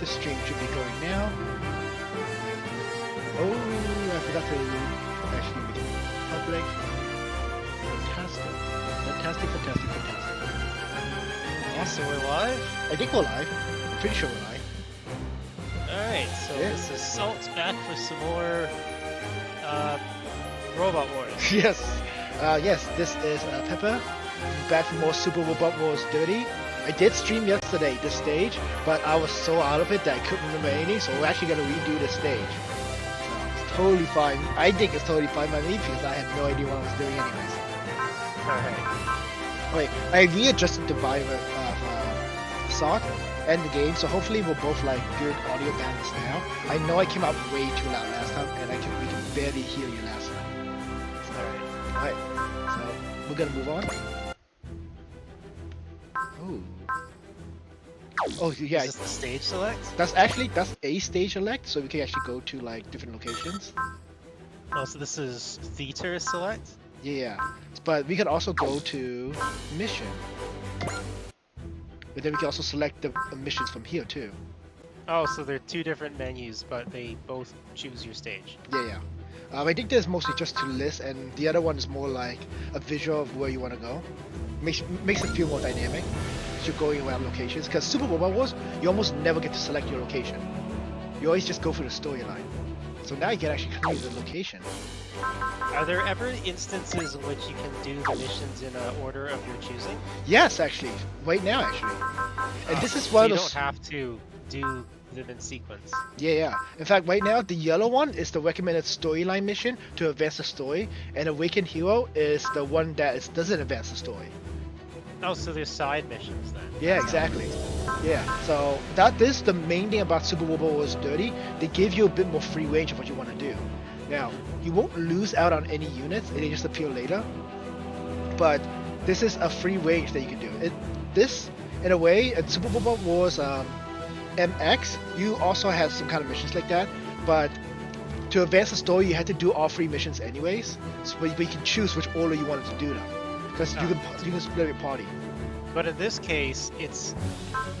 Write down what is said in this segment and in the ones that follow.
The stream should be going now. Oh, I forgot to actually make it public. Fantastic. Fantastic, fantastic, fantastic. Yeah, so we're live? I think we're live. I'm pretty sure we're live. Alright, so Yeah. this is Salt's back for some more Robot Wars. Yes. Yes, this is Pepper. Back for more Super Robot Wars Dirty. I did stream yesterday this stage, but I was so out of it that I couldn't remember anything, so we're actually gonna redo the stage. So it's totally fine. I think it's totally fine by me because I had no idea what I was doing anyways. Alright. Wait, I readjusted the volume of SOC and the game, so hopefully we're both like good audio balance now. I know I came out way too loud last time, and we can barely hear you last time. Alright. Alright, so we're gonna move on. Oh yeah, Is this the stage select? that's a stage select, so we can actually go to like different locations. Oh, so this is theater select? Yeah, but we can also go to mission. But then we can also select the missions from here too. Oh, so they're two different menus, but they both choose your stage. Yeah. I think there's mostly just to list, and the other one is more like a visual of where you want to go. Makes it feel more dynamic as you're going around locations. Because Super Robot Wars, you almost never get to select your location. You always just go for the storyline. So now you can actually choose the location. Are there ever instances in which you can do the missions in an order of your choosing? Yes, actually. Right now, actually. And this is one so of you those... don't have to do them in sequence. Yeah. In fact, right now, the yellow one is the recommended storyline mission to advance the story, and Awakened Hero is the one that doesn't advance the story. Oh, so there's side missions then? Yeah, exactly. Yeah, so that is the main thing about Super Robot Wars Dirty. They give you a bit more free range of what you want to do. Now, you won't lose out on any units, they just appear later. But this is a free range that you can do. This, in a way, at Super Robot Wars MX, you also have some kind of missions like that, but to advance the story, you had to do all 3 missions anyways. So, but you can choose which order you wanted to do them, because you can split your party. But in this case, it's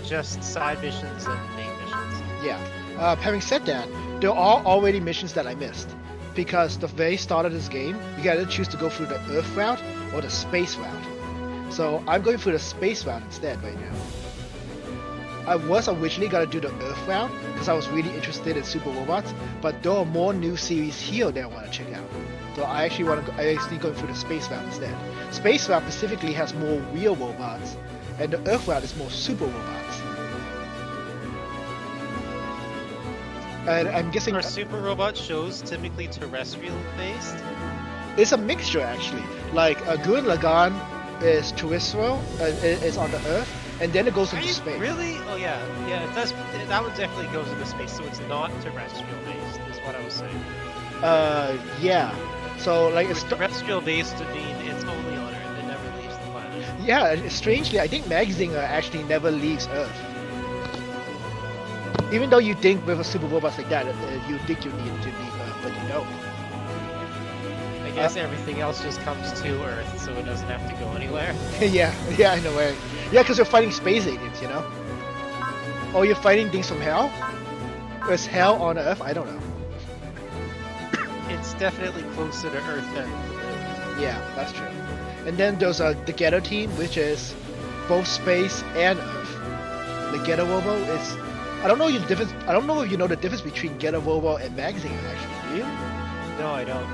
just side missions and main missions. Yeah. Having said that, there are already missions that I missed, because the very start of this game, you gotta choose to go through the Earth route or the Space route. So I'm going through the Space route instead right now. I was originally gonna do the Earth route because I was really interested in Super Robots, but there are more new series here that I want to check out. So I actually going through the Space route instead. Space route specifically has more real robots, and the Earth route is more super robots. And I'm guessing Are super robot shows typically terrestrial based? it's a mixture actually. Like Gurren Lagann is terrestrial, it's on the Earth, and then it goes into space. Really? Oh yeah, it does. That one definitely goes into space, so it's not terrestrial based, is what I was saying. Yeah. So like it's Terrestrial based would mean it's only on Earth, it never leaves the planet. yeah. Strangely, I think Magzinger actually never leaves Earth. Even though you think with a super robots like that, you think you need to leave Earth, but you don't. I guess everything else just comes to Earth, so it doesn't have to go anywhere. yeah, in a way. Yeah, because you're fighting space aliens, you know? Or you're fighting things from hell? Is hell on Earth? I don't know. It's definitely closer to Earth than the Moon. Yeah, that's true. And then there's the Ghetto team, which is both space and Earth. The Ghetto Robo is... I don't know the difference. I don't know if you know the difference between Ghetto Robo and Magzinger, actually. Do you? No, I don't.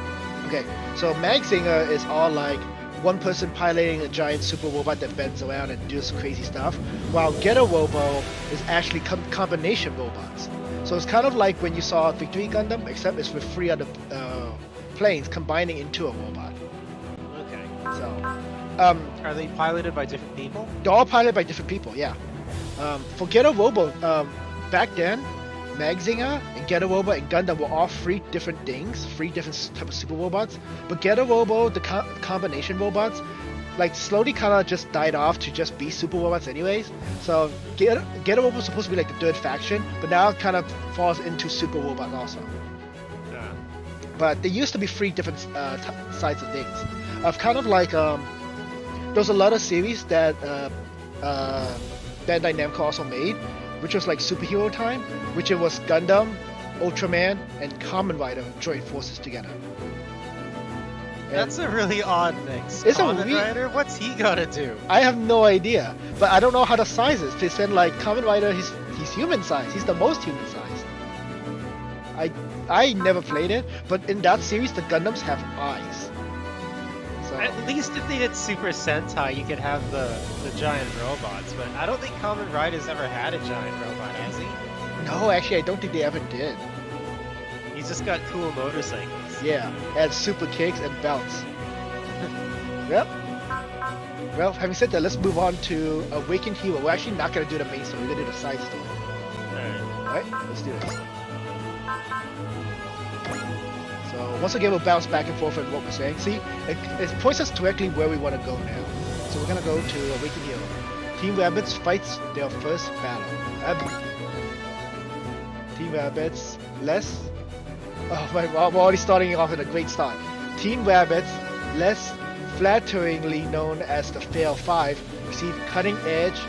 Okay, so Magzinger is all like one person piloting a giant super robot that bends around and does crazy stuff, while Ghetto Robo is actually combination robots. So it's kind of like when you saw Victory Gundam, except it's with 3 other planes combining into a robot. Okay. So, Are they piloted by different people? they're all piloted by different people, yeah. For Ghetto Robo, back then, Magzinger and Ghetto Robo and Gundam were all 3 different things, 3 different types of super robots. But Ghetto Robo, the combination robots, like slowly kind of just died off to just be super robots anyways. So Ghetto Robo was supposed to be like the 3rd faction, but now it kind of falls into super robots also. But there used to be 3 different sides of things. Of kind of like there's a lot of series that Bandai Namco also made, which was like superhero time, which it was Gundam, Ultraman, and Kamen Rider joined forces together. And That's a really odd mix. It's a Kamen weird- Rider? What's he gotta do? I have no idea, but I don't know how the size is. They said like Kamen Rider, he's human size. He's the most human size. I never played it, but in that series the Gundams have eyes. So At least if they did Super Sentai, you could have the giant robots, but I don't think Kamen Rider's ever had a giant robot, has he? no, actually I don't think they ever did. He's just got cool motorcycles. Yeah, and super kicks and belts. Yep. Well, having said that, let's move on to Awakened Hero. We're actually not gonna do the main story. We're gonna do the side story. Alright. Alright, let's do this. So once again, we'll bounce back and forth on what we're saying. See, it points us directly where we want to go now. So we're gonna go to Awakened Hero. Team Rabbits fights their first battle. Team Rabbits less. Oh my! We're already starting off with a great start. Team Rabbits, less flatteringly known as the Fail 5, receive cutting edge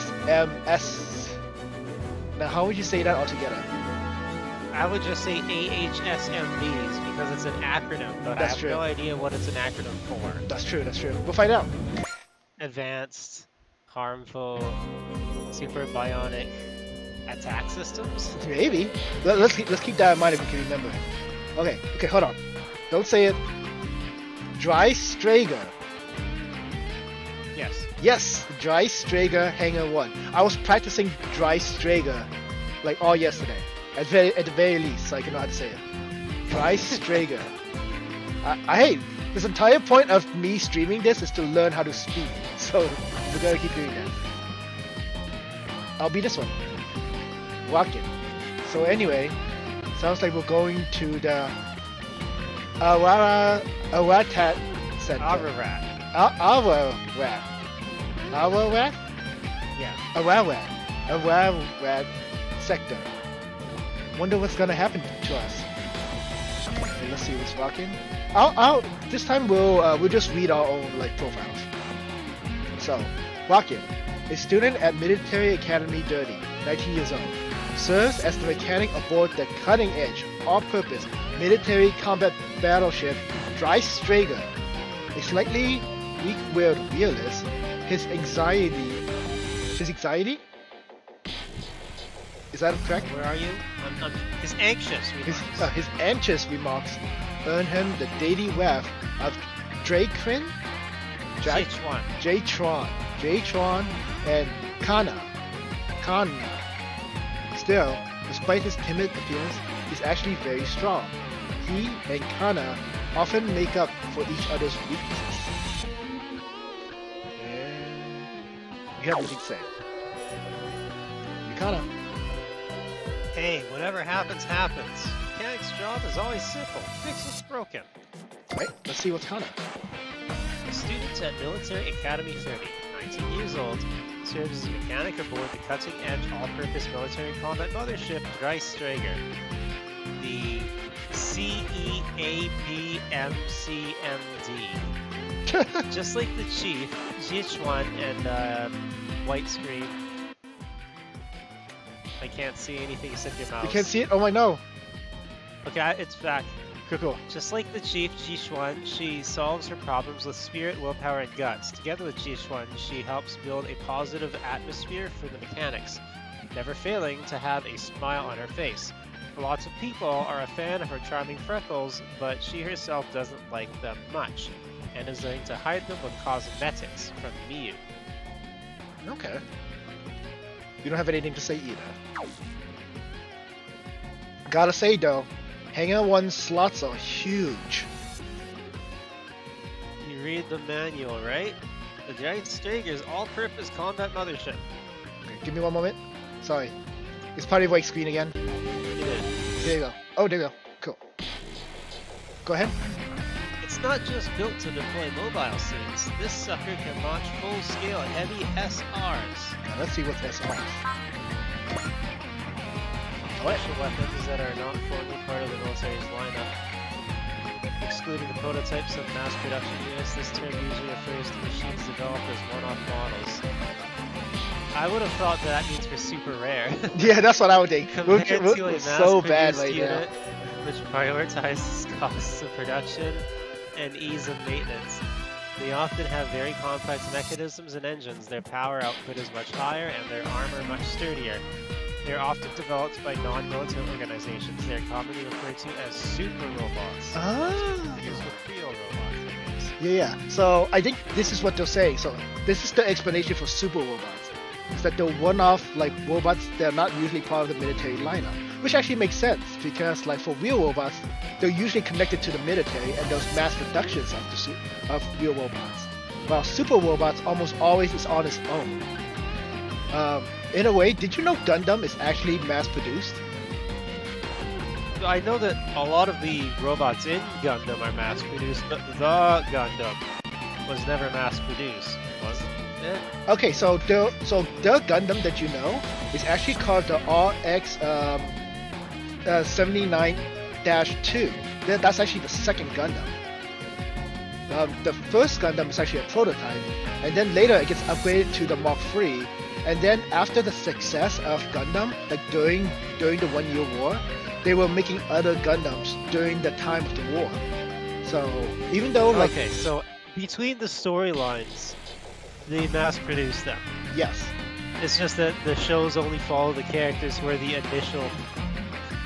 AHSMS. Now, how would you say that altogether? I would just say AHSMBs because it's an acronym, but That's I have true. no idea what it's an acronym for. That's true. That's true. We'll find out. Advanced, harmful, super bionic attack systems? Maybe. Let's keep that in mind if we can remember. Okay. Hold on. Don't say it. Dry Strager. Yes. Yes, Dry Strager Hanger 1. I was practicing Dry Strager like all yesterday. At the very least, so I can know how to say it. Dry Strager. Hey, this entire point of me streaming this is to learn how to speak. So we're gonna keep doing that. I'll be this one. Walking. So anyway, sounds like we're going to the Aratat Center. Ararat. Ararat. Ararat? Yeah. Ararat sector. Wonder what's gonna happen to us. Okay, let's see what's walking. This time we'll just read our own like profiles. So, Walking, a student at Military Academy Dirty, 19 years old, serves as the mechanic aboard the cutting-edge, all-purpose military combat battleship Dry Strager. A slightly weak-willed realist, his anxiety? Is that correct? Where are you? He's anxious. His anxious remarks earn him the daily wrath of Drakrin, J-Tron, and Kana. Still, despite his timid appearance, he's actually very strong. He and Kana often make up for each other's weaknesses. And you have anything to say? Kana. Hey, whatever happens, happens. Mechanic's job is always simple. Fix what's broken. Right, let's see what's Kana. A student at Military Academy 30, 19 years old, serves as a mechanic aboard the cutting-edge all-purpose military combat mothership Dry Strager. The CEAPMCMD. Just like the chief, Jichuan and White Screen. I can't see anything except your mouse. You can't see it? Oh my no. Okay, it's back. Cool. Just like the chief, Jichuan, she solves her problems with spirit, willpower, and guts. Together with Jichuan, she helps build a positive atmosphere for the mechanics, never failing to have a smile on her face. Lots of people are a fan of her charming freckles, but she herself doesn't like them much, and is going to hide them with cosmetics from Miyu. Okay. You don't have anything to say either. Gotta say though, Hangar 1 slots are huge. You read the manual, right? The Giant Strager's all-purpose combat mothership. Okay, give me one moment. Sorry. It's part of white screen again. It is. There you go. Oh, there you go. Cool. Go ahead. It's not just built to deploy mobile suits. This sucker can launch full-scale heavy SRs. Now let's see what's SR. Special weapons that are not formally part of the military's lineup. Excluding the prototypes of mass production units, this term usually refers to machines developed as one-off models. I would have thought that means for super rare. Yeah, that's what I would think. Compared to a We're so bad mass-produced right now. unit, which prioritizes costs of production and ease of maintenance. They often have very complex mechanisms and engines. Their power output is much higher and their armor much sturdier. They're often developed by non-military organizations. They're commonly referred to as super robots. Ah. Figures with real robots, I guess. Yeah. So I think this is what they're saying. So this is the explanation for super robots. It's that they're one-off like robots. They're not usually part of the military lineup, which actually makes sense because like for real robots, they're usually connected to the military and there's mass productions of real robots. While super robots almost always is on its own. In a way, did you know Gundam is actually mass-produced? I know that a lot of the robots in Gundam are mass-produced, but the Gundam was never mass-produced, was it? Okay, so the Gundam that you know is actually called the RX 79-2. That's actually the second Gundam. The first Gundam is actually a prototype, and then later it gets upgraded to the Mark III. And then after the success of Gundam, like during the 1 Year War, they were making other Gundams during the time of the war. So even though like Okay, so between the storylines, they mass-produced them. yes, It's just that the shows only follow the characters who are the initial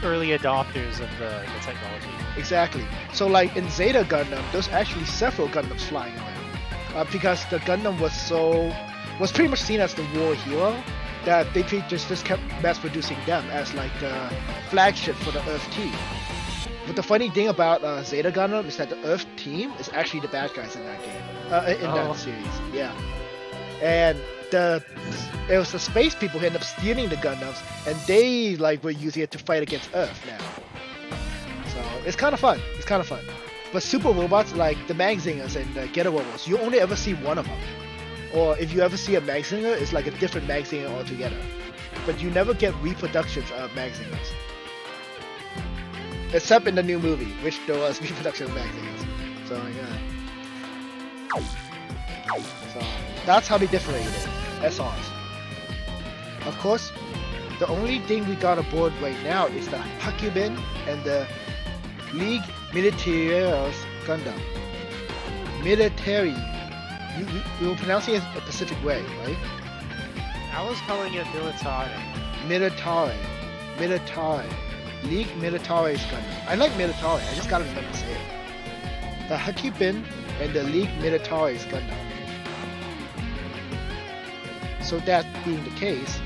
early adopters of the technology. exactly. So like in Zeta Gundam, there's actually several Gundams flying around because the Gundam was pretty much seen as the war hero, that they just kept mass producing them as like the flagship for the Earth team. But the funny thing about Zeta Gundam is that the Earth team is actually the bad guys in that game, that series. Yeah, and it was the space people who ended up stealing the Gundams, and they like were using it to fight against Earth now. So it's kind of fun. It's kind of fun. But super robots like the Magzingers and the Ghetto Robots, you only ever see one of them. Or if you ever see a Magzinger, it's like a different Magzinger altogether. But you never get reproductions of Magzingers. Except in the new movie, which there was reproduction of Magzingers. So yeah. So that's how they differentiate SRs. Of course, the only thing we got aboard right now is the Hakubin and the League Militaires Gundam. Military. We were pronouncing it a Pacific way, right? I was calling it Militare. Militare. League Militares Gundam. I like Militare, I just gotta remember to say it. The Hakubin and the League Militares Gundam. So that being the case,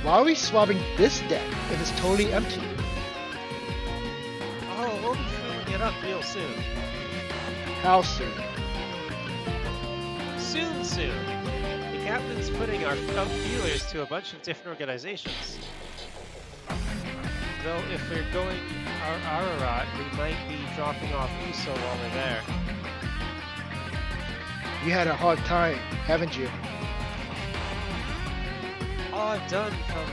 why are we swapping this deck if it's totally empty? Oh, we'll be filling it up real soon. How soon? Soon. The captain's putting out feelers to a bunch of different organizations. Though if we're going Ararat, we might be dropping off Uso while we're there. You had a hard time, haven't you? All I've done from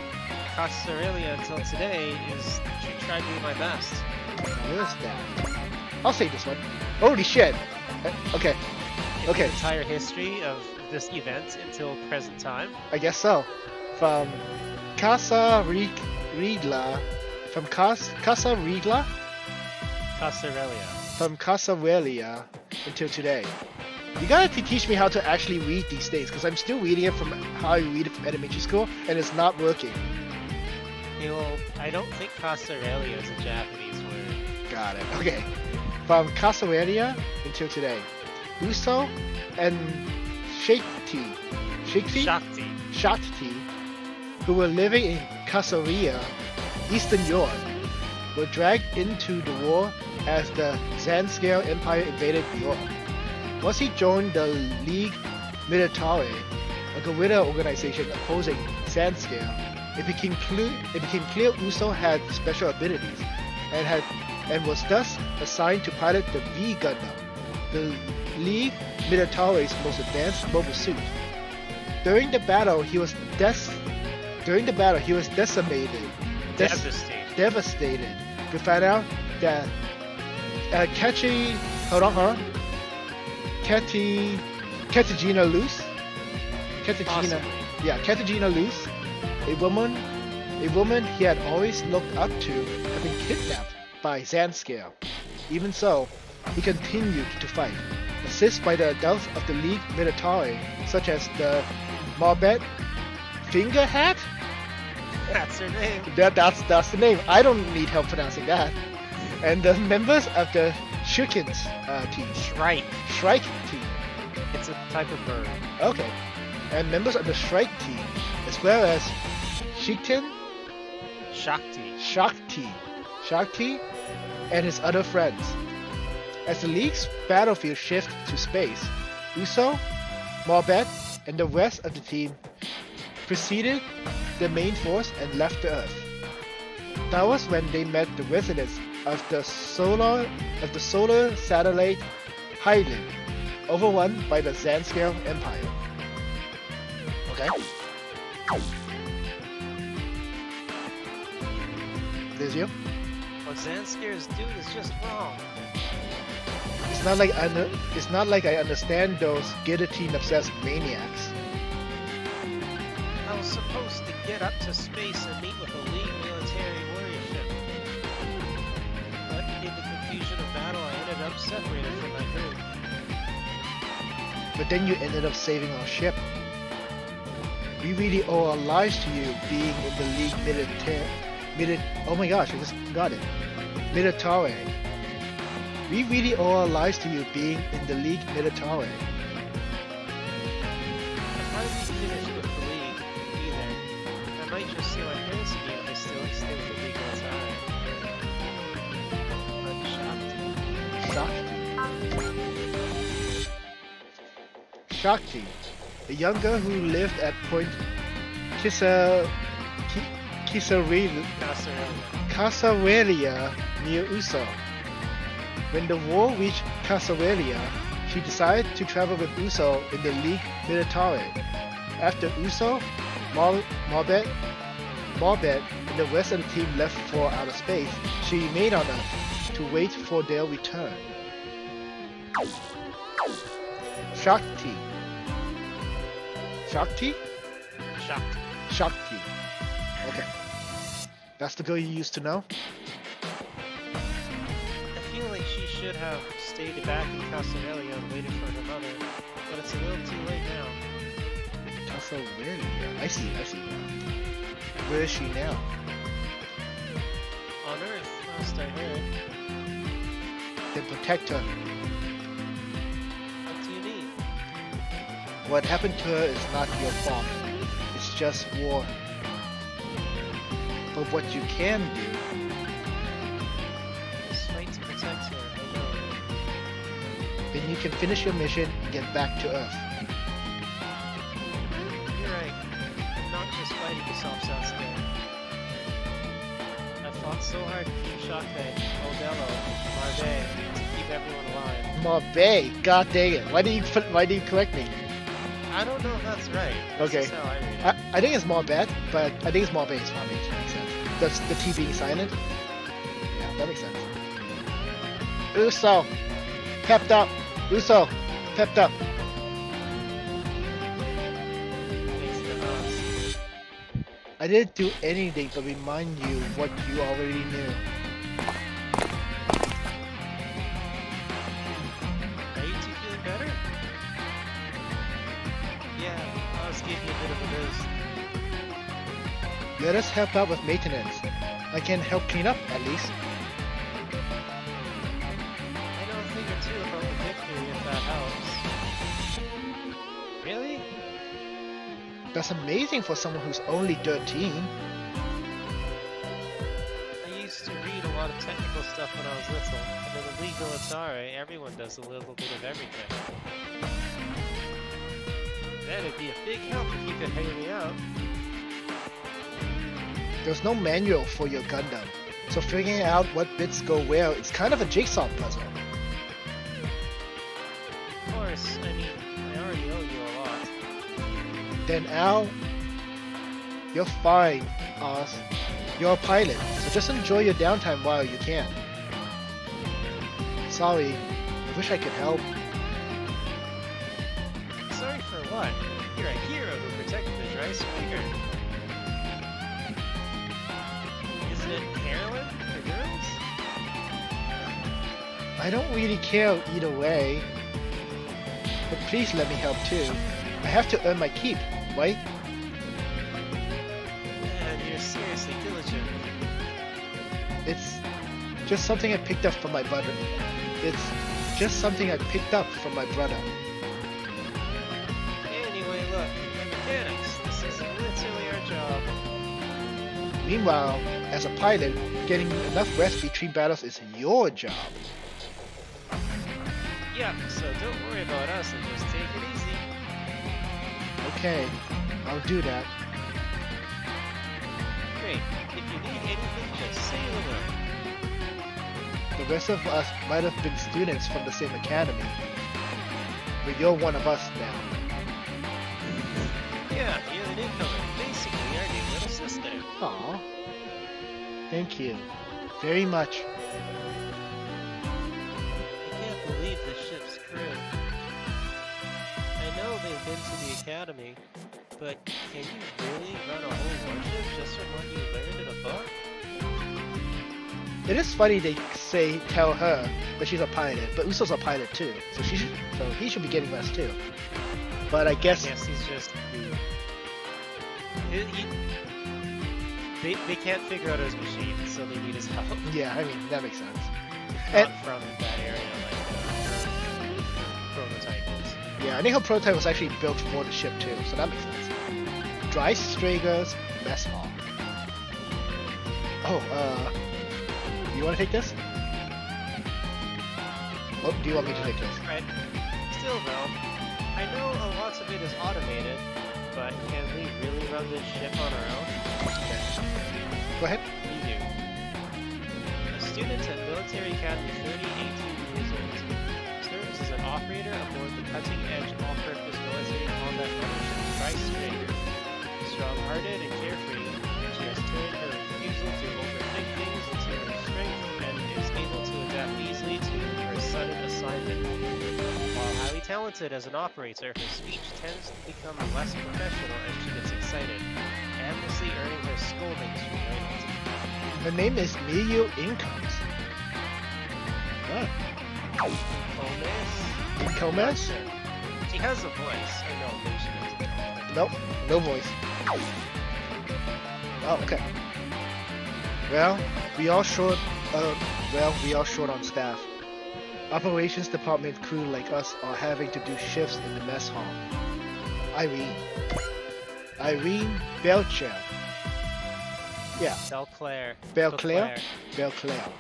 Casa Aurelia until today is to try to do my best. Where's that? I'll say this one. Holy shit! Okay. In Okay. the entire history of this event until present time. I guess so. From Casa Regla, from Casa Regla, Casa Aurelia. from Casa Aurelia until today. You gotta teach me how to actually read these things, because I'm still reading it from how I read it from elementary school, and it's not working. Hey, well, I don't think Casa Aurelia is a Japanese word. Got it. Okay. From Casa Aurelia until today. Uso and Shakti, Shakti. who were living in Caesarea, Eastern Europe, were dragged into the war as the Zanskar Empire invaded Europe. Once he joined the League Militare, a guerrilla organization opposing Zanskar, it became clear Uso had special abilities and was thus assigned to pilot the V Gundam, the League Militare's most advanced mobile suit. During the battle, he was decimated. Devastated. We find out that Katigina Luce? Katigina. Possibly. Yeah, Cartagena Luz, a woman he had always looked up to, had been kidnapped by Zanscale. Even so, he continued to fight, assisted by the adults of the League Militare, such as the Marbet Fingerhat? That's her name. That's the name. I don't need help pronouncing that. And the members of the Shurikens team. Shrike. Shrike team. It's a type of bird. Okay. And members of the Shrike team, as well as Shikten, Shakti, and his other friends. As the League's battlefield shifted to space, Uso, Marbet, and the rest of the team preceded the main force and left the Earth. That was when they met the residents of the solar satellite Hylian, overrun by the Zanscale Empire. Okay. There's you. What Zanscare's doing is just wrong. It's not like I understand those guillotine-obsessed maniacs. I was supposed to get up to space and meet with a League military warrior ship. But in the confusion of battle, I ended up separated from my crew. But then you ended up saving our ship. We really owe our lives to you being in the League oh my gosh, I just got it. Militare. We really owe our lives to you being in the League Militare. If I finished with the League, either, I might just see my parents again if I still stay with the League militare. I'm shocked. Shakti, a young girl who lived at Point Casarelia near Uso. When the war reached Casarelia, she decided to travel with Uso in the League Militare. After Uso, Marbet, and the rest of the team left for outer space, she remained on Earth to wait for their return. Shakti. Shocked. Okay. That's the girl you used to know? I feel like she should have stayed back in Casarelia and waited for her mother, but it's a little too late now. Casarelia. I see. Where is she now? On Earth, last I heard. Then protect her. What do you mean? What happened to her is not your fault. It's just war. But what you can do... Just fight to protect her, I know. Then you can finish your mission and get back to Earth. You're right. I'm not just fighting to solve Sasuke. I fought so hard to keep Shockbay, Odello, Marbe, to keep everyone alive. Marbet, god dang it. Why do you correct me? I don't know if that's right. That's Okay. just how I read it. I think it's Marbet, but I think it's Marbe's probably. Makes sense. That's the T being silent. Yeah, that makes sense. Uso, pepped up. Thanks to us. I didn't do anything but remind you what you already knew. Are you two feeling better? Yeah, I'll just give you a bit of a boost. Let us help out with maintenance. I can help clean up at least. I know a thing or two about the victory if that helps. Really? That's amazing for someone who's only 13. I used to read a lot of technical stuff when I was little, and in the League Militare, everyone does a little bit of everything. That'd be a big help if you could hear me out. There's no manual for your Gundam, so figuring out what bits go where is kind of a jigsaw puzzle. Of course, I mean, I already owe you a lot. Then Al, you're fine, Oz. You're a pilot, so just enjoy your downtime while you can. Sorry, I wish I could help. Sorry for what? You're a hero who protected us, right? Rice Finger. Is it heroin for girls? I don't really care either way. But please let me help too. I have to earn my keep, right? And you're seriously diligent. It's just something I picked up from my brother. It's just something I picked up from my brother. Anyway, look, we're mechanics. This is literally our job. Meanwhile, as a pilot, getting enough rest between battles is your job. Yep, so don't worry about us and just take it easy. Okay, I'll do that. Great. If you need anything, just say the word. The rest of us might have been students from the same academy, but you're one of us now. Yeah, you're the newcomer. Basically, our new little sister. Aw. Thank you. Very much. I can't believe the ship's crew. I know they've been to the academy, but can you really run a whole warship just from what you learned in a book? It is funny they tell her that she's a pilot, but Uso's a pilot too, so he should be getting rest too. But I guess Yes, he's just... They can't figure out his machine, so they need his help. yeah, I mean that makes sense. Not from that area like prototype is. Yeah, I think her prototype was actually built for the ship too, so that makes sense. Dry Strager's mess hall. Oh, you want to take this? Oh, do you want me to take this? Right. Still though, I know a lot of it is automated, but can we really run this ship on our own? Okay. Go ahead. You do. A student at Military Academy 30, 18 years old. Serves as an operator aboard the cutting-edge all-purpose military combat mothership Dry Strager. Strong-hearted and carefree, she has turned her refusal to overthink things into her strength and is able to adapt easily to her sudden assignment. While highly talented as an operator, her speech tends to become less professional as she gets excited, endlessly earning her scoldings from Reynolds. Her name is Miyu Incomes. Oh. Incomes? She has a voice. Or no, maybe she doesn't. Nope, no voice. Oh, okay. Well, we are short on staff. Operations department crew like us are having to do shifts in the mess hall. Irene Belcher. Yeah, Belclair. Belclair? Belclair.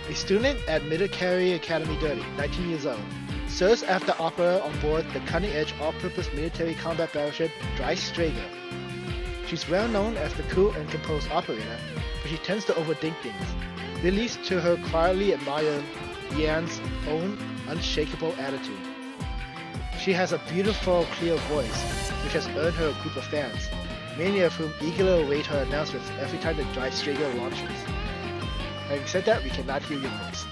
A student at Military Academy 30, 19 years old. Serves as the operator on board the cutting-edge all-purpose military combat battleship Dry Strager. She's well known as the cool and composed operator, but she tends to overthink things. This leads to her quietly admire Yan's own unshakable attitude. She has a beautiful, clear voice, which has earned her a group of fans, many of whom eagerly await her announcements every time the Dry Strager launches. Having said that, we cannot hear your voice.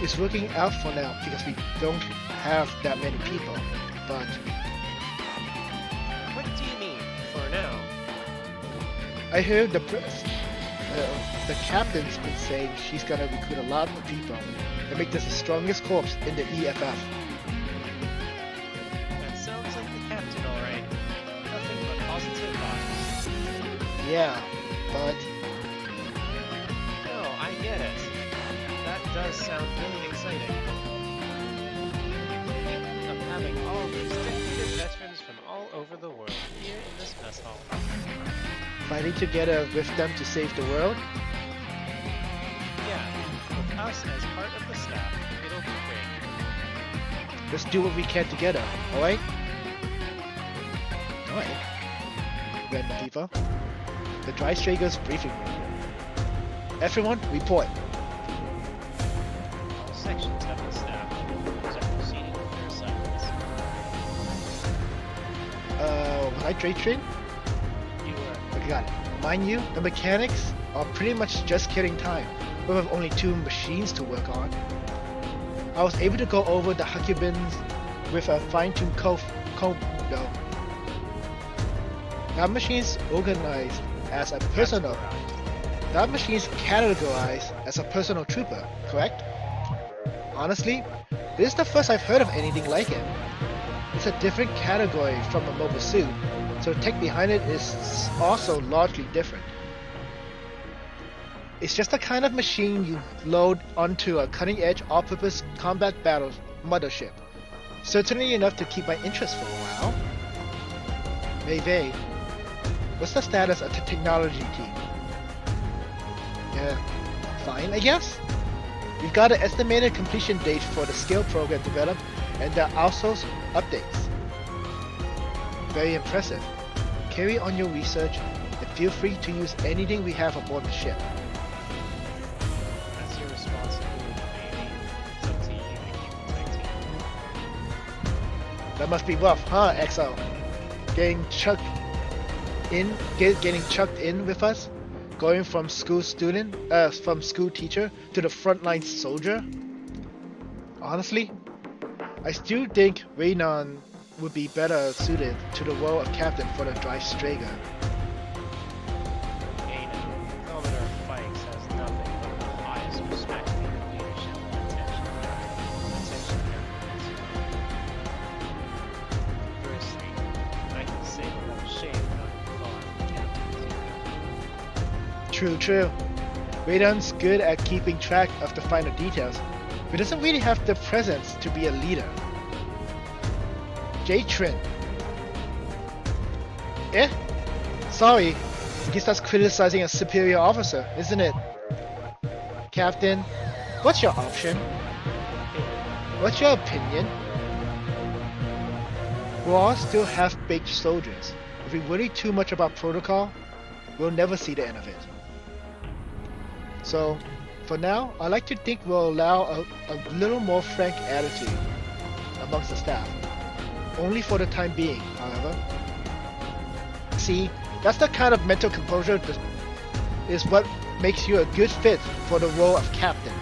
It's working out for now because we don't have that many people, but What do you mean, for now? I heard the captain's been saying she's gonna recruit a lot of people and make this the strongest corps in the EFF. That sounds like the captain, alright. Nothing but positive vibes. Yeah, but No, I get it. That does sound really exciting. Think of having all these dedicated veterans from all over the world here in this mess hall. fighting together with them to save the world? Yeah, with us as part of the staff, it'll be great. Let's do what we can together, alright? Alright. Random people. The Dry Strager's briefing room. Everyone, report. All sections have the staff. Members are proceeding with their assignments. Was I trade train? You Okay, got it. Mind you, the mechanics are pretty much just killing time. We have only 2 machines to work on. I was able to go over the Hakubins with a fine-tuned no. That machine's organized as a personal. That machine's categorized as a personal trooper, correct? Honestly, this is the first I've heard of anything like it. It's a different category from a mobile suit, so the tech behind it is also largely different. It's just the kind of machine you load onto a cutting-edge all-purpose combat battle mothership. Certainly enough to keep my interest for a while. Vei, what's the status of the technology team? Fine, I guess? We've got an estimated completion date for the skill program developed, and there are also updates. Very impressive. Carry on your research, and feel free to use anything we have aboard the ship. That's your responsibility, baby. It's up to you to keep protecting. That must be rough, huh, XO? Getting chucked in with us? Going from school teacher to the frontline soldier? Honestly, I still think Raynon would be better suited to the role of captain for the Drive Strager. Commodore Fikes has nothing but the highest respect for your leadership and attention. Firstly, I can say without shame that I'm fond of Captain Zero. True. Raydon's good at keeping track of the finer details, but doesn't really have the presence to be a leader. J-Trin. Sorry. I guess that's criticizing a superior officer, isn't it? Captain, what's your option? What's your opinion? We're all still half-baked soldiers. If we worry too much about protocol, we'll never see the end of it. So, for now, I like to think we'll allow a little more frank attitude amongst the staff. Only for the time being, however. See, that's the kind of mental composure that is what makes you a good fit for the role of captain.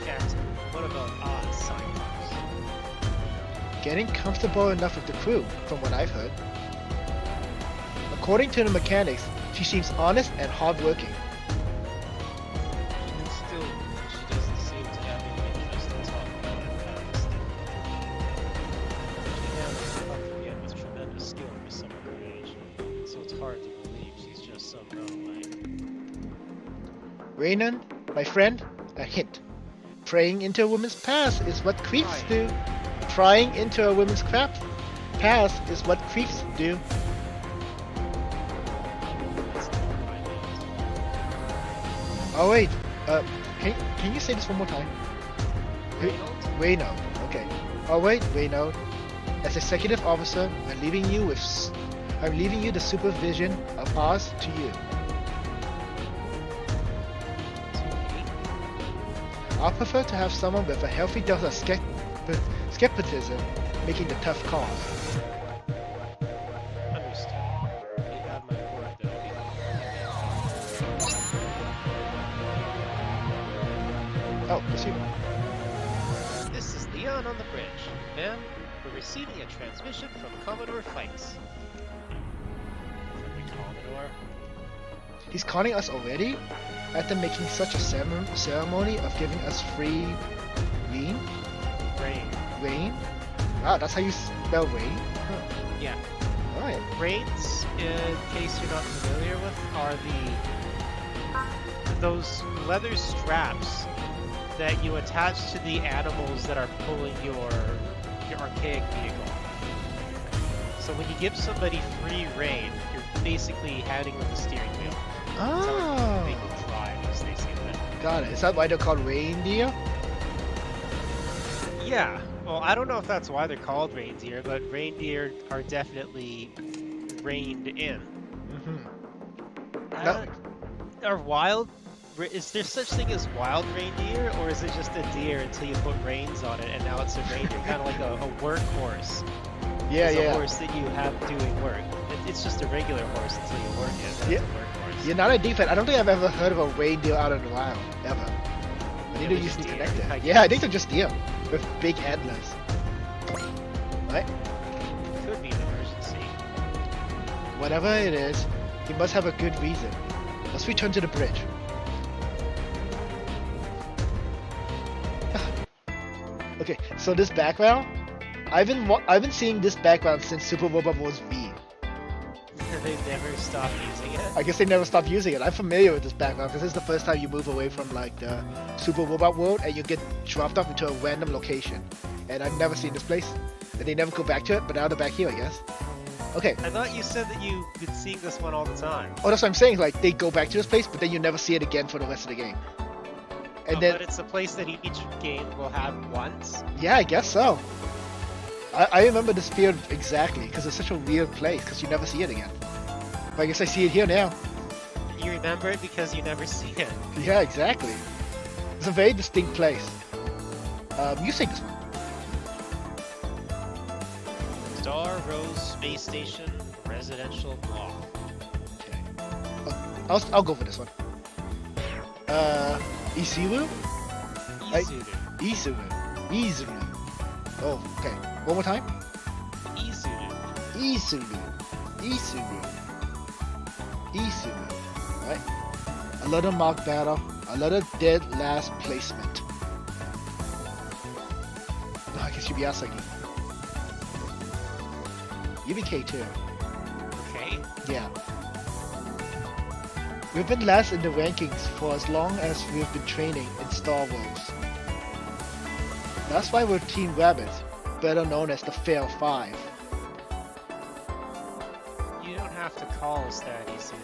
Captain, what about us, Cyclops? Getting comfortable enough with the crew, from what I've heard. According to the mechanics, she seems honest and hardworking. Still, she doesn't seem to have any interest in talking about her past. She handles stuff yet with tremendous skill for someone her age, so it's hard to believe she's just some runaway. Raynon, my friend, a hint. Praying into a woman's past is what creeps do. Prying into a woman's past is what creeps do. Oh wait, can you say this one more time? Raynon. Okay. Oh wait, Raynon. As executive officer, I'm leaving you the supervision of ours to you. I prefer to have someone with a healthy dose of skepticism making the tough calls. Understood. You have my word that I'll be Oh, it's you. This is Leon on the bridge, and we're receiving a transmission from Commodore Fikes. Friendly Commodore? He's calling us already? After making such a ceremony of giving us free rain? Rain? Wow, that's how you spell rain? Huh. Yeah. Alright. Reins, in case you're not familiar with, are those leather straps that you attach to the animals that are pulling your archaic vehicle. So when you give somebody free rein, you're basically handing them the steering wheel. That's how they will drive, as they say that. Got it. Is that why they're called reindeer? Yeah. Well, I don't know if that's why they're called reindeer, but reindeer are definitely reined in. No. Are wild? Is there such thing as wild reindeer, or is it just a deer until you put reins on it, and now it's a reindeer, kind of like a workhorse? Yeah, It's yeah. a horse that you have doing work. It's just a regular horse until you work it. Then it's a workhorse. You're not a defense. I don't think I've ever heard of a reindeer out in the wild, ever. I need to they're use just the deer, connector. I Yeah, I guess. think they're just deer with big antlers. right? Could be an emergency. Whatever it is, he must have a good reason. Let's return to the bridge. Okay, so this background, I've been seeing this background since Super Robot Wars V. They've never stopped using it. I guess they never stopped using it. I'm familiar with this background because this is the first time you move away from like the Super Robot world and you get dropped off into a random location. And I've never seen this place, and they never go back to it. But now they're back here, I guess. Okay. I thought you said that you've been seeing this one all the time. Oh, that's what I'm saying. Like they go back to this place, but then you never see it again for the rest of the game. And then, but it's a place that each game will have once. yeah, I guess so. I remember this field exactly because it's such a weird place because you never see it again. But I guess I see it here now. You remember it because you never see it. Yeah, exactly. It's a very distinct place. You say this one. Star Rose Space Station Residential Block. Okay. I'll go for this one. Isiru? Izuru. Izuru. Oh, okay. One more time. Izuru. Isuru. Right. Another mock battle. Another dead last placement. No, I guess you'd be Asagi. You be K2. Okay. Yeah. We've been last in the rankings for as long as we've been training in Star Wars. That's why we're Team Rabbit, better known as the Fail 5. You don't have to call us that, Izuru.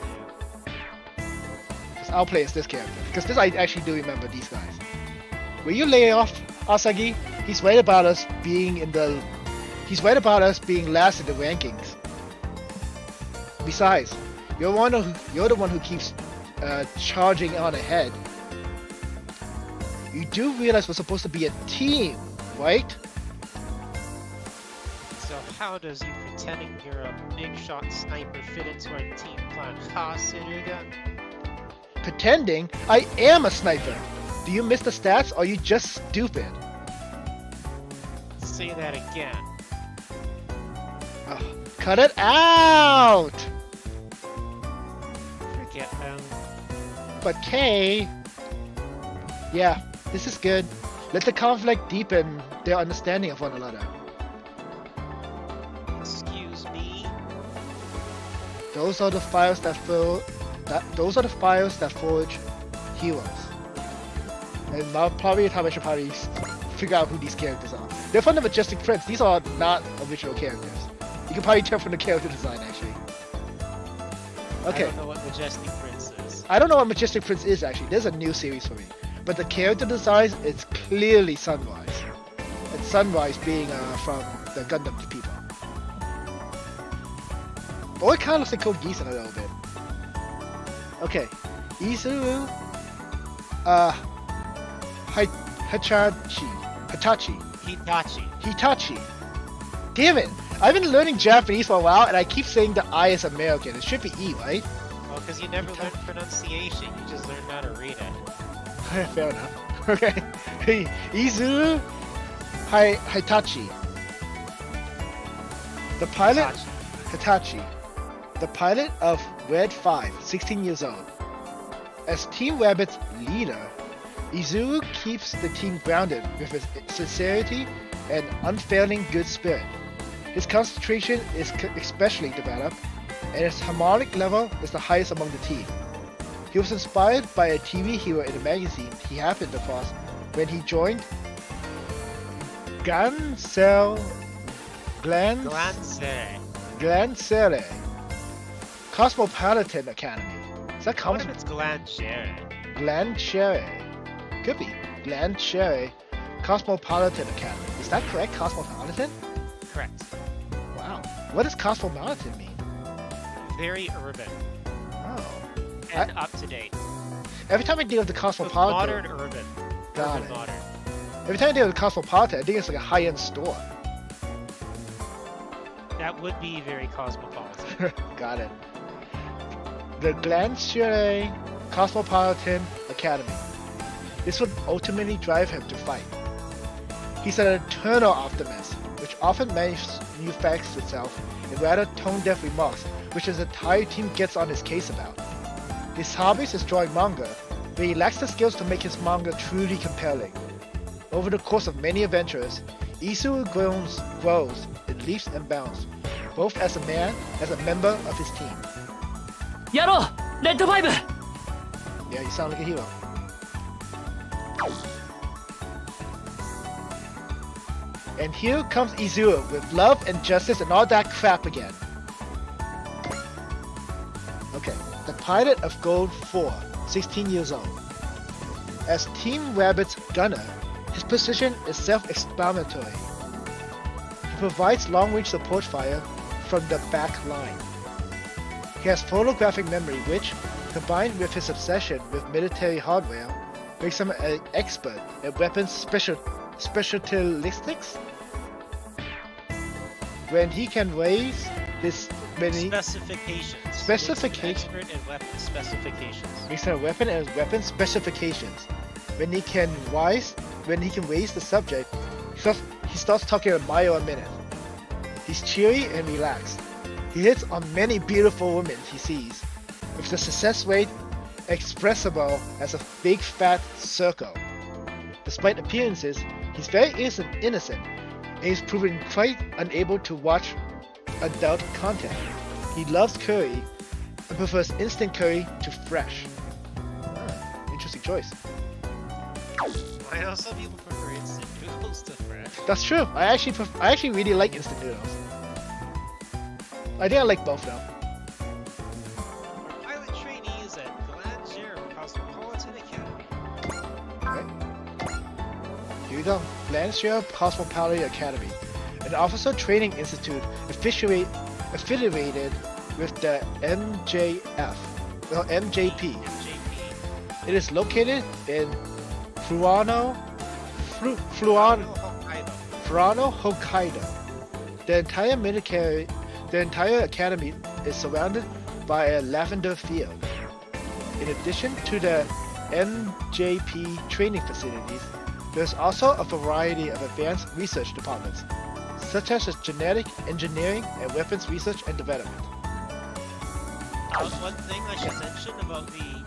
I'll play as this character, because this I actually do remember these guys. Will you lay off, Asagi? He's right about us being last in the rankings. Besides, you're the one who keeps charging on ahead. You do realize we're supposed to be a team, right? So how does you pretending you're a big shot sniper fit into our team plan? Ha, Suruga? Pretending? I am a sniper. Do you miss the stats or are you just stupid? Say that again. Oh, cut it out! Forget them. But Kay... Yeah, this is good. Let the conflict deepen their understanding of one another. Excuse me? Those are the fires that forge heroes. And now probably a time I should probably figure out who these characters are. They're from the Majestic Prince. These are not original characters. You can probably tell from the character design, actually. Okay. I don't know what Majestic Prince is. I don't know what Majestic Prince is, actually. There's a new series for me. But the character design is clearly Sunrise. And Sunrise being from the Gundam people. Oh, it kind of looks like Code Geass in a little bit. Okay. Izuru. Hitachi. Damn it! I've been learning Japanese for a while and I keep saying the I is American. It should be E, right? Well, because you never learned pronunciation, you just learned how to read it. Fair enough. Okay. Izuru Hitachi. The pilot... Hitachi. The pilot of Red 5, 16 years old. As Team Rabbit's leader, Izuru keeps the team grounded with his sincerity and unfailing good spirit. His concentration is especially developed, and his harmonic level is the highest among the team. He was inspired by a TV hero in a magazine he happened across when he joined Glancere Cosmopolitan Academy. Is that What if it's Glancere? Glancere. Could be. Glancere Cosmopolitan Academy. Is that correct? Cosmopolitan? Correct. Wow. What does cosmopolitan mean? Very urban. Oh. And up to date. Every time I deal with the So cosmopolitan... modern urban. Got Urban it. modern. Every time I deal with cosmopolitan, I think it's like a high-end store. That would be very cosmopolitan. Got it. The Glancere Cosmopolitan Academy. This would ultimately drive him to fight. He's an eternal optimist with which often manifests itself in rather tone-deaf remarks, which his entire team gets on his case about. His hobbies is drawing manga, but he lacks the skills to make his manga truly compelling. Over the course of many adventures, Isu grows in leaps and bounds, both as a man as a member of his team. やろうレッドファイブ Yeah, you sound like a hero. And here comes Izuo with love and justice and all that crap again. Okay, the pilot of Gold 4, 16 years old. As Team Rabbit's gunner, his position is self-explanatory. He provides long-range support fire from the back line. He has photographic memory which, combined with his obsession with military hardware, makes him an expert at weapons specialistics. When he can raise his many Specifications. Specifications. Expert in weapon specifications. makes him a weapon and weapon specifications. When he can raise the subject, he starts talking a mile a minute. He's cheery and relaxed. He hits on many beautiful women he sees, with the success rate expressible as a big fat circle. Despite appearances, he's very innocent, and he's proven quite unable to watch adult content. He loves curry and prefers instant curry to fresh. Interesting choice. I know some people prefer instant noodles to fresh. That's true. I actually really like instant noodles. I think I like both though. We're pilot trainees at Glandier Cosmopolitan Academy. Okay. Here we go. Lancia Cosmopolitan Academy, an officer training institute affiliated with the MJP. It is located in Furano, Hokkaido. The entire academy is surrounded by a lavender field. In addition to the MJP training facilities, there's also a variety of advanced research departments, such as genetic engineering and weapons research and development. One thing I should mention about the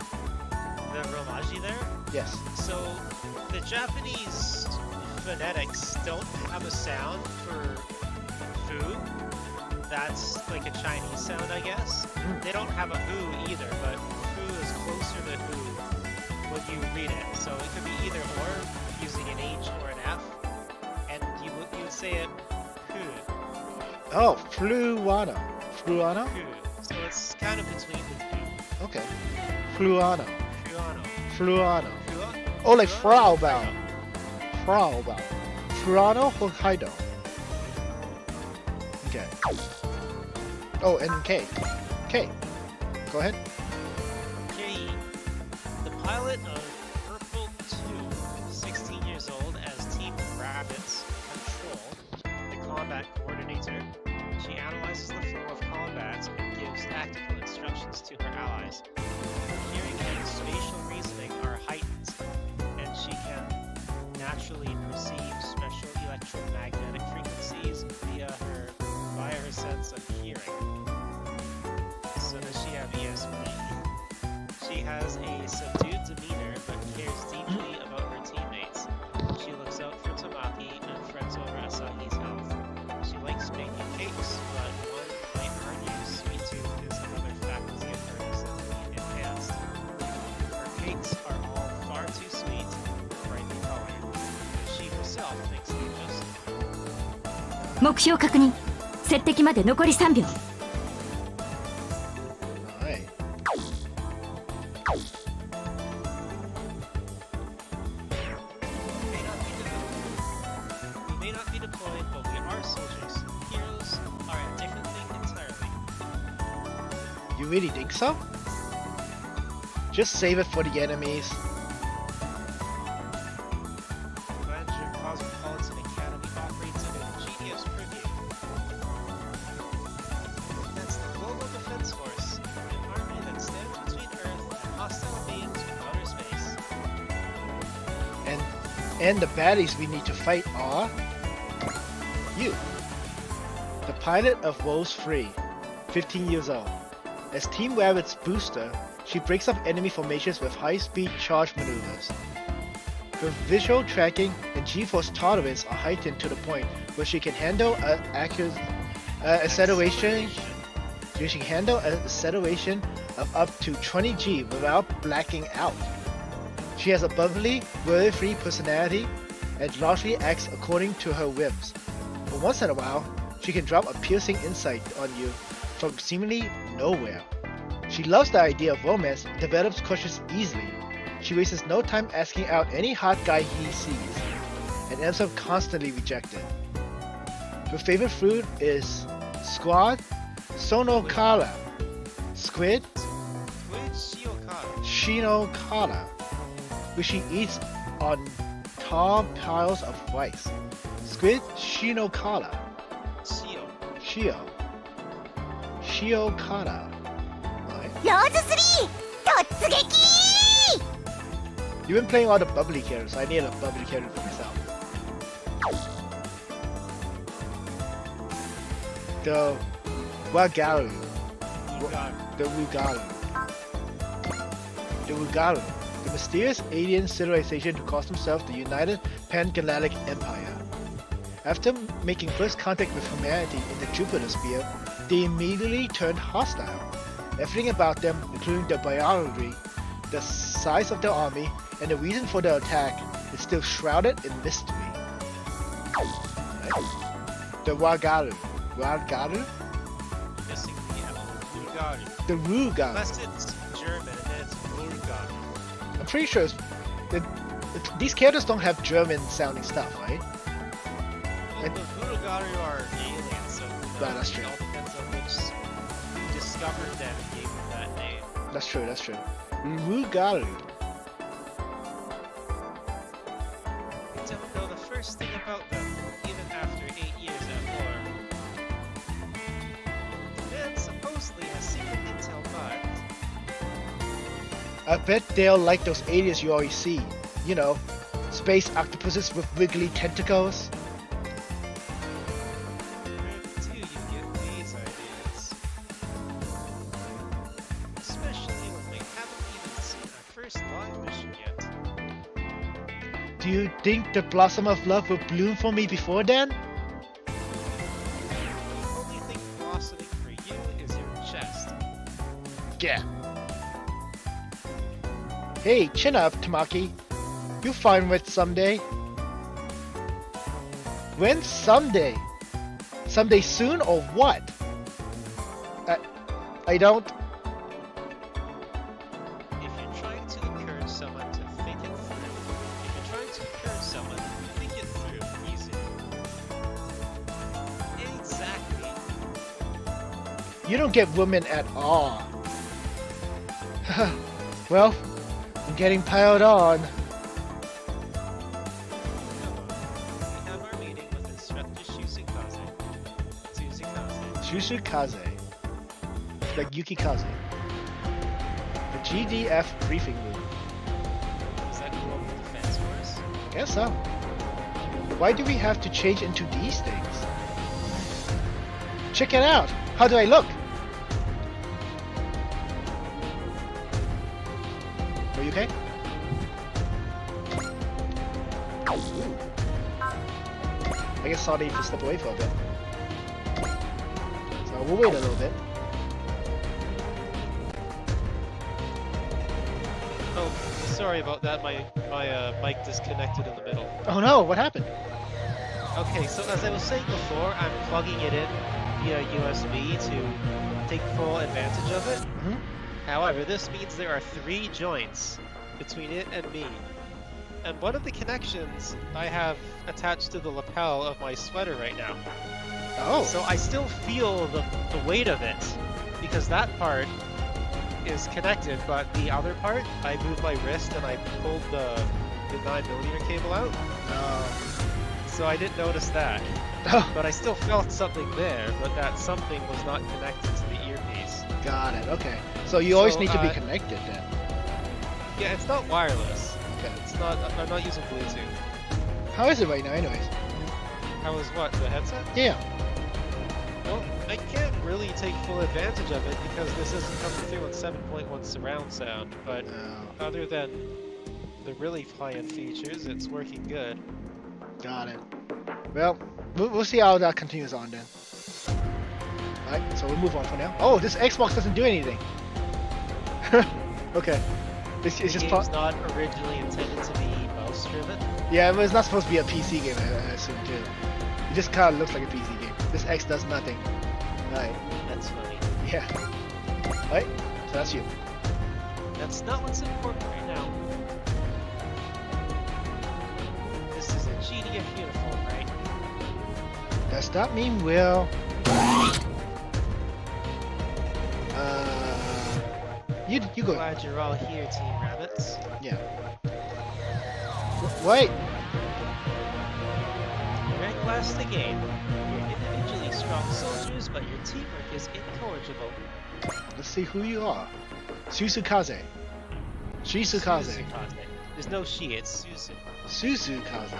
romaji there. Yes. So the Japanese phonetics don't have a sound for food. That's like a Chinese sound, I guess. They don't have a hu either, but hu is closer to hu when you read it. So it could be either or, using an H or an F, and you would say it hu. Oh, Fluano. Fluano? Hu. So it's kind of between the two. Okay. Fluano. Fuano. Fluano. Fua? Oh, like Fuano? Fraubau. Fraubau. Furano, Hokkaido. Okay. Oh, and K. K. Go ahead. K. The pilot of Purple 2, 16 years old, as Team Rabbit's Control, the combat coordinator. She analyzes the flow of combat and gives tactical instructions to her allies. Hearing and spatial reasoning are heightened, and she can naturally perceive special electromagnetic frequencies via her sense of hearing. So does she have ESP? She has a subdued demeanor but cares deeply about her teammates. She looks out for Tamaki and frets over Asahi's health. She likes baking cakes, but one might argue sweet tooth is another faculty of hers that can be enhanced. Her cakes are all far too sweet and brightly colored. She herself thinks they're just 目標確認接敵まで残り3秒 Alright. We may not be deployed, but we are soldiers. Heroes are a different thing entirely. You really think so? Just save it for the enemies. Glandier Cosmopolitan Academy operates in an ingenious purview. That's the Global Defense Force, an army that stands between Earth and hostile beings from outer space. And the baddies we need to fight are you. pilot of Woes Free, 15 years old. As Team Rabbit's booster, she breaks up enemy formations with high-speed charge maneuvers. Her visual tracking and G-force tolerance are heightened to the point where she can handle acceleration. She can handle an acceleration of up to 20 G without blacking out. She has a bubbly, worry-free personality and largely acts according to her whims. But once in a while, she can drop a piercing insight on you from seemingly nowhere. She loves the idea of romance, develops crushes easily. She wastes no time asking out any hot guy he sees, and ends up constantly rejected. Her favorite fruit is squid sonokara, squid shinokara, which she eats on tall piles of rice. Squid shinokara. Shiokara. Alright. ローズ3突撃 You've been playing all the bubbly characters, so I need a bubbly character for myself. The Wagaru. The Wugaru. The Wugaru. The mysterious alien civilization who calls themselves the United Pan-Galactic Empire. After making first contact with humanity in the Jupiter sphere, they immediately turned hostile. Everything about them, including their biology, the size of their army, and the reason for their attack, is still shrouded in mystery. Right. The Wagaru. Wagaru? Missing the L. Rugaru. The Rugaru. Unless it's German and then it's Rugaru. I'm pretty sure these characters don't have German sounding stuff, right? Well, the Rugaru are aliens, so That's true. it all depends on which discovered them and gave them that name. That's true, that's true. Rugaru. I don't know the first thing about them, even after 8 years at war. And supposedly has secret intel, but I bet they'll like those aliens you already see. You know, space octopuses with wiggly tentacles. where do you get these ideas? Especially when we haven't even seen our first live mission yet. Do you think the blossom of love will bloom for me before then? The only thing blossoming for you is your chest. Yeah. Hey, chin up, Tamaki. You'll find it someday. When someday? Someday soon or what? I don't. If you're trying to encourage someone to think it through, easy. Exactly. You don't get women at all. Well, I'm getting piled on. We have our meeting with Instructor Tsuzukaze. Tsuzukaze. Like Yukikaze. The GDF briefing room. Is that Global Defense Force? Guess so. Why do we have to change into these things? Check it out! How do I look? Are you okay? Ooh. I guess Saudi just step away for a bit. So we'll wait a little bit. Oh, sorry about that. My mic disconnected in the middle. Oh no, what happened? Okay, so as I was saying before, I'm plugging it in via USB to take full advantage of it. Mm-hmm. However, this means there are 3 joints between it and me. And one of the connections I have attached to the lapel of my sweater right now. Oh. So I still feel the weight of it, because that part is connected, but the other part, I moved my wrist and I pulled the 9mm cable out. So I didn't notice that. Oh, But I still felt something there, but that something was not connected to the earpiece. got it. Okay. So you always So, need to be connected then. Yeah, it's not wireless. Okay. It's not. I'm not using Bluetooth. How is it right now, anyways? How is what? The headset? Yeah. Well, I can't really take full advantage of it because this isn't coming through on 7.1 surround sound, but other than the really high-end features, it's working good. Got it. Well, we'll see how that continues on then. Alright, so we'll move on for now. Oh, this Xbox doesn't do anything. Okay. It's The just game's not originally intended to be mouse-driven. yeah, but it's not supposed to be a PC game, I assume too. It just kind of looks like a PC game. This X does nothing. Alright, That's funny. yeah. Alright, so that's you. That's not what's important right now. This is a GDF uniform, right? Does that mean we'll... You go. Glad you're all here, Team Rabbits. Yeah. Wait! Rank last the game. You're individually strong soldiers, but your teamwork is incorrigible. Let's see who you are. Susukaze. Shisukaze. There's no she, it's Suzu. Susukaze.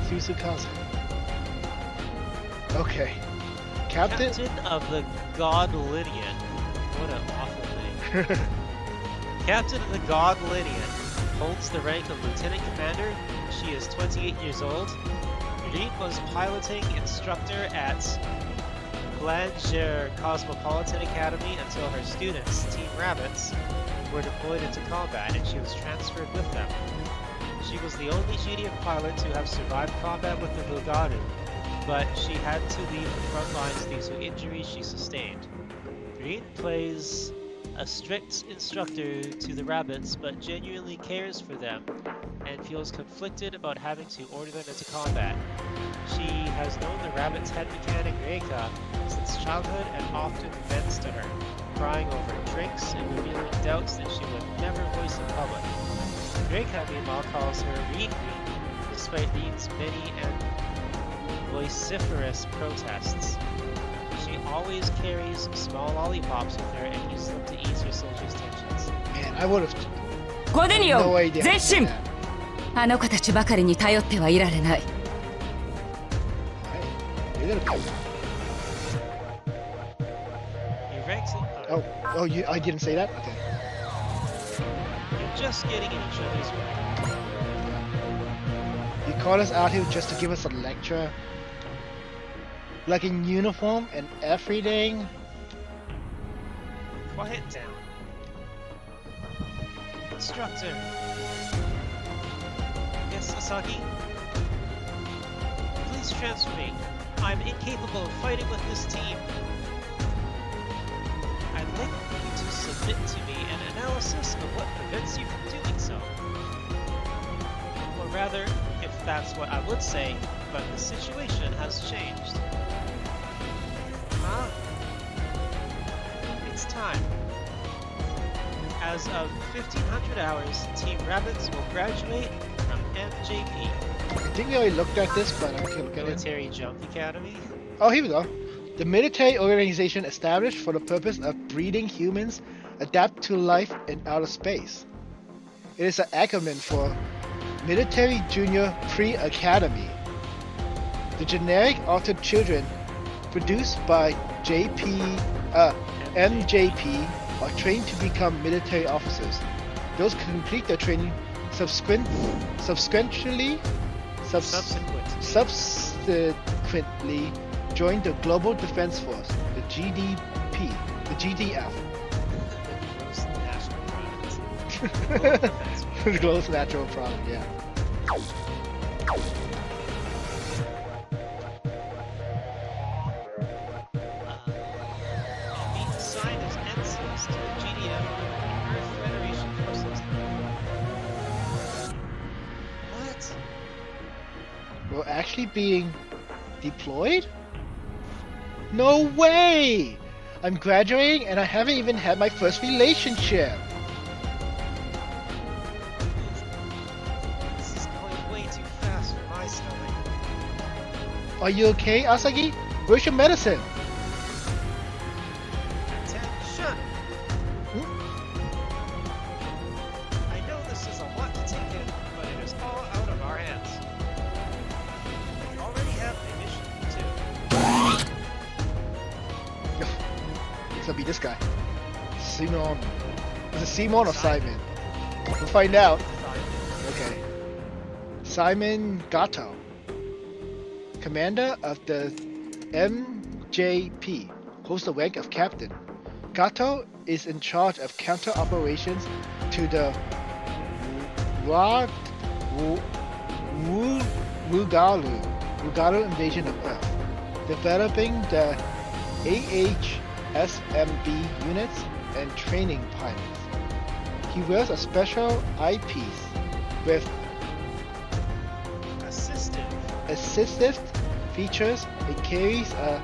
Susukaze. Okay. Captain? Captain of the God Lydian. What an awful name. Captain of the God Lydian holds the rank of Lieutenant Commander. She is 28 years old. Reed was piloting instructor at Glanger Cosmopolitan Academy until her students, Team Rabbits, were deployed into combat and she was transferred with them. She was the only GDF pilot to have survived combat with the Vilgaru, but she had to leave the front lines due to injuries she sustained. Green plays a strict instructor to the Rabbits, but genuinely cares for them and feels conflicted about having to order them into combat. She has known the Rabbit's head mechanic Reika since childhood and often vents to her, crying over drinks and revealing doubts that she would never voice in public. Reika meanwhile calls her Reed Queen, despite Reed's many and vociferous protests. She always carries small lollipops with her and uses them to ease her soldiers' tensions. Man, I would have コデニオ no ン idea. 前進 Yeah. あの子たちばかりに頼ってはいられない Alright. You're gonna go. Your ranks Oh, I didn't say that? Okay. You're just getting in each other's way. You called us out here just to give us a lecture? Like in uniform and everything? Quiet down. Instructor. Yes, Asaki? Please transfer me. I'm incapable of fighting with this team. I'd like you to submit to me an analysis of what prevents you from doing so. Or rather, if that's what I would say, but the situation has changed. Huh? It's time. As of 1500 hours, Team Rabbits will graduate from MJP, I think we already looked at this, but I'm gonna look at it. Military Jump Academy. Oh, here we go. The military organization established for the purpose of breeding humans adapt to life in outer space. It is an acronym for Military Junior Pre-Academy. The generic altered children produced by MJP are trained to become military officers. Those who complete their training subsequently join the Global Defense Force, the GDP, the GDF. The gross natural product, yeah. Be assigned as ensigns to the GDF and Earth Federation forces. What? We're actually being deployed? No way! I'm graduating and I haven't even had my first relationship. This is going way too fast for my stomach. Are you okay, Asagi? Where's your medicine? Attention! I know this is a lot to take in, but it is all out of our hands. We already have a mission too. It's gonna be this guy. Simon. Is it Simon or Simon? We'll find out. Okay. Simon Gatto, commander of the MJP, holds the rank of captain. Gatto is in charge of counter operations to the Rugalu invasion of Earth, developing the AHSMB units and training pilots. He wears a special eyepiece with assistive features. It carries a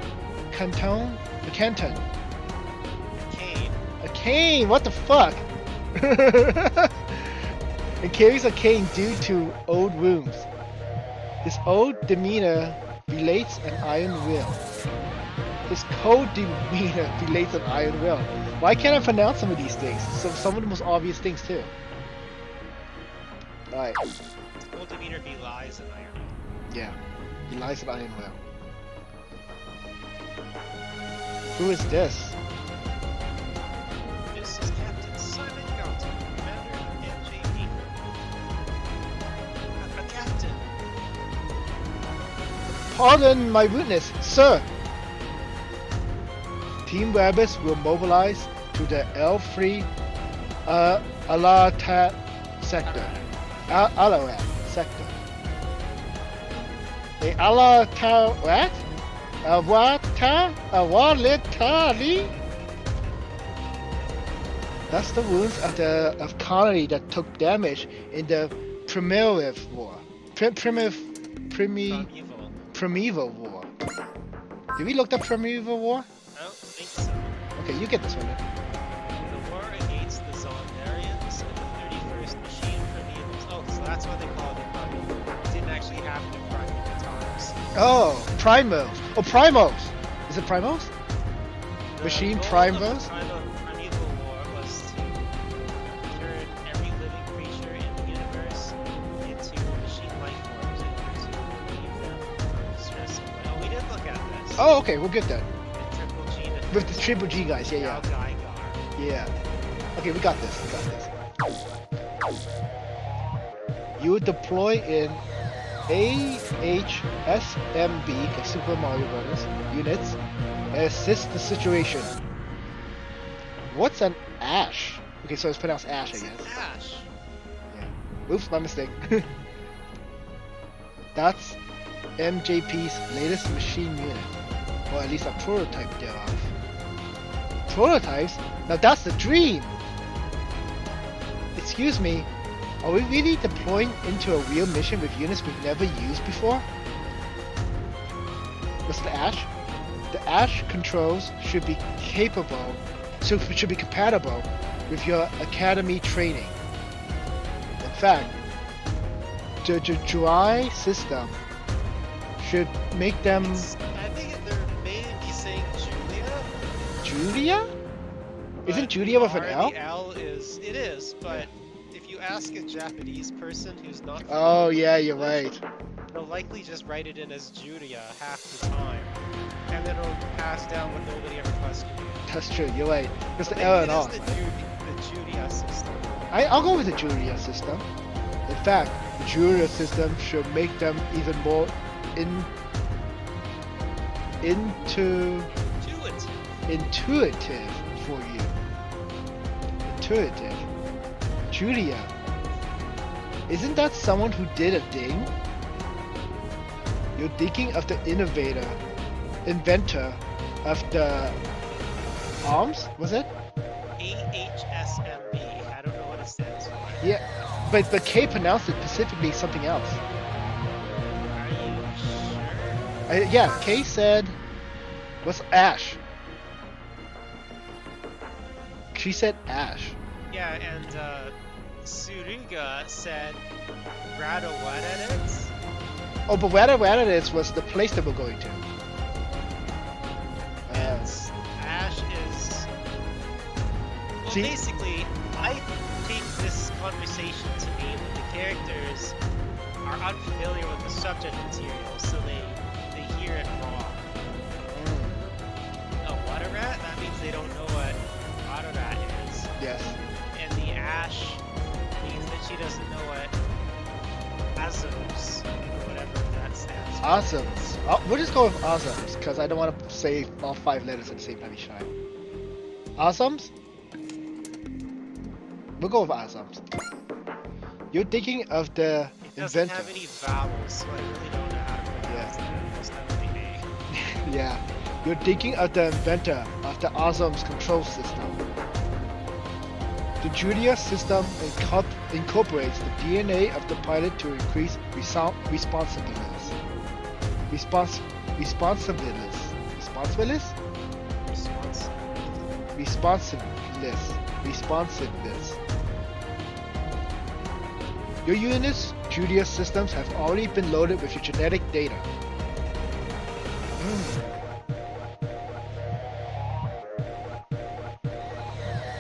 canton. A cane. What the fuck? It carries a cane due to old wounds. His old demeanor relates an iron will. His cold demeanor relates an iron will. Why can't I pronounce some of these things? Some of the most obvious things too. Alright. Cold demeanor belies an iron will. Yeah. Belies an iron will. Who is this? This is Captain Simon Galton, commander of MJP. A captain. Pardon my rudeness, sir. Team Rabbits will mobilize to the L3 Alatat sector. Alarat sector. The Alatarat? Awalitali? That's the wounds of colony that took damage in the Primitive War. Primeval War. Did we look up Primeval War? I don't think so. Okay, you get this one then. The war against the Zonarians and the 31st Machine Primevals. Oh, so that's why they call it Primeval. It didn't actually happen in Primeval times. Oh, Primos. Oh, Primos. Is it Primos? Machine The goal Primos? of the Primeval War was to turn every living creature in the universe into machine life forms in order to relieve them from stress. Oh, we did look at this. Oh, okay, we'll get that. Triple G With the Triple G guys, yeah. Yeah. Okay, we got this. You deploy in AHSMB, like Super Mario Brothers, units, and assist the situation. What's an Ash? Okay, so it's pronounced Ash, I guess. Ash. Yeah. Oops, my mistake. That's MJP's latest machine unit, or at least a prototype thereof. Prototypes? Now that's the dream! Excuse me, are we really deploying into a real mission with units we've never used before? What's the Ash? The Ash controls should be compatible with your academy training. In fact, the dry system should make them... I think they're maybe saying Julia. Julia? Isn't Julia with an L? The L is... It is, but if you ask a Japanese person who's not... Oh yeah, you're right. They'll likely just write it in as Julia half the time. And then it'll pass down with nobody ever questioning it. That's true, you're right. It's the Maybe L it and is R. the Julia system. I'll go with the Julia system. In fact, the Julia system should make them even more intuitive for you. Intuitive. Julia. Isn't that someone who did a thing? You're thinking of the inventor of the arms, was it? AHSMB. I don't know what it stands for. Yeah, but Kay pronounced it specifically something else. Are you sure? Yeah, Kay said, what's Ash? She said Ash. Yeah, and Suruga said Radawadadits. Oh, but Wadadits was the place that we're going to. And Ash is... Well, See- basically, I take this conversation to mean that the characters are unfamiliar with the subject material, so they hear it wrong. A water rat? That means they don't know Yes. And the ash means that she doesn't know what Azums, or whatever that stands for. Awesomes. Oh, we'll just go with awesomes because I don't want to say all 5 letters at the same time each time. Awesomes? We'll go with awesomes. You're thinking of the It doesn't inventor. have any vowels, so I really don't know how to pronounce that. It must have only A. Yeah. You're thinking of the inventor of the awesomes control system. The Julia system incorporates the DNA of the pilot to increase responsiveness. Responsiveness. Your unit's Julia systems have already been loaded with your genetic data.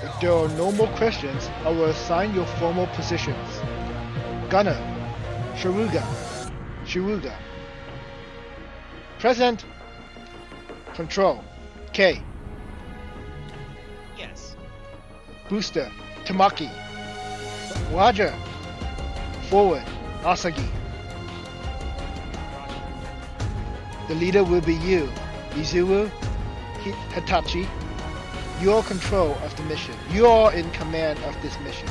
If there are no more questions, I will assign your formal positions. Gunner, Shiruga. Present. Control, K. Yes. Booster, Tamaki. Roger. Forward, Asagi. Roger. The leader will be you, Izuru Hitachi. You are control of the mission. You are in command of this mission.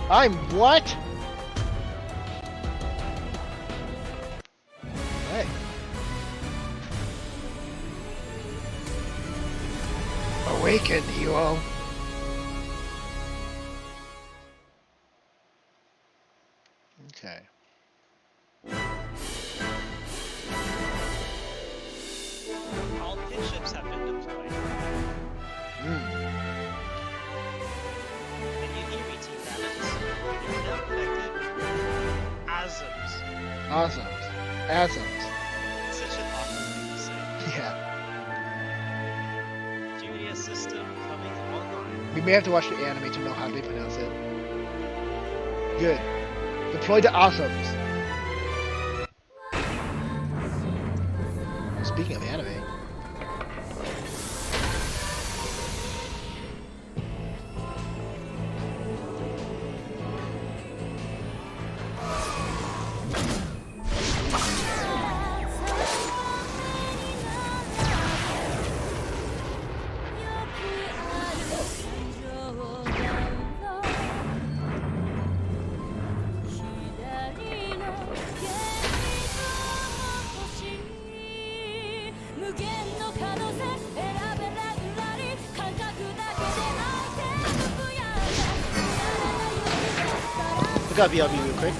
I'm what? Hey. Awaken, hero. Okay. All pit ships have been deployed. And you hear me, Team Rabbits? You're now connected with Azums. Awesomes. It's such an awesome thing to say. Yeah. Julia system coming online. We may have to watch the anime to know how they pronounce it. Good. Deploy the awesomes. Speaking of anime. I gotta BRB real quick.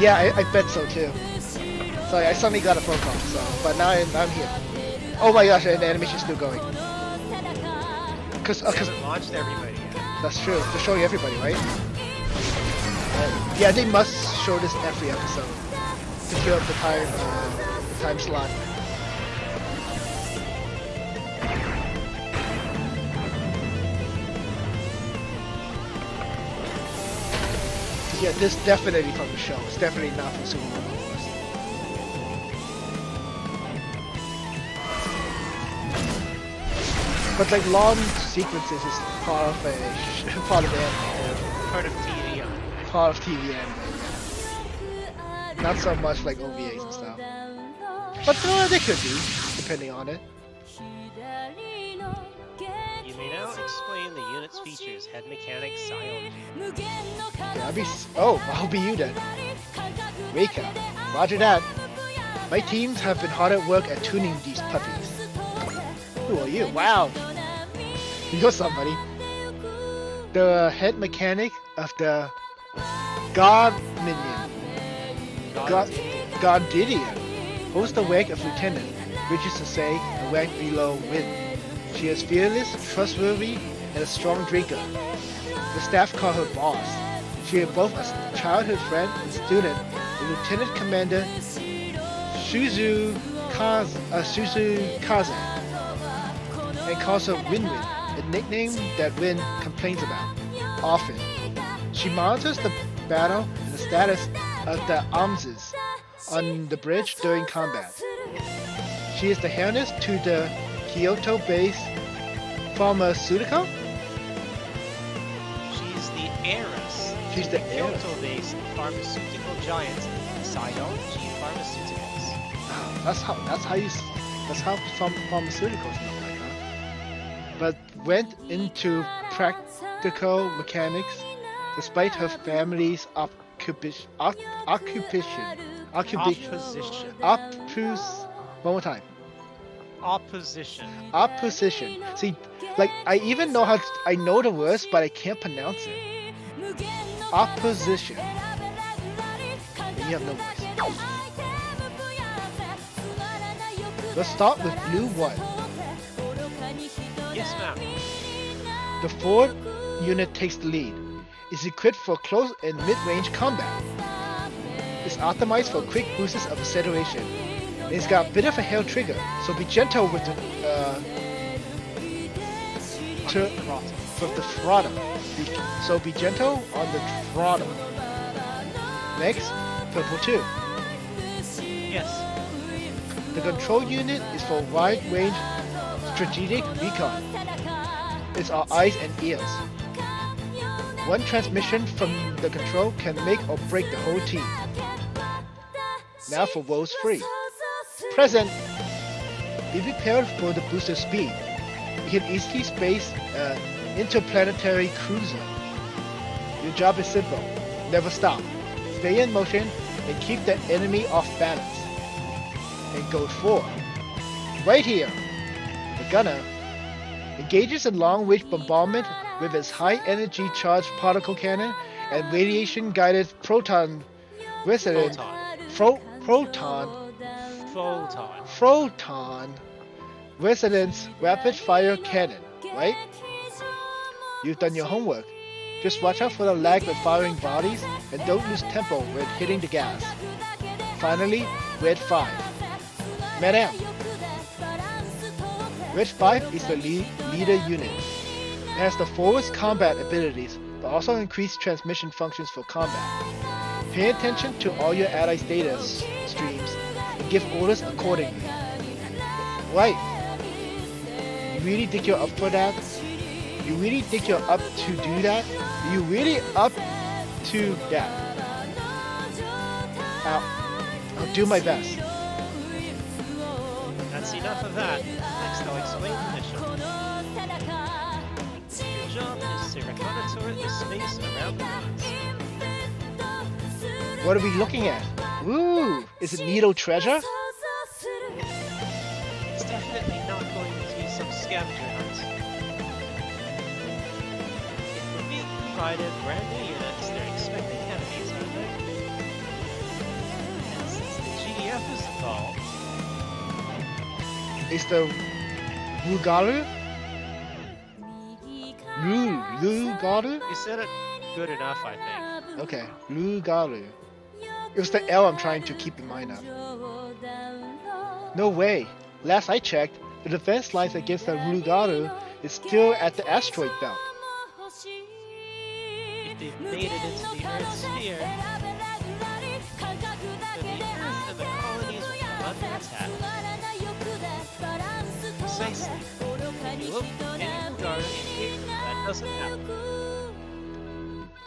Yeah, I bet so too. Sorry, I suddenly got a phone call, so but now I'm here. Oh my gosh, and the animation's still going. Cause They haven't launched everybody yet. that's true. They're showing everybody, right? Yeah, they must show this every episode to fill up the time slot. Yeah, this definitely from the show. It's definitely not from Super Mario Bros. But like long sequences is part of anime. Part of TV on Part of TV anime. Yeah. Not so much like OVAs and stuff. But they could be, depending on it. You may now explain the unit's features, head mechanics, psychology. Yeah, I'll be you then. Wake up. Roger that. My teams have been hard at work at tuning these puppies. Who are you? Wow. You're somebody. The head mechanic of the God Minion. Goddidian holds the rank of lieutenant, which is to say, a rank below Win. She is fearless, trustworthy, and a strong drinker. The staff call her boss. She is both a childhood friend and student. The lieutenant commander Suzukaze and calls her Win-Win, a nickname that Win complains about often. She monitors the battle and the status of the armses on the bridge during combat. She is the heiress to the Kyoto-based pharmaceutical. She's the heiress. She's to the the heiress. Kyoto-based pharmaceutical giant Sayonji Pharmaceuticals. That's how some pharmaceuticals look like, huh? But went into practical mechanics despite her family's occupation. One more time. Opposition. See, like I even know I know the words, but I can't pronounce it. Opposition. And you have no voice. Let's start with blue 1. Yes, ma'am. The forward unit takes the lead. It's equipped for close and mid-range combat. It's optimized for quick boosts of acceleration. It's got a bit of a hail trigger, so be gentle with the throttle. So be gentle on the throttle. Next, purple 2. Yes. The control unit is for wide-range strategic recon. It's our eyes and ears. One transmission from the control can make or break the whole team. Now for woes free. Present. Be prepared for the booster speed. You can easily space an interplanetary cruiser. Your job is simple. Never stop. Stay in motion and keep the enemy off balance. And go forward. Right here. The gunner engages in long-range bombardment with its high-energy charged particle cannon and radiation-guided proton resonant proton resonance rapid-fire cannon. Right? You've done your homework. Just watch out for the lag when firing bodies and don't lose tempo when hitting the gas. Finally, Red 5. Madame. Red 5 is the leader unit. It has the forward combat abilities, but also increased transmission functions for combat. Pay attention to all your allies' data streams and give orders accordingly. Right. You really think you're up for that? You really think you're up to do that? Are you really up to that? I'll do my best. That's enough of that. Next, I'll explain the mission. Your job is to reconnoiter the space around the ruins. What are we looking at? Ooh, is it Needle treasure? It's definitely not going to be some scavenger hunt. If we're being provided brand new units, they're expecting enemies, aren't they? And since the GDF is involved, Is the Rugaru? Rugaru? you said it good enough, I think. Okay, Rugaru. It was the L I'm trying to keep in mind of. No way. Last I checked, the defense lines against the Rugaru is still at the asteroid belt. If they've made it into the Earth's sphere, then the Earth and the colonies will come under attack. Precisely. You look any regard indicates that doesn't happen.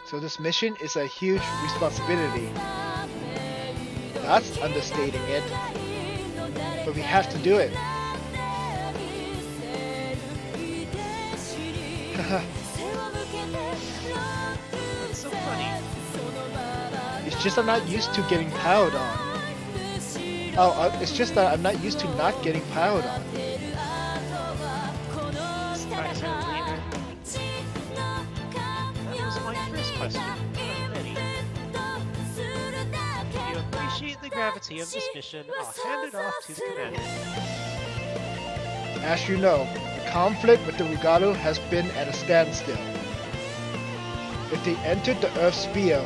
So this mission is a huge responsibility. That's understating it. But we have to do it. It's so funny. It's just I'm not used to getting piled on. Oh, it's just that I'm not used to not getting piled on. Surprise her later. That was my first question. I'm ready. If you appreciate the gravity of this mission, I'll hand it off to the commander. As you know, the conflict with the Rugaru has been at a standstill. If they entered the Earth's sphere,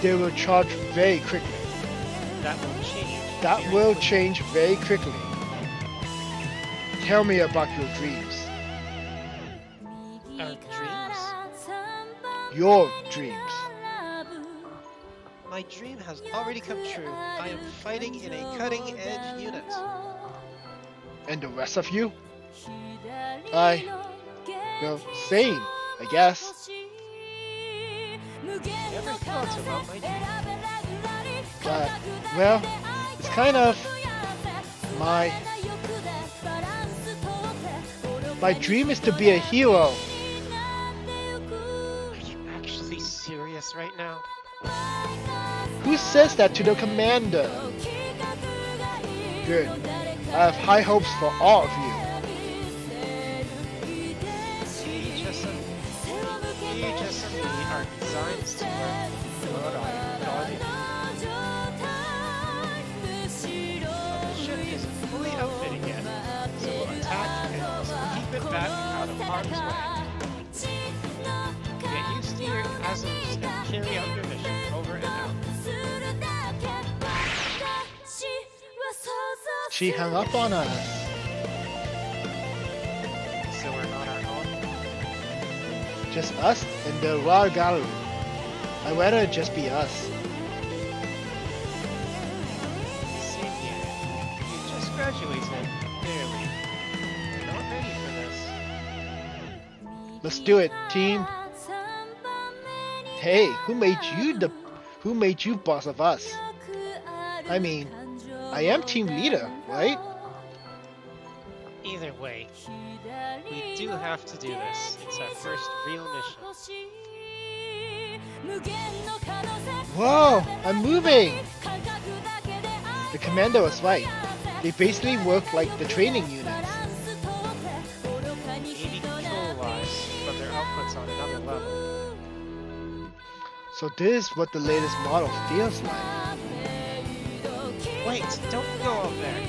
they will charge very quickly. that will change. That very will quickly. change very quickly. Tell me about your dreams. Our dreams? Your dreams. My dream has already come true. I am fighting in a cutting-edge unit. And the rest of you? Well, same, I guess. Never thought about my dream. Well, it's kind of my dream is to be a hero. Are you actually serious right now? Who says that to the commander? Good. I have high hopes for all of you. Aegis and me are designed to work. But the ship isn't fully outfitted yet, so we'll attack and keep it back out of harm's way. Get used to your asms and carry out your mission. Over and out. She hung up on us. So we're not our own. Just us and the Wargaru. I'd rather just be us. Same here. You just graduated, barely. You're not ready for this. Let's do it, team. Hey, who made you boss of us? I mean, I am team leader, right? Either way, we do have to do this. It's our first real mission. Whoa, I'm moving! The commander was right. They basically work like the training units. AV control-wise, but their output's on another level. So this is what the latest model feels like. Wait, don't go up there.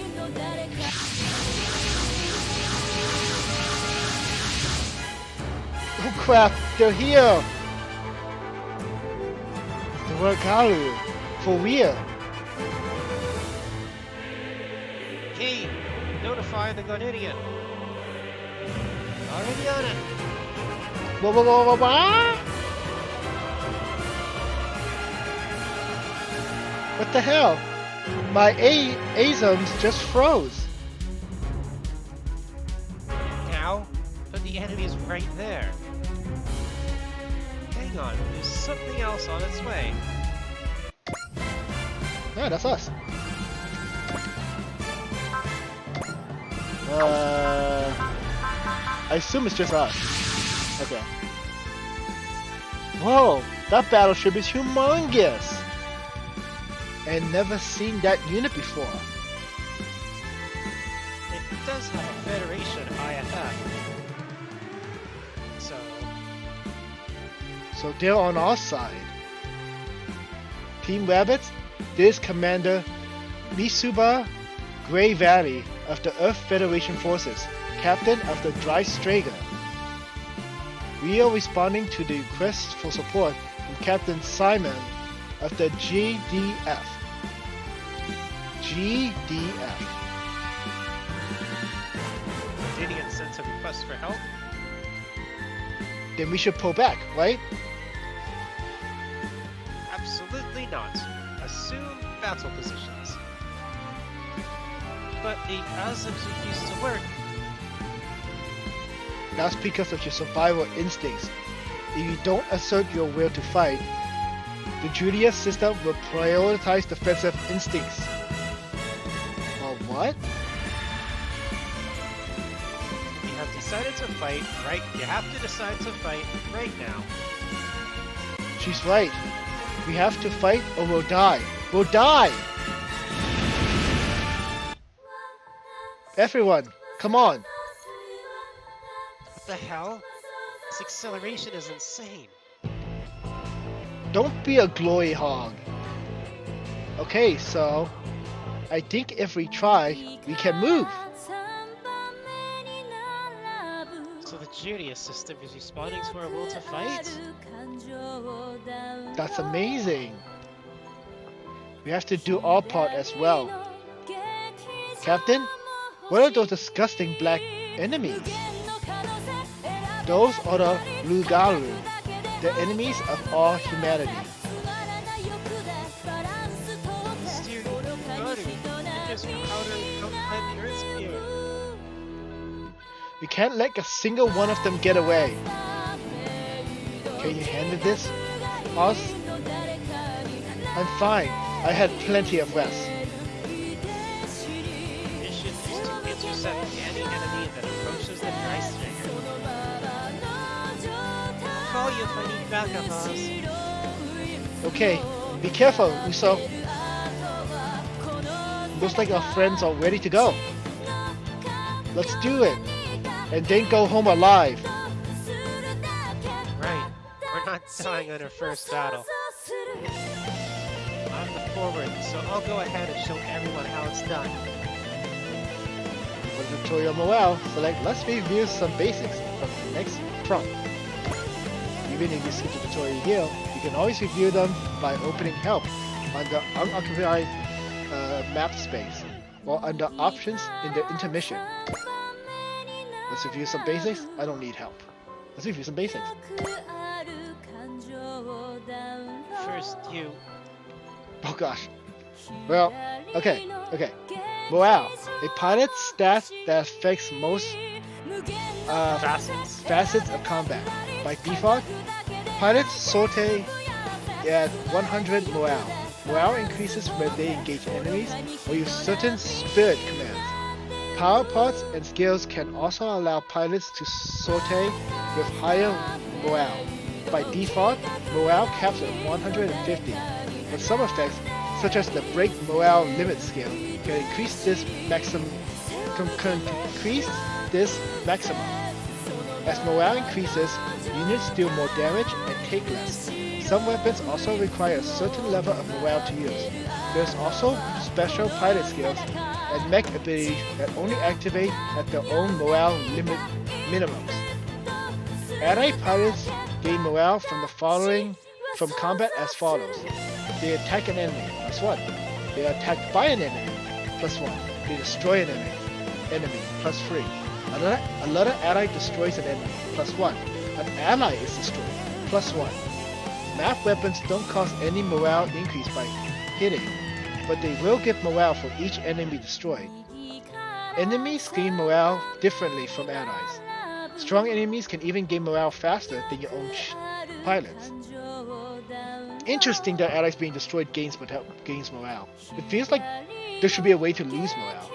Oh crap, they're here! The Wargaru, for real. Hey, notify the Gonidian. Already on it. Whoa. What the hell? My ASMs just froze. Now? But the enemy is right there. Hang on, there's something else on its way. Yeah, that's us. I assume it's just us. Okay. Whoa, that battleship is humongous! And never seen that unit before. It does have a Federation IFF. So they're on our side. Team Rabbits, this Commander Misuba Gray Valley of the Earth Federation Forces, Captain of the Dry Strager. We are responding to the request for support from Captain Simon of the GDF. Gideon sent a request for help. Then we should pull back, right? Absolutely not. Assume battle positions. But the ASMs refuse to work. That's because of your survival instincts. If you don't assert your will to fight, the Julia system will prioritize defensive instincts. Or what? You have decided to fight, right? You have to decide to fight right now. She's right. We have to fight or we'll die. We'll die! Everyone, come on! What the hell? This acceleration is insane. Don't be a glory hog. Okay, so I think if we try, we can move. So the Julia system is responding to our will to fight? That's amazing. We have to do our part as well. Captain, what are those disgusting black enemies? Those are the Lugaru, the enemies of all humanity. Steer Lugaru. It is powder outside the Earth sphere. We can't let a single one of them get away. Can you handle this, Oz? I'm fine. I had plenty of rest. Mission is to intercept any enemy that approaches the dry stringer. Call you if I need backup, Oz. Okay, be careful, Uso. Looks like our friends are ready to go. Let's do it, and then go home alive. Right. We're not dying on our first battle. I'm the forward, so I'll go ahead and show everyone how it's done. For the tutorial morale, select Let's review some basics from the next prompt. Even if you skip the tutorial here, you can always review them by opening Help under Unoccupied Map Space or under Options in the intermission. Let's review some basics. I don't need help. Let's review some basics. First, you. Oh gosh. Well, okay. Morale, a pilot's stat that affects most facets of combat. By default, pilots sortie at 100 morale. Morale increases when they engage enemies or use certain spirit commands. Power pods and skills can also allow pilots to sortie with higher morale. By default, morale caps at 150, but some effects, such as the break morale limit skill, can increase this maximum. As morale increases, units deal more damage and take less. Some weapons also require a certain level of morale to use. There's also special pilot skills and mech abilities that only activate at their own morale limit minimums. Allied pilots gain morale from combat as follows. They attack an enemy, +1. They are attacked by an enemy, +1. They destroy an enemy, +3. Another ally destroys an enemy, +1. An ally is destroyed, +1. Map weapons don't cause any morale increase by hitting, but they will give morale for each enemy destroyed. Enemies gain morale differently from allies. Strong enemies can even gain morale faster than your own pilots. Interesting that allies being destroyed gains morale. It feels like there should be a way to lose morale.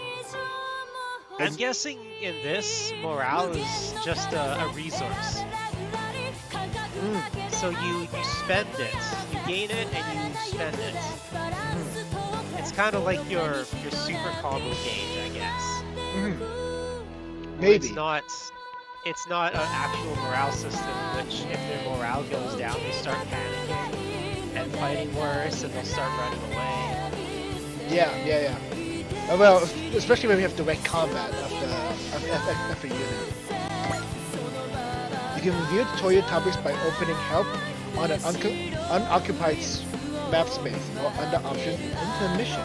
I'm guessing in this, morale is just a resource. So you spend it, you gain it, and you spend it. It's kind of like your super combo gauge, I guess. Maybe. It's not an actual morale system, which if their morale goes down, they start panicking and fighting worse, and they'll start running away. Yeah. Well, especially when we have direct combat of a unit. You can review tutorial topics by opening Help on an unoccupied map space or under Options into the mission.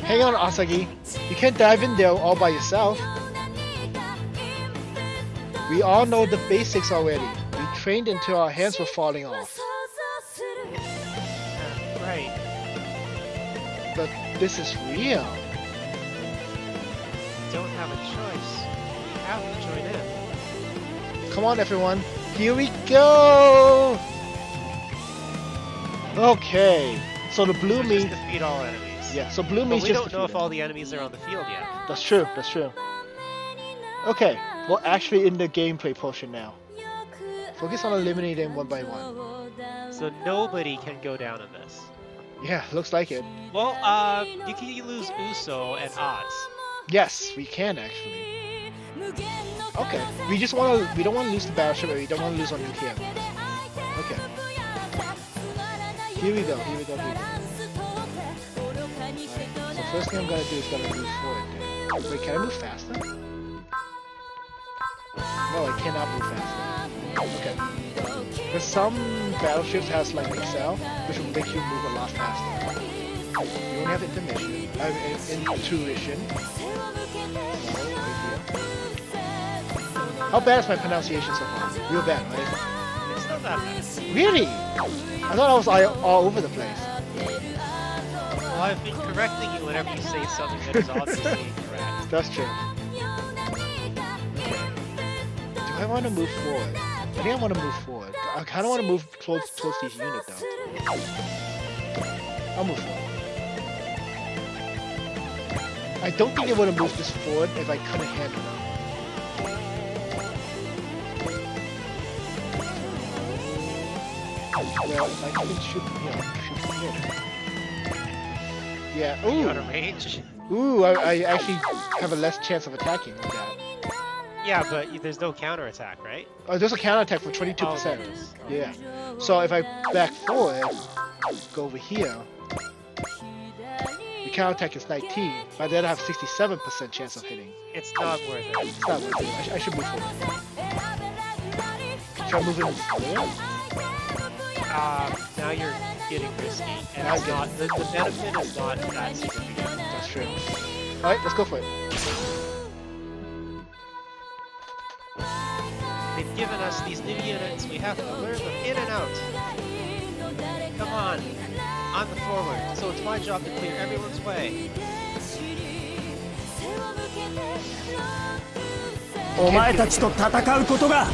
Hang on, Asagi. You can't dive in there all by yourself. We all know the basics already. We trained until our hands were falling off. Right. But this is real. Don't have a choice. We have to join in. Come on, everyone. Here we go! Okay. So the blue means... just defeat all enemies. Yeah, so blue means we just don't know if defeat all the enemies are on the field yet. That's true. Okay, we're actually in the gameplay portion now. Focus on eliminating them one by one. So nobody can go down in this. Yeah, looks like it. Well, you can lose Uso and Oz. Yes, we can actually. Okay, we don't want to lose the battleship, but we don't want to lose our new characters. Okay. Here we go. Alright, so first thing I'm gonna do is move forward there. Wait, can I move faster? No, I cannot move faster. Okay. Because some battleships has like Excel, which will make you move a lot faster. You only have intuition. Intuition. So, right here. How bad is my pronunciation so far? Real bad, right? It's not that bad. Really? I thought I was all over the place. Well, I've been correcting you whenever you say something that is obviously incorrect. That's true. Do I want to move forward? I think I want to move forward. I kind of want to move towards these units though. I'll move forward. I don't think they would have moved this forward if I couldn't handle them. Well, if I can shoot from here, shoot from here. Yeah, You out ooh! of range? Ooh, I actually have a less chance of attacking with that. Yeah, but there's no counterattack, right? Oh, there's a counterattack for 22%. Oh, there is. Oh. Yeah. So if I back forward, go over here, the counterattack is 19, but then I have 67% chance of hitting. It's not worth it. It's not worth it. I should move forward. Should I move in there? Now you're getting risky, and Now it's I'm not, the benefit is not that significant. That's true. Alright, let's go for it. They've given us these new units, we have to learn them in and out. Come on, I'm the forward, so it's my job to clear everyone's way. お前たちと戦うことが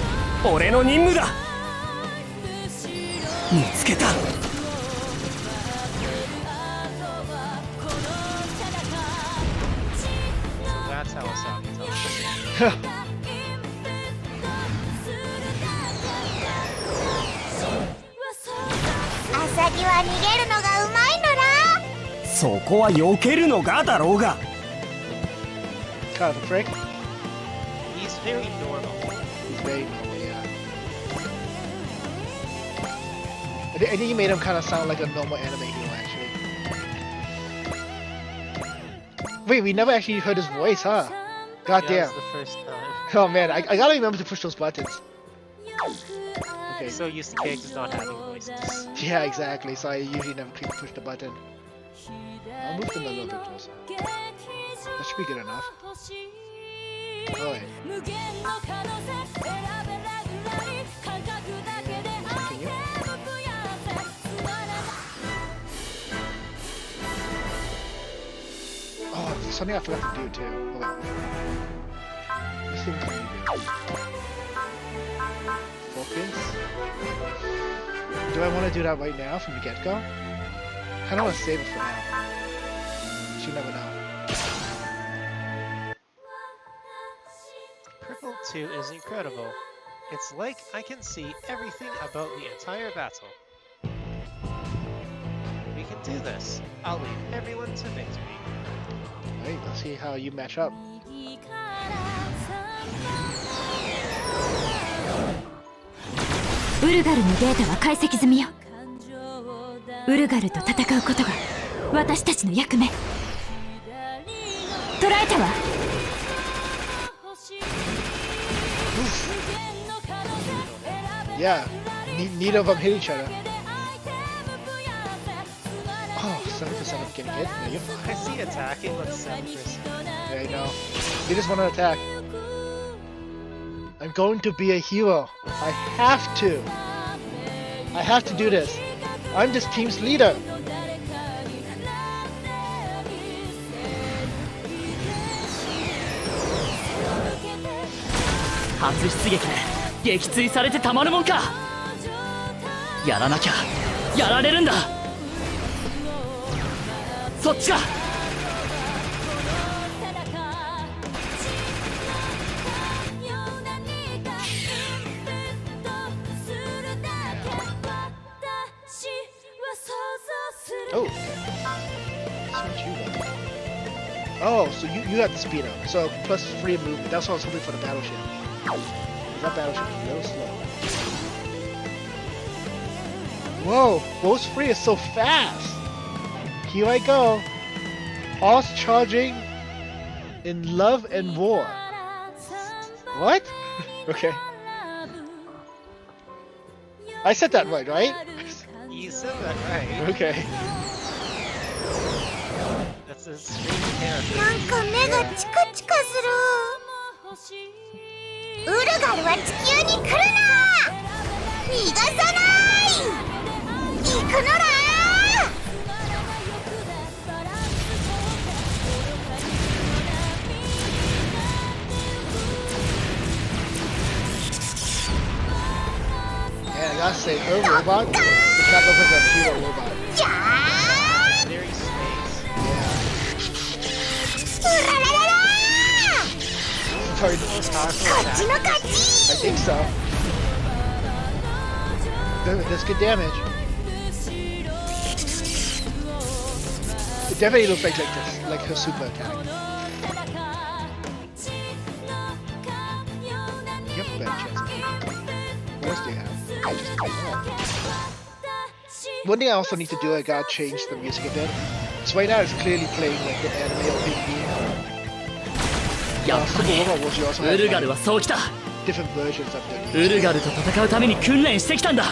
俺の任務だ。見つけた。 So that's how Asaki tells us. アサギは逃げるのがうまいのら。そこは避けるのがだろうが。 Kind of a prick. He's very normal. He's very normal, yeah. I think you made him kind of sound like a normal anime hero, actually. Wait, we never actually heard his voice, huh? God Yeah, damn. that's the first time. Oh man, I gotta remember to push those buttons. Okay. So used to characters not having voices. Yeah, exactly. So I usually never push the button. I'll move them a little bit closer. That should be good enough. Alright. Continue. Oh, there's something I forgot to do too. Hold on. Let's see what we can do. Focus. Do I want to do that right now from the get-go? I kind of want to save it for now. You never know. Purple 2 is incredible. It's like I can see everything about the entire battle. We can do this. I'll lead everyone to victory. Alright, let's see how you match up. ウルガルのデータは解析済みよ。ウルガルと戦うことが私たちの役目。捕らえたわ。 Yeah, neither of them hit each other. Oh, 7% of getting hit? Yeah, you're fine. I see attacking with 7%. Yeah, I know. They just want to attack. I'm going to be a hero. I have to. I have to do this. I'm this team's leader. 初出撃で撃墜されてたまるもんか。やらなきゃやられるんだ。そっちか。 Oh, okay. That's what you got. Oh, so you got the speed up. So plus free movement. That's what I was hoping for the battleship. That battleship is real slow. Whoa, Rose Free is so fast. Here I go. All charging in love and war. What? Okay. I said that right? You said that right. Okay. a strange character. なんか目がチカチカする。ウルガルは地球に来るな。逃がさない。行くのだ。Yeah, I gotta say, her robot, the cat looks like a hero robot. じゃあ Very space. うらららら。 Sorry, The most powerful こっち attack. の勝ち。 I think so. That's good damage. It definitely looks like this, like her super attack. You have a better chance of hitting. What else do you have? I just don't know. One thing I also need to do, I gotta change the music a bit. So right now it's clearly playing like the anime opening theme. やっぱ Super り Robot Wars, you also ウ have ルガル like, はそうきた。 different versions of the ウルガルと戦うために訓練してきたんだ。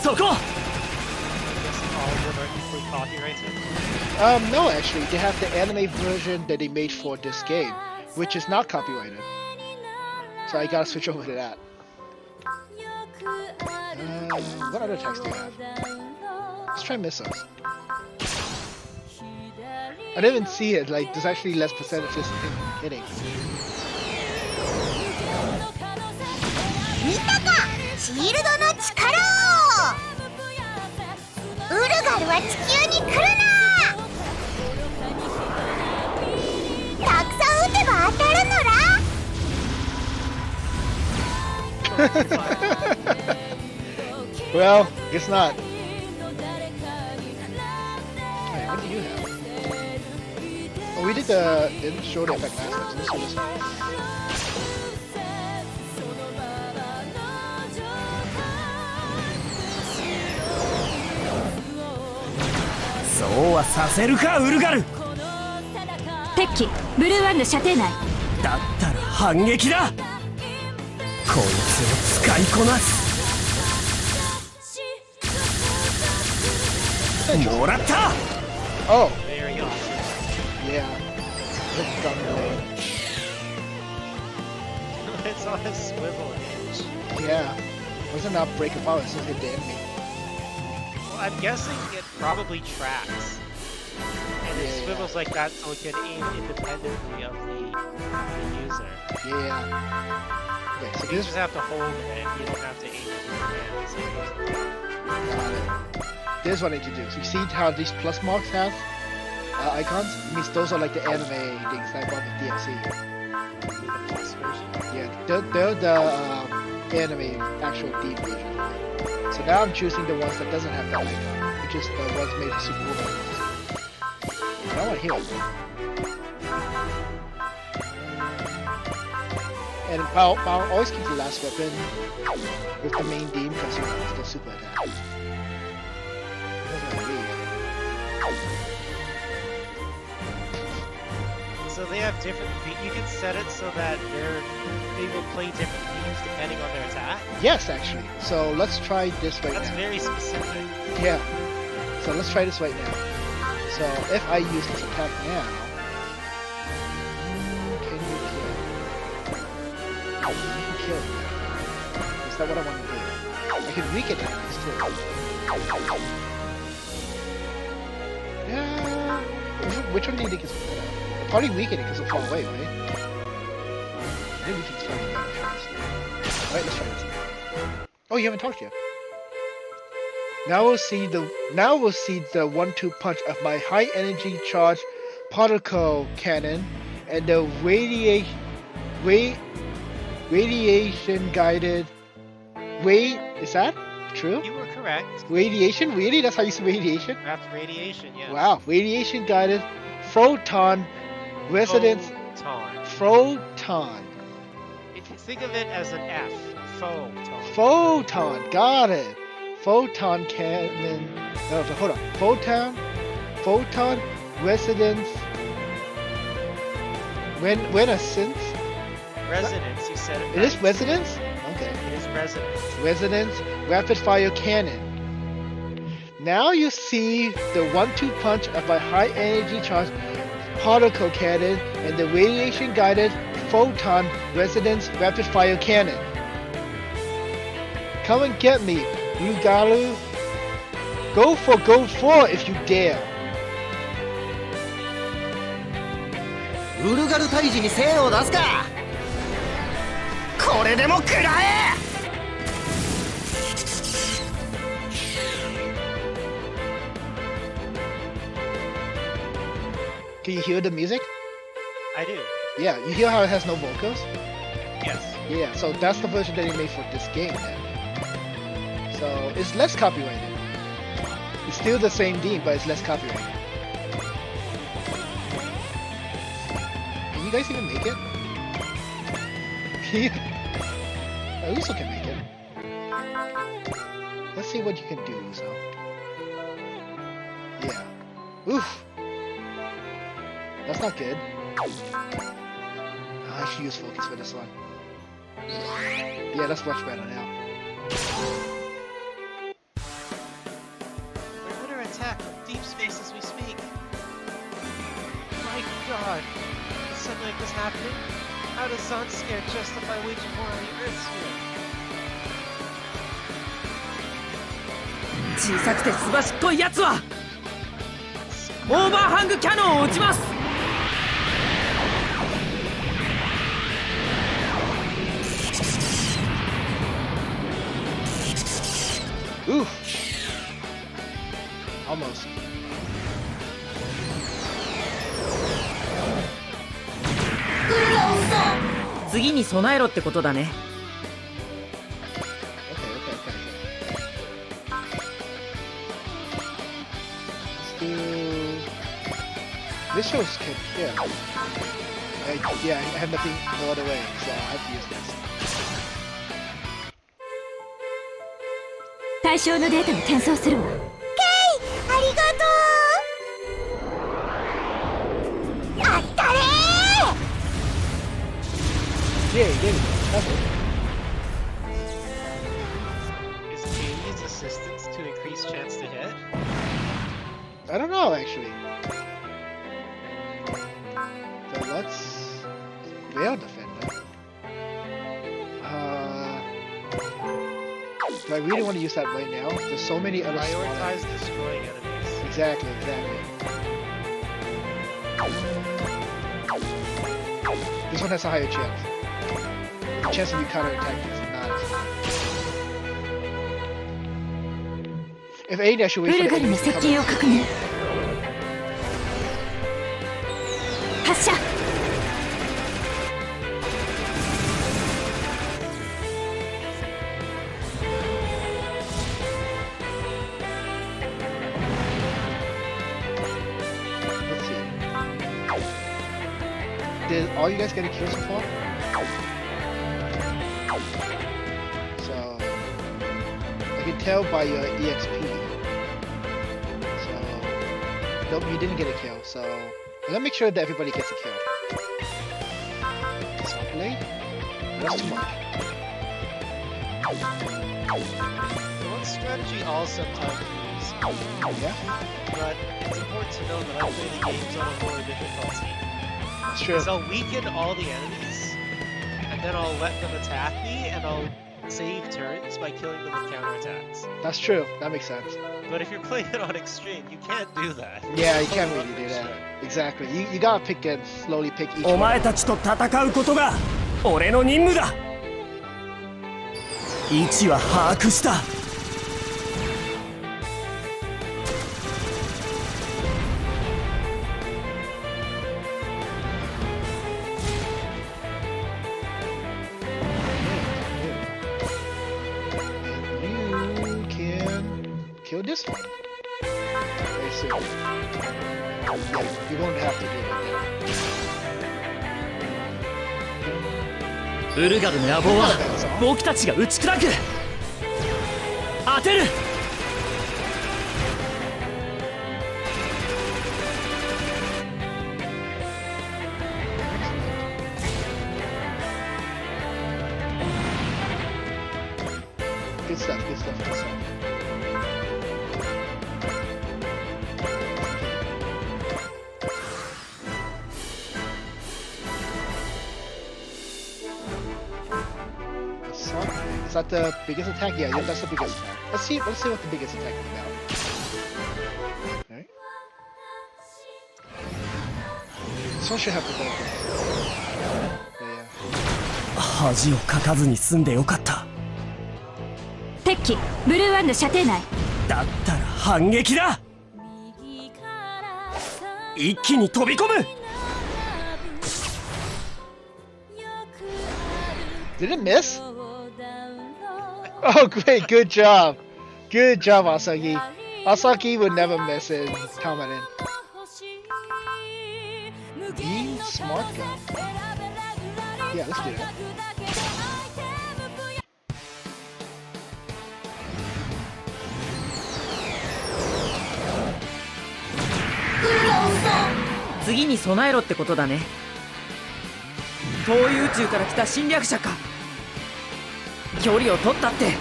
そこ I guess all of them are equally copyrighted. No, actually, they have the anime version that they made for this game, which is not copyrighted. So I gotta switch over to that. What other attacks do you have? Let's try missiles. I didn't even see it. Like, there's actually less percentages hitting. 見たか、シールドの力を。ウルガルは地球に来るな。たくさん撃てば当たるのら。 Well, guess not. Hey, what do you have? Oh, we didn't show the effect last time, so let's do this one. そうはさせるかウルガル。敵機ブルーワンの射程内。だったら反撃だ。こいつを使いこなす。もらった。 Oh, Very awesome. yeah. Let's gun blade. It's on a swivel hinge. Yeah. Wasn't not break apart, it's just hit the enemy. Well, I'm guessing it probably tracks. And it Yeah. swivels like that so it can aim independently of the user. Yeah. Okay, so You this just have to hold it, you don't have to aim with your hands. got it. This is what I need to do. So you see how these plus marks have icons? It means those are like the anime things that I bought with DLC. The plus version. Yeah, they're the anime actual deep version. So now I'm choosing the ones that doesn't have that icon, which is the ones made for Super Robot. I want to heal. And I'll always keep the last weapon with the main beam because you know, it's the super attack. That's what I need. So they have different. You can set it so that they will play different themes depending on their attack. Yes, actually. So let's try this right That's now. very specific. Yeah. So let's try this right now. So if I use this attack now, can you kill? You can kill me. Is that what I want to do? I can weaken enemies too. Yeah. Which one do you think is better? Probably weaken it because it's far away, right? Maybe we can try the better shots. Alright, let's try this. Oh, you haven't talked yet. Now we'll see the 1-2 punch of my high energy charge particle cannon and the radiation guided. Wait, is that true? You were correct. Radiation? Really? That's how you say radiation? That's radiation, yes. Wow, radiation guided photon resonance photon. If you think of it as an F, photon. Photon, got it. Photon cannon. No, so hold on. Photon resonance. Renaissance. Resonance, you said it. It is right. resonance? Okay. It is resonance. Resonance rapid fire cannon. Now you see the 1-2 punch of my high energy charge particle cannon and the radiation guided photon resonance rapid fire cannon. Come and get me, Ugaru. Go for gold 4 if you dare. ウルガル退治に精を出すか。これでも食らえ。 Can you hear the music? I do. Yeah, you hear how it has no vocals? Yes. Yeah, so that's the version that they made for this game then. So it's less copyrighted. It's still the same theme, but it's less copyrighted. Can you guys even make it? Uso can make it. Let's see what you can do, Uso. Yeah. Oof. That's not good. I should use focus for this one. Yeah, that's much better now. We're under attack from deep space as we speak. My god. Is something like this happening? How does Sunscare justify waging war on the Earth sphere? 小さくてすばしっこいやつはオーバーハングキャノンを撃ちます。 Oof. Almost. 次に備えろってことだね。 Okay. Let's do... This shows kid, yeah. Yeah, I have nothing no other way, so I have to use this. 対象のデータを転送するわ。ケイ、ありがとう。あったれー。 Yeah, get it. That's it. Is Jamie's assistance to increase chance to hit? I don't know actually. So let's veil defender. Do I really want to use that right now? There's so many other Prioritize destroying enemies. Exactly. This one has a higher chance. The chance of you counterattacking is not as high. If anything, I should ウ wait for ル the ガルの enemies to 接 come 近を up. 確認。発射。 Let's see. Did all you guys get a kill so far? So I can tell by your EXP. So nope, you didn't get a kill. So I'm gonna make sure that everybody gets a kill. Supply? That's too much. The one strategy I'll sometimes use, Yeah, but it's important to know that I play the games on a lower difficulty. that's true. Is I'll weaken all the enemies, and then I'll let them attack me, and I'll save turns by killing them with counterattacks. That's true. That makes sense. But if you're playing it on extreme, you can't do that. Yeah, you can't really do that. Exactly. You gotta pick and slowly pick each お one. 前たちと戦うことが俺の任務だ。位置は把握した。 You can kill this one. Very soon. Yeah, you're going to have to do it. ウルガルの野望は僕たちが打ち砕く。当てる。 Good stuff, good stuff, good stuff. that the biggest attack? Yeah, that's the biggest attack. Let's see what the biggest attack is about. Alright. This one should have the bonus. Yeah. 恥をかかずに済んでよかった。敵機ブルーワンの射程内。だったら反撃だ。一気に飛び込む。Did it miss? Oh, great. Good job. Good job, Asagi. Asagi would never miss in Kamarin. The smart gun. Yeah, let's do that. "次に備えろってことだね。遠い宇宙から来た侵略者か。距離を取ったって。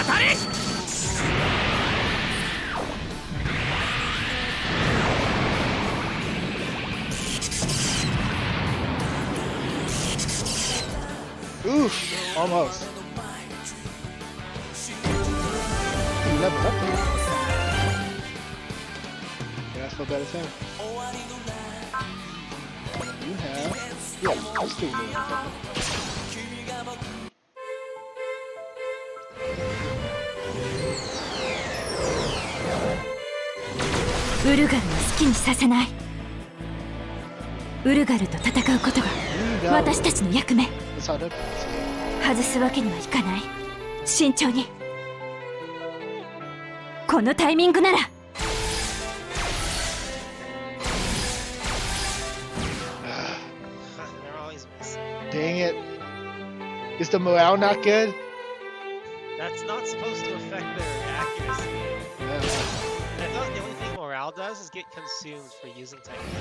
当たれ!" Oof, almost. You leveled up there. Yeah, that's for better time. You have... Yeah, let's do it. ウルガルを好きにさせない。ウルガルと戦うことが私たちの役目。 That's how that is. 外すわけにはいかない。慎重に。このタイミングなら。 They're always missing. Dang it. Is the morale not good? That's not supposed to affect their accuracy. Yeah. I thought the only thing morale does is get consumed for using techniques.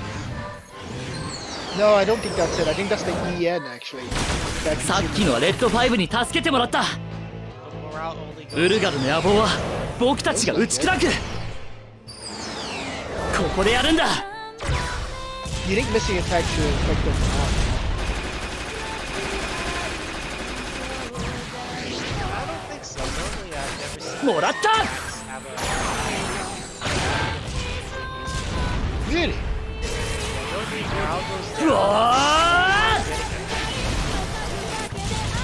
No, I don't think that's it. I think that's the EN actually. さっきのはレッド5に助けてもらった。 But morale only ウ goes ルガルの野望は僕たちが打ち砕く。ここでやるんだ。 You think missing attack should affect the morale? I don't think so. Normally I've never seen もらった。 have a Really? normally morale goes う down. わ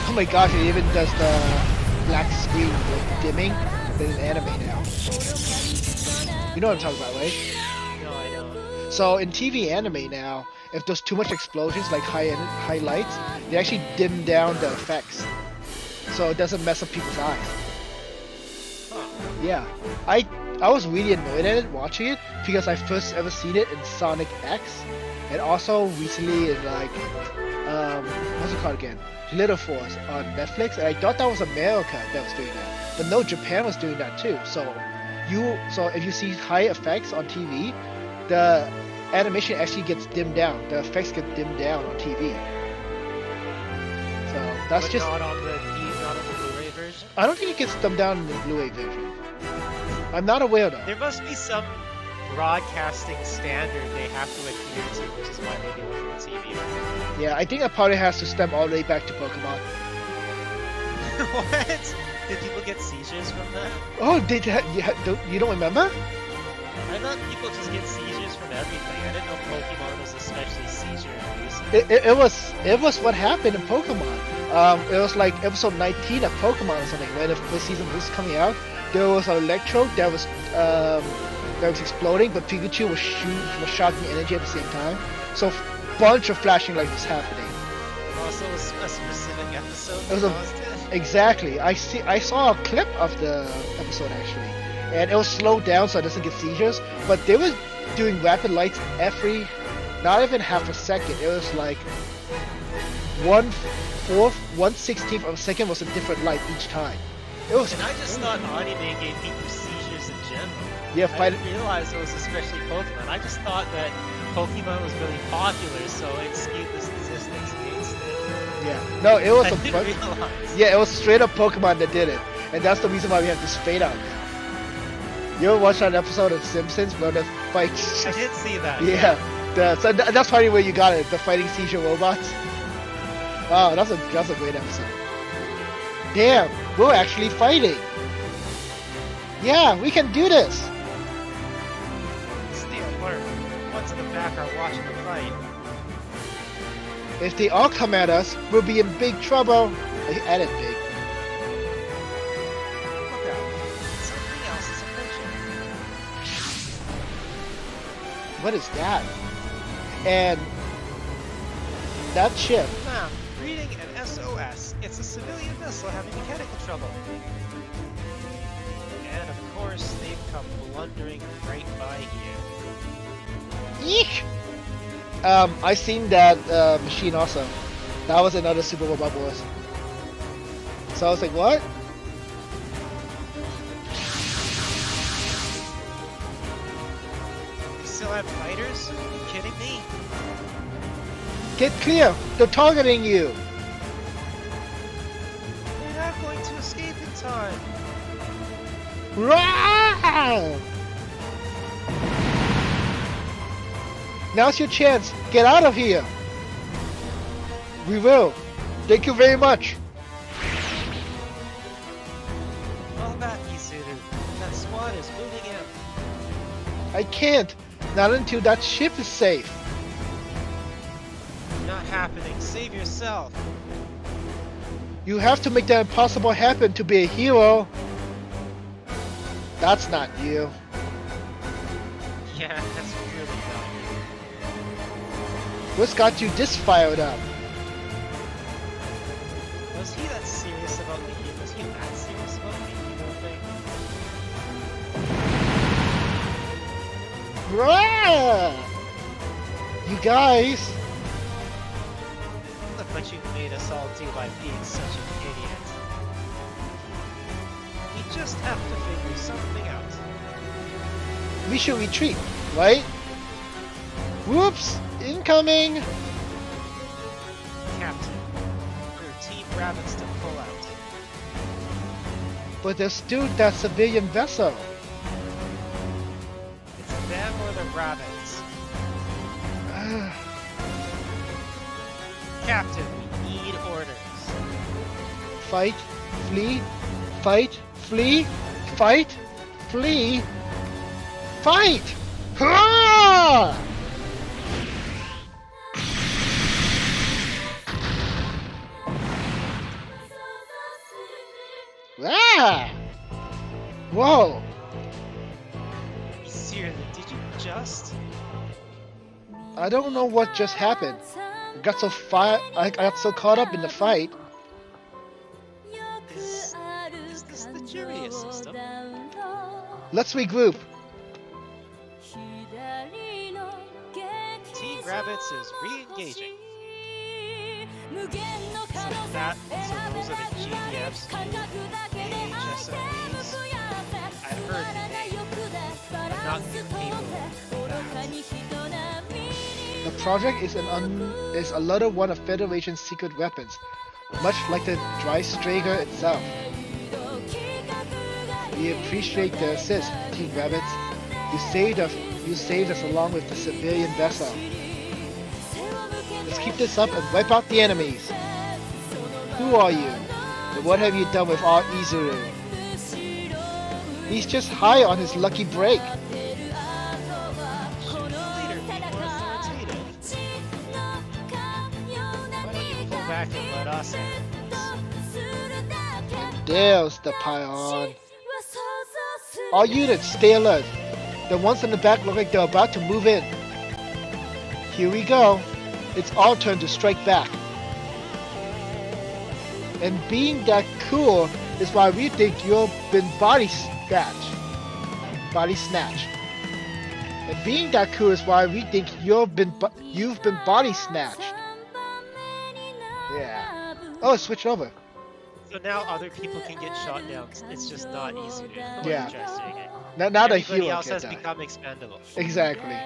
Oh my gosh, it even does the black screen with dimming in anime now. You know what I'm talking about, right? No, I don't. So in TV anime now, if there's too much explosions, like high lights, they actually dim down the effects, so it doesn't mess up people's eyes. Yeah, I was really annoyed at it watching it because I first ever seen it in Sonic X, and also recently in like what's it called again? Little Force on Netflix, and I thought that was America that was doing that, but no, Japan was doing that too. So if you see high effects on TV, the animation actually gets dimmed down. The effects get dimmed down on TV. So that's But just. not on the Blu-ray version. I don't think it gets dumbed down in the Blu-ray version. I'm not aware though. There must be some broadcasting standard they have to adhere to, which is why they do it on TV. Yeah, I think that probably has to stem all the way back to Pokemon. What? Did people get seizures from that? Oh, you don't remember? I thought people just get seizures from everything. I didn't know Pokemon was especially seizure-inducing. It was what happened in Pokemon. It was like episode 19 of Pokemon or something. When the first season was coming out, there was an Electrode that was exploding, but Pikachu was shocking energy at the same time. So a bunch of flashing lights was happening. Also, a specific episode It was caused it. Exactly. I saw a clip of the episode actually, and it was slowed down so it doesn't get seizures. But they were doing rapid lights every, not even half a second. It was like 1/4, 1/16 of a second was a different light each time. It was. And I just thought anime gave people seizures in general. Yeah, I didn't realize it was especially Pokemon. I just thought that Pokemon was really popular, so it skewed the statistics against it. Yeah. No, it was I a. didn't realize. Yeah, it was straight up Pokemon that did it, and that's the reason why we have this fade out now. You ever watch that episode of Simpsons where the fight? I did see that. Yeah, so that's probably where you got it. The fighting seizure robots. Wow, that's a great episode. Damn, we're actually fighting. Yeah, we can do this. Stay alert. Ones in the back are watching the fight. If they all come at us, we'll be in big trouble. I added big. Look out. Something else is approaching. What is that? And that ship. Ma'am, reading an SOS. It's a civilian vessel having mechanical trouble. And of course, they've come blundering right by here. Eek! I seen that machine also. That was another Super Robot Wars. So I was like, what? They still have fighters? Are you kidding me? Get clear! They're targeting you! They're not going to escape in time. Rah! Now's your chance. Get out of here. We will. Thank you very much. All back, Isuru. That squad is moving in. I can't. Not until that ship is safe. Not happening. Save yourself. You have to make the impossible happen to be a hero. That's not you. Yeah, that's really dumb. What's got you this fired up? Was he that serious about the Was he that serious about the hero thing? Rah! You guys. Look like you made us all do by being such an idiot. We just have to figure something out. We should retreat, right? Whoops! Incoming! Captain, your team rabbits to pull out. But there's still that civilian vessel. It's them or the rabbits. Captain, we need orders. Fight, flee, fight, flee, fight, flee, fight! Hurrah! Ah! Whoa! Seriously, did you just? I don't know what just happened. I got so caught up in the fight. Is this the Juria system? Let's regroup. Team Rabbits is re-engaging. So those are the GDFs, HSOPs. I've heard the name, but not capable of that. The project is another one of Federation's secret weapons, much like the Dry Strager itself. We appreciate the assist, Team Rabbits. You saved us along with the civilian vessel. Let's keep this up and wipe out the enemies. Who are you? And what have you done with our Izuru? He's just high on his lucky break. Later, be more authoritative. Why don't you pull back and let us handle this? There's the pylon. All units, stay alert. The ones in the back look like they're about to move in. Here we go. It's our turn to strike back. And being that cool is why we think you've been body snatched. And being that cool is why we think you've been body snatched. Yeah. Oh, switch over. So now other people can get shot down. It's just not easy to Yeah. interesting. Not a Everybody hero else can has die. become expendable. Exactly.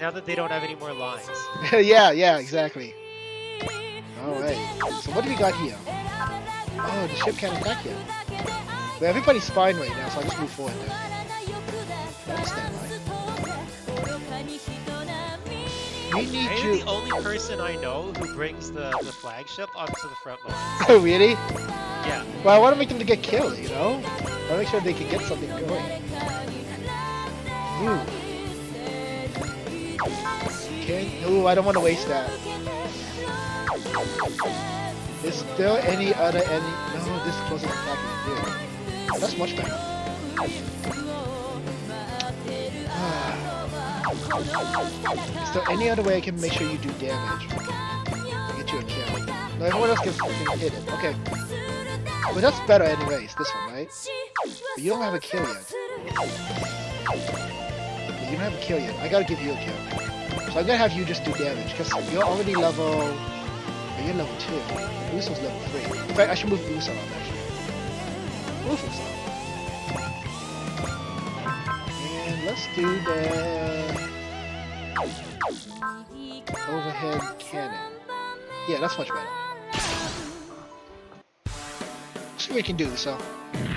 Now that they don't have any more lines. yeah, exactly. Alright, so what do we got here? Oh, the ship can't attack yet. But everybody's fine right now, so I'll just move forward then. That'll stand by. We need I'm you. the only person I know who brings the flagship onto the front line. Oh, really? Yeah. Well, I want to make them to get killed, you know? I want to make sure they can get something going. Ooh. Okay. Ooh, I don't want to waste that. Is there any other No, this closest attack is good. That's much better. Is there any other way I can make sure you do damage? Get you a kill. No, everyone else can hit it. Okay. But that's better anyways, this one, right? But you don't have a kill yet. But you don't have a kill yet. I gotta give you a kill. So I'm gonna have you just do damage, because you're already level... You're level 2. Uso's level 3. In fact, I should move Uso up, actually. Move Uso. And let's do the... overhead cannon. Yeah, that's much better. See what we can do, Uso.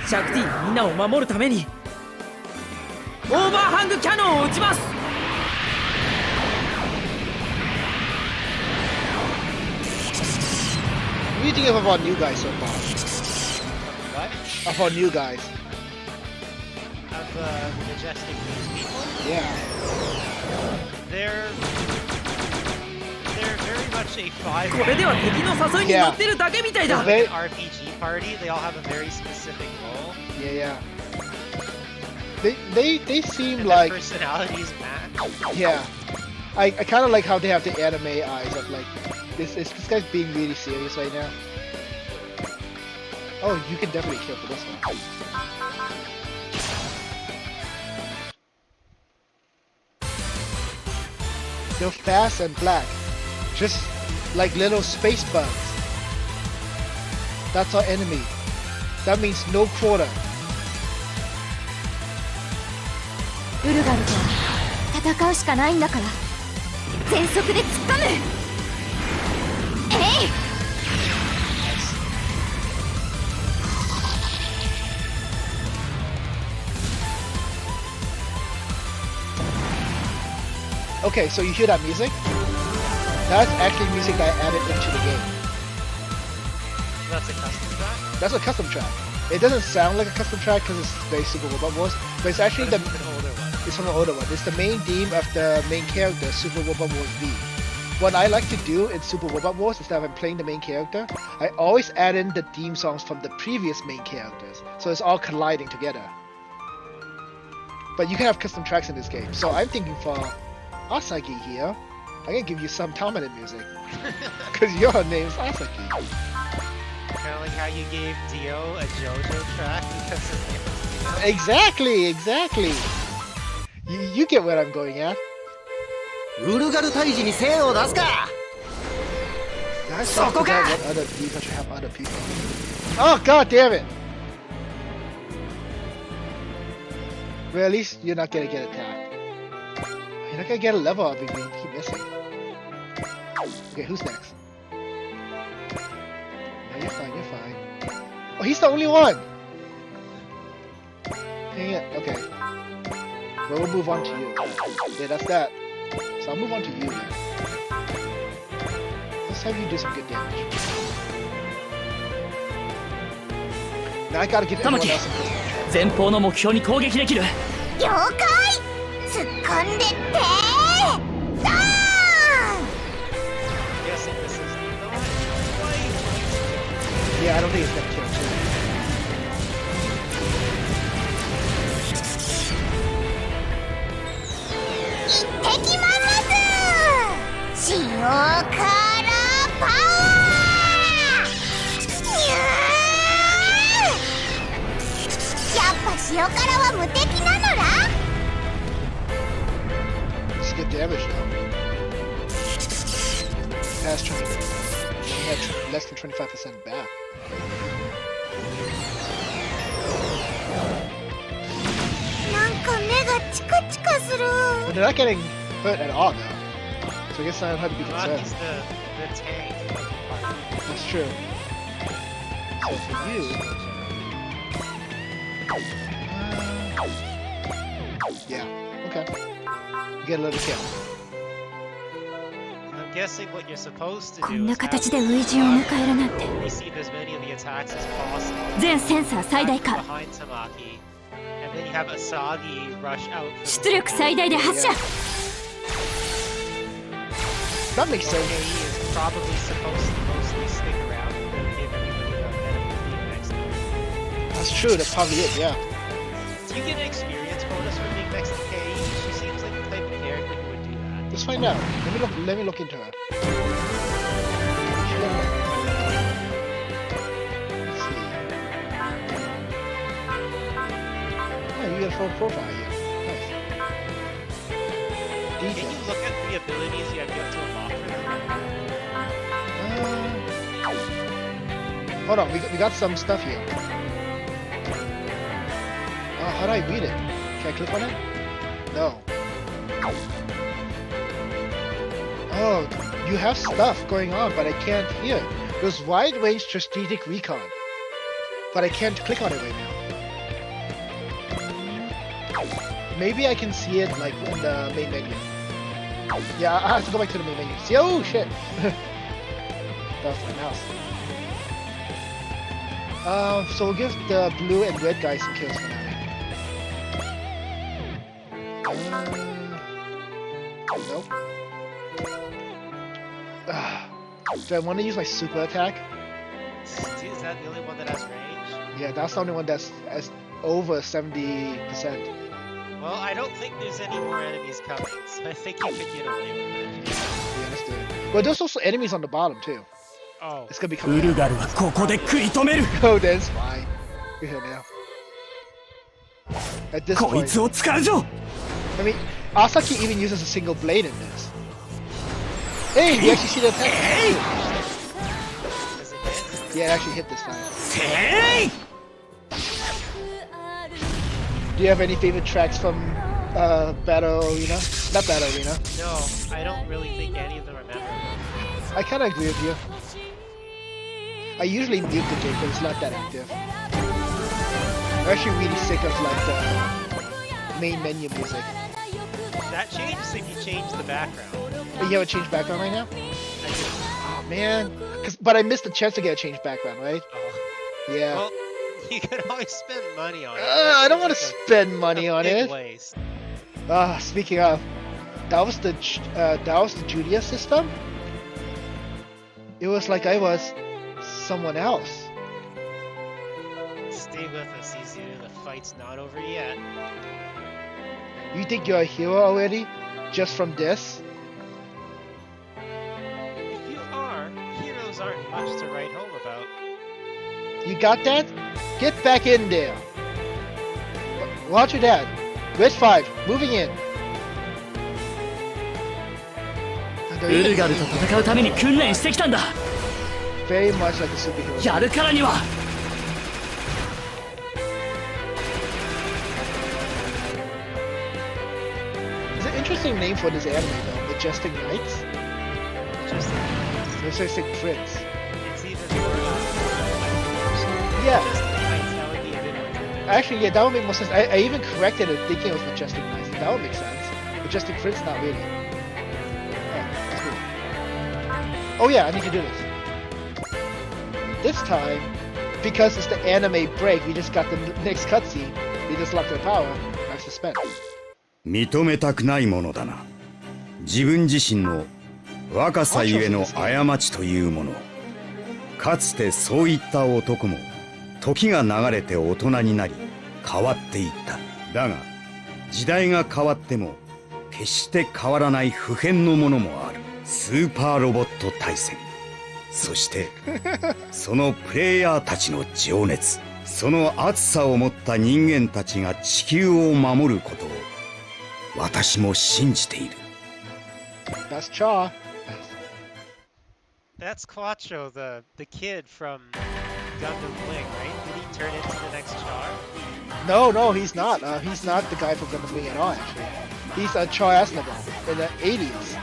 シャクティみんなを守るためにオーバーハングキャノンを撃ちます。 What do you think of our new guys so far? What? Of our new guys? Of the majestic beast people? Yeah. They're very much a 5 これでは敵の誘いに乗ってるだけみたいだ。 They- Like an RPG party. They all have a very specific role. Yeah, yeah. They seem And like... their personalities match. Yeah. I kind of like how they have the anime eyes of like... This guy's being really serious right now. Oh, you can definitely kill for this one. They're fast and black. Just like little space bugs. That's our enemy. That means no quarter. ウルガルと戦うしかないんだから全速で突っ込む。えい。 Okay, so you hear that music? That's actually music that I added into the game. That's a custom track. That's a custom track. It doesn't sound like a custom track because it's very Super Robot Wars, but it's actually But it's an older one. It's from an older one. It's the main theme of the main character, Super Robot Wars V. What I like to do in Super Robot Wars, instead of playing the main character, I always add in the theme songs from the previous main characters, so it's all colliding together. But you can have custom tracks in this game, so I'm thinking for Asagi here, I'm gonna give you some dominant music, because your name's Asagi. Kind of like how you gave Dio a JoJo track because his name was Dio. Exactly. You get what I'm going at. ウルガル退治に精を出すか。 I still forgot what other you got to have other people. Oh god damn it! Well, at least you're not gonna get attacked. You're not gonna get a level up if you keep missing. Okay, who's next? No, you're fine. Oh, he's the only one. Dang it. Okay. Well, we'll move on to you. Yeah, that's that. So I'll move on to you then. Let's have you do some good damage. Now I gotta get everyone else in this. 前方の目標に攻撃できる。了解。突っ込んでってー。ダーン。 Guessing this is the Yeah, I don't think it's gonna kill too. 敵まんます塩辛パワーにゅーやっぱ塩辛は無敵なのら It's good damage now. Past 20. He had less than 25% back. But they're not getting hurt at all now. So I guess I don't have to be Not concerned. just the tank part. That's true. So for you... yeah, okay. You get a little kill. guessing what you're supposed to こ do んな is 形 have で初陣を迎えるなんて receive as many of the attacks as possible. 全センサー最大化 Behind Tamaki, and then you have Asagi rush out. For 出力最大で発射 That makes Kei sense. is probably supposed to mostly stick around and give everybody the benefit of being next to her. That's true. That's probably it. Yeah. Do you get an experience bonus for being next to Kei? She seems like the type of character who would do that. Let's find out. Let me look into her. Let's see. Oh, you got a full profile here. Nice. Can you Details. look at the abilities you have yet to unlock for them? Hold on, we got some stuff here. How do I read it? Can I click on it? No. Oh, you have stuff going on, but I can't hear. There's wide range strategic recon, but I can't click on it right now. Maybe I can see it like in the main menu. Yeah, I have to go back to the main menu. See, oh shit! That's my mouse. So we'll give the blue and red guys some kills for now. Nope. Do I want to use my super attack? Is that the only one that has range? Yeah, that's the only one that's over 70%. Well, I don't think there's any more enemies coming, so I think you could get away with it. Yeah, let's do it. Well, there's also enemies on the bottom too. Oh, It's gonna be ウ coming ル out. ガルはここで食い止める Oh, that's fine. We're here now. At this こい point, つを使うぞ I mean, Asaki even uses a single blade in this. Hey, you actually see the attack? does it hit? Yeah, it actually hit this time. せい Do you have any favorite tracks from Battle Arena? Not Battle Arena. No, I don't really think any of them are memorable. I kind of agree with you. I usually mute the game because it's not that active. I'm actually really sick of like the main menu music. That changes if you change the background. But you have a changed background right now? I just, Oh man, but I missed the chance to get a changed background, right? oh. Yeah. Well, you could always spend money on it. I don't want to spend money on big it. Waste. Speaking of, that was the Julia system. It was like I was someone else. Stay with us, Izu. The fight's not over yet. You think you're a hero already, just from this? If you are, heroes aren't much to write home about. You got that? Get back in there. Roger that. Red 5, moving in. ウルガルと戦うために訓練してきたんだ Very much like a superhero. やるからには It's an interesting name for this anime though, Majestic Knights. Just Majestic Prince. it's even more. Yeah. Just that would be a bit more trippy. Actually, yeah, that would make more sense. I even corrected it thinking it was Majestic Knights. That would make sense. Majestic Prince, not really. Oh, that's weird. Oh yeah, I need to do this. This time, because it's the anime break, we just got the next cutscene. We just locked the power. I suspense. 認めたくないものだな。自分自身の若さゆえの過ちというもの。かつてそういった男も時が流れて大人になり変わっていった。だが時代が変わっても決して変わらない不変のものもある。スーパーロボット対戦。そしてそのプレイヤーたちの情熱、その熱さを持った人間たちが地球を守ることを私も信じている。 That's Chaw. That's Quattro, the kid from Gundam Wing, right? Did he turn into the next Char? No, he's not. He's not the guy from Gundam Wing at all, actually. He's Char Asnabal in the 80s.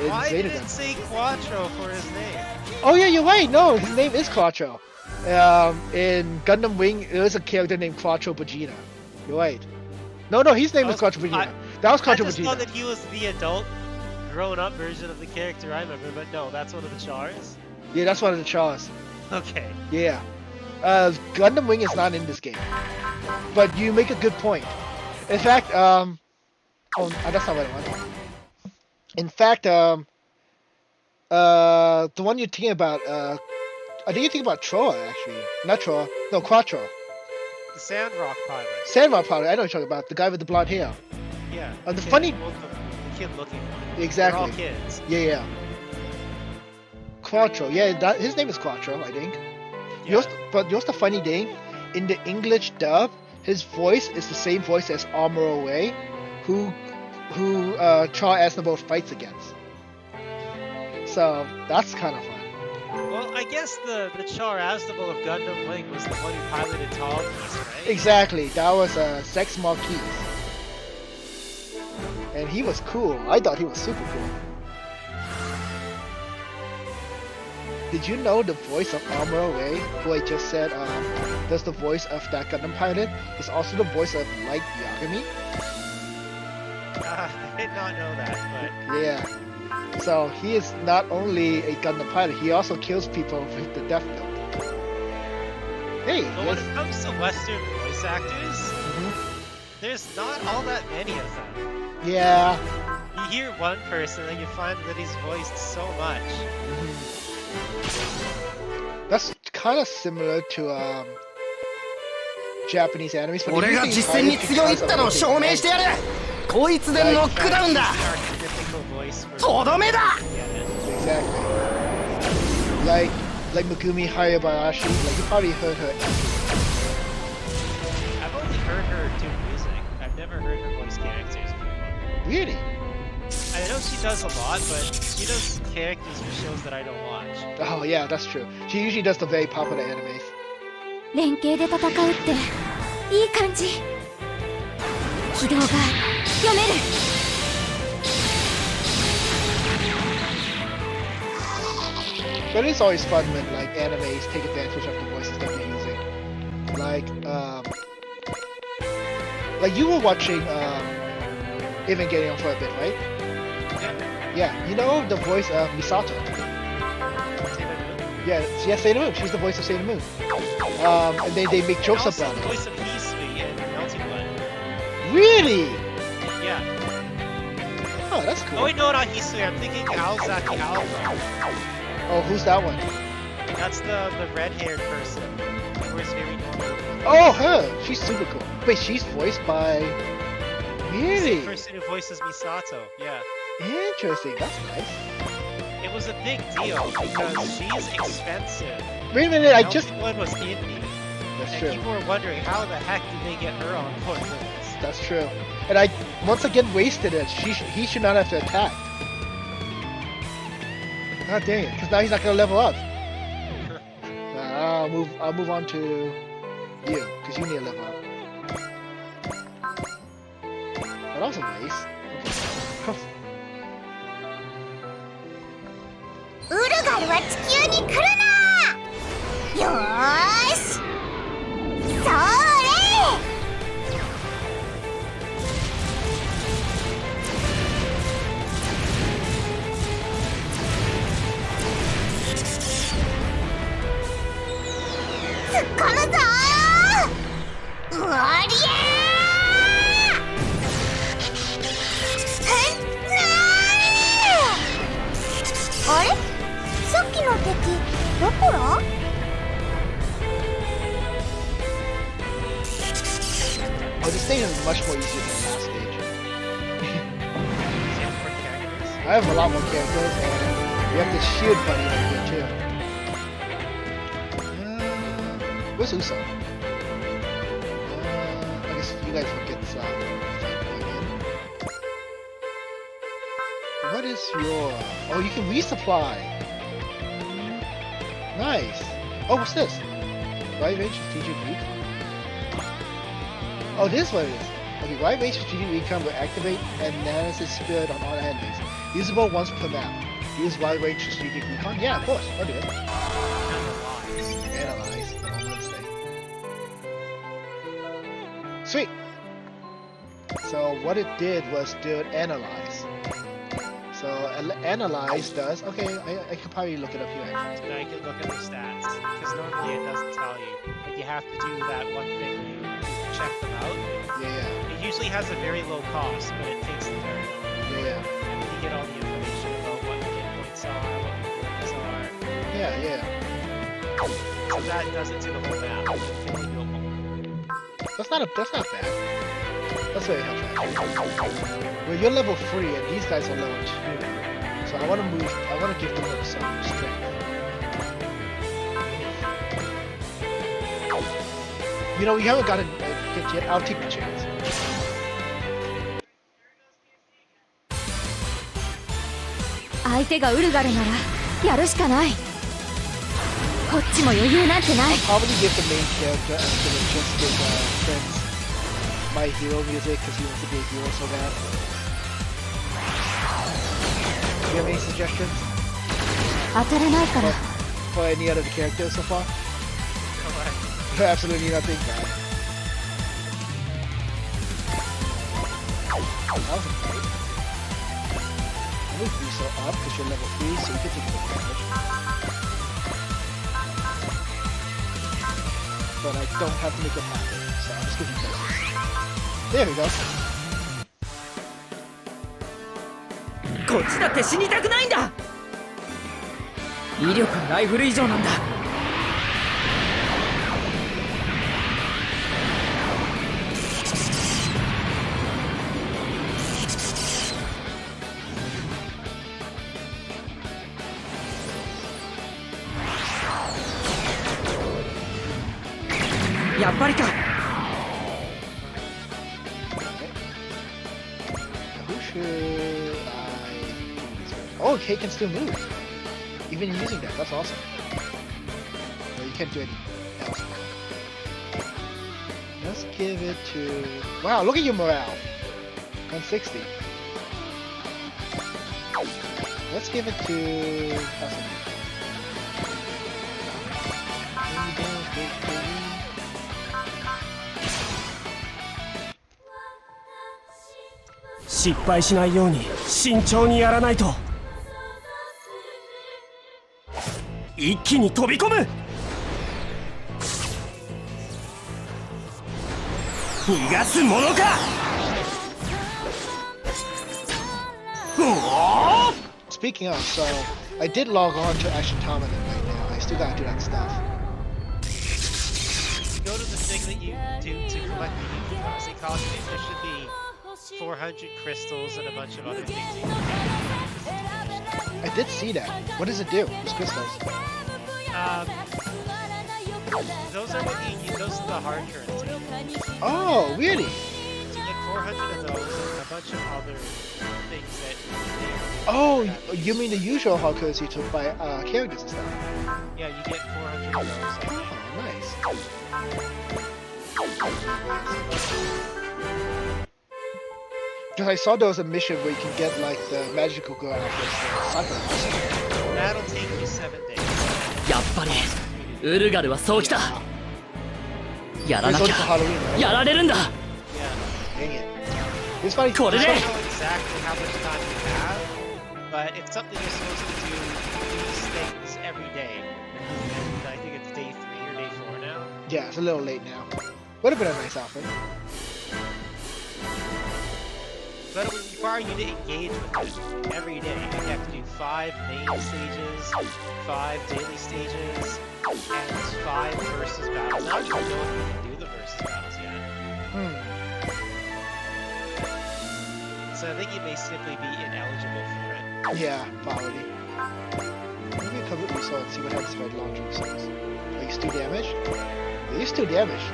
In Why did Zeta it say Quattro for his name? Oh yeah, you're right. No, his name is Quattro. In Gundam Wing, there is a character named Quattro Vegeta. You're right. No, his name is Quattro Vegeta. That was I Quattro just thought Vegeta. that he was the adult grown-up version of the character I remember, but no, that's one of the Chars. Yeah, that's one of the Chars. Okay. Yeah. Gundam Wing is not in this game. But you make a good point. In fact, oh, that's not what I want. In fact, the one you're thinking about, I think you're thinking about Troa, actually. Not Troa. No, Quattro. The Sandrock pilot. Sandrock pilot, I know what you're talking about. The guy with the blonde hair. Yeah. The kid- funny... the kid-looking one. Exactly. They're all kids. Yeah. Quattro. Yeah, his name is Quattro, I think. Yeah. But you know what's the funny thing? In the English dub, his voice is the same voice as Armor Away, who Char Aznavour fights against. So that's kind of fun. Well, I guess the Char Aznavour of Gundam Wing was the one who piloted Tall Geese, right? Exactly. That was Sex Marquis. And he was cool. I thought he was super cool. Did you know the voice of Armor Away, who I just said does the voice of that Gundam pilot, is also the voice of Light Yagami? I did not know that, but Yeah. So he is not only a Gundam pilot, he also kills people with the Death Note. Hey, but when it comes to Western voice actors, there's not all that many of them. yeah. You hear one person and you find that he's voiced so much. That's kind of similar to Japanese animes, but 俺が実戦に強いったのを証明してやる。こいつでノックダウンだ。 Archetypical voice for とどめだ。 exactly. Like Megumi Hayabayashi, like you probably heard her. I've only heard her do music. I've never heard her voice characters before. Really? I know she does a lot, but she does characters for shows that I don't watch. Oh yeah, that's true. She usually does the very popular animes. 連携で戦うっていい感じ。軌道が読める。 But it's always fun when like animes take advantage of the voices that you're using. Like you were watching Evangelion for a bit, right? Yeah, you know the voice of Misato. Yeah, Sailor Moon. She's the voice of Sailor Moon. And they make jokes Also about the it. voice of Hisui in Melting Blood. Really? Yeah. Oh, that's cool. Oh wait, no, not Hisui. I'm thinking Aozaki Alpha. Oh, who's that one? That's the red-haired person. Who wears very normal. Oh, her. She's super cool. Wait, she's voiced by. He's Really? the person who voices Misato. Yeah. Interesting. That's nice. It was a big deal because she's expensive. Wait a minute. I Melting just. Blood was indie. That's And true. people were wondering how the heck did they get her on board for this? That's true. And I once again wasted it. He should not have to attack. God dang it! Because now he's not gonna level up. I'll move on to you because you need to level up. That was a waste. Okay. ウルガルは地球に来るな。よーし。それ。 突っ込むぞー。うわりゃー。あれ？さっきの敵どこら？ Oh, this stage is much more easier than the last stage. I have a lot more characters, and you have the shield buddy over here too. Where's Uso? I guess you guys will get fight going in. What is your? Oh, you can resupply. Nice. Oh, what's this? Right range strategic recon. Oh, this is what it is. Okay, right range strategic recon will activate and analysis spirit on all enemies. Usable once per map. Use wide range strategic recon? Yeah, of course. I'll do it. Analyze. Oh, let's say. Sweet. So what it did was do it analyze. So analyze does. Okay, I could probably look it up here. Actually. Now you can look at the stats, because normally it doesn't tell you. But you have to do that one thing where you check them out. Yeah, It usually has a very low cost, but it takes the turn. yeah, And then you get all the information about what the hit points are, what the abilities are. yeah. So that does it to the whole map. It can only do it once. That's not bad. That's very helpful. Well, you're level 3 and these guys are level 2. So I want to give them some strength. You know, we haven't gotten a hit yet. I'll take the chance. 相手がウルガルならやるしかない。こっちも余裕なんてない。 I'll probably give the main character after the just give friends my hero music because he wants to be a hero so bad. Do you have any suggestions 当たらないから。 for any other characters so far? Absolutely nothing. Bad. That was a fight. Move you so up because you're level 3, so you can take more damage. But I don't have to make it happen, so I'll just give you this. There we go. こっちだって死にたくないんだ。威力はライフル以上なんだ。やっぱりか。 Who should I... Oh, Kay can still move. Even using that, that's awesome. Well, you can't do anything else. Let's give it to... Wow, look at your morale. 160. Let's give it to... Awesome. 失敗しないように慎重にやらないと。一気に飛び込む。逃がすものか。Speaking of, so I did log on to Action Tournament right now. I still gotta do that stuff. Go to the thing that you do to collect the currency costumes. There should be 400 crystals and a bunch of other things. I did see that. What does it do? Those crystals. Those are what you use. Those are the hard currency. Oh, really? So you get 400 of those and a bunch of other things that. Oh, you mean the usual hard currency to buy characters and stuff? Yeah, you get 400 of those. I think. Oh, nice. Because I saw there was a mission where you can get like the magical girl outfits for Sakura. That'll take you 7 days. やっぱりウルガルはそうきた。やらな It's き only for ゃ Halloween, right? やられるんだ。 Yeah. Dang it. It's funny. これで I don't know exactly how much time you have, but it's something you're supposed to do these things every day. And I think it's day 3 or day 4 now. Yeah, it's a little late now. Would have been a nice outfit. But it would require you to engage with it every day. You have to do 5 main stages, 5 daily stages, and 5 versus battles. I don't even know if you can do the versus battles yet. So I think you may simply be ineligible for it. Yeah, probably. Maybe cover Uso and see what happens if I launch Usos. Are you still damaged? Are you still damaged?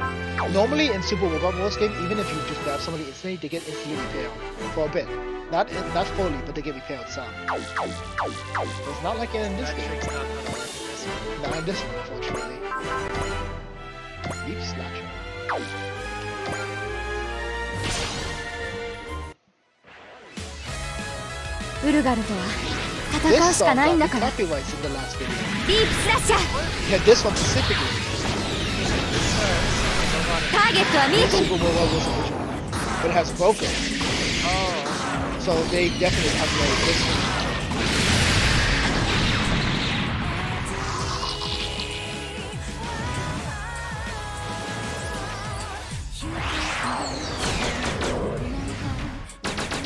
Normally in Super Robot Wars game, even if you just grab somebody instantly, they get instantly repaired for a bit. Not fully, but they get repaired some. It's not like in this That game. trick's not gonna work in this one. Not in this one, unfortunately. Leaf Slasher. ウルガルとは戦うしかないんだから。 copyrights in the last video. ディープスラッシャー。 Yeah, this one specifically. ターゲットは見えてる。 Super Robot Wars original. But it has broken. So they definitely have very good.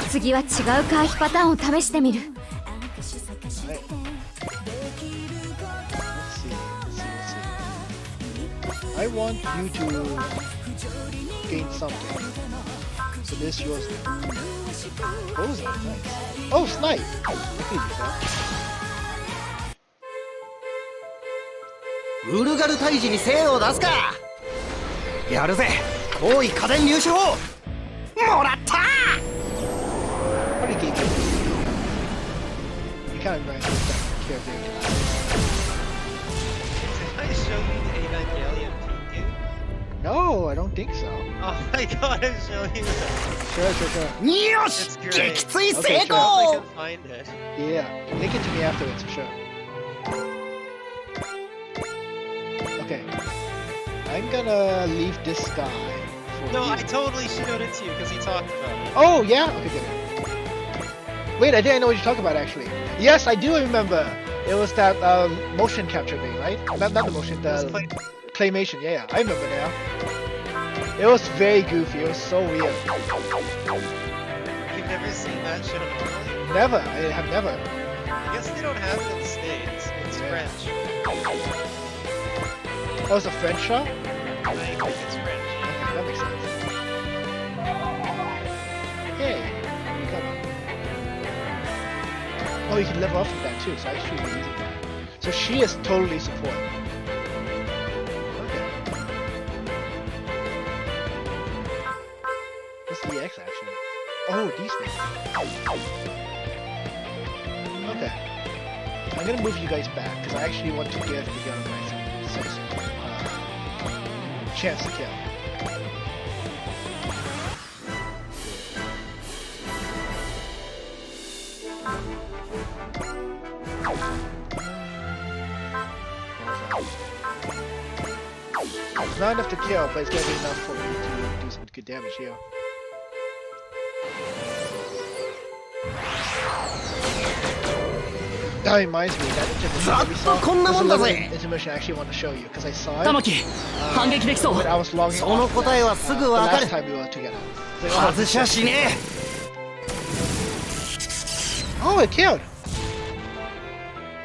次は違う回避パターンを試してみる。 Right. Let's see. I want you to gain something. So this yours. Oh, nice. Oh, snipe! I could use that. ウルガル退治に精を出すか。やるぜ。多い家電入手法。もらった。 What do you think? You kind of ran care very Did I show you the Evangelion preview? No, I don't think so. Oh my god, I'm showing you that. Sure. よし It's great. 撃墜 Okay, 成 I 功 can find it. Yeah, link it to me afterwards for sure. Okay. I'm gonna leave this guy for No, you. I totally showed it to you because he talked about it. Oh, yeah? Okay, good. Wait, I didn't know what you're talking about actually. Yes, I do remember. It was that motion capture thing, right? Not the motion, It was the like- claymation. Yeah, I remember now. It was very goofy. It was so weird. You've never seen that show normally? Never. I have never. I guess they don't have it in the States. It's Yeah. French. Oh, it's a French show? I think it's French. Okay, that makes sense. Hey, come on. Oh, you can level up from that too, so actually really easy. So she is totally support. Okay. What's the EX action? Oh, these things. Okay. I'm gonna move you guys back, because I actually want to give the other guys some chance to kill. It's not enough to kill, but it's gonna be enough for me to do some good damage here. That reminds me that intermission that we saw. こんなもんだぜ。 There's a little intermission I actually want to show you because I saw it 玉木反撃できそう when I was logging その off 答えはすぐわ the かる last time we were together. It's like, oh, 外しゃしね oh, it killed!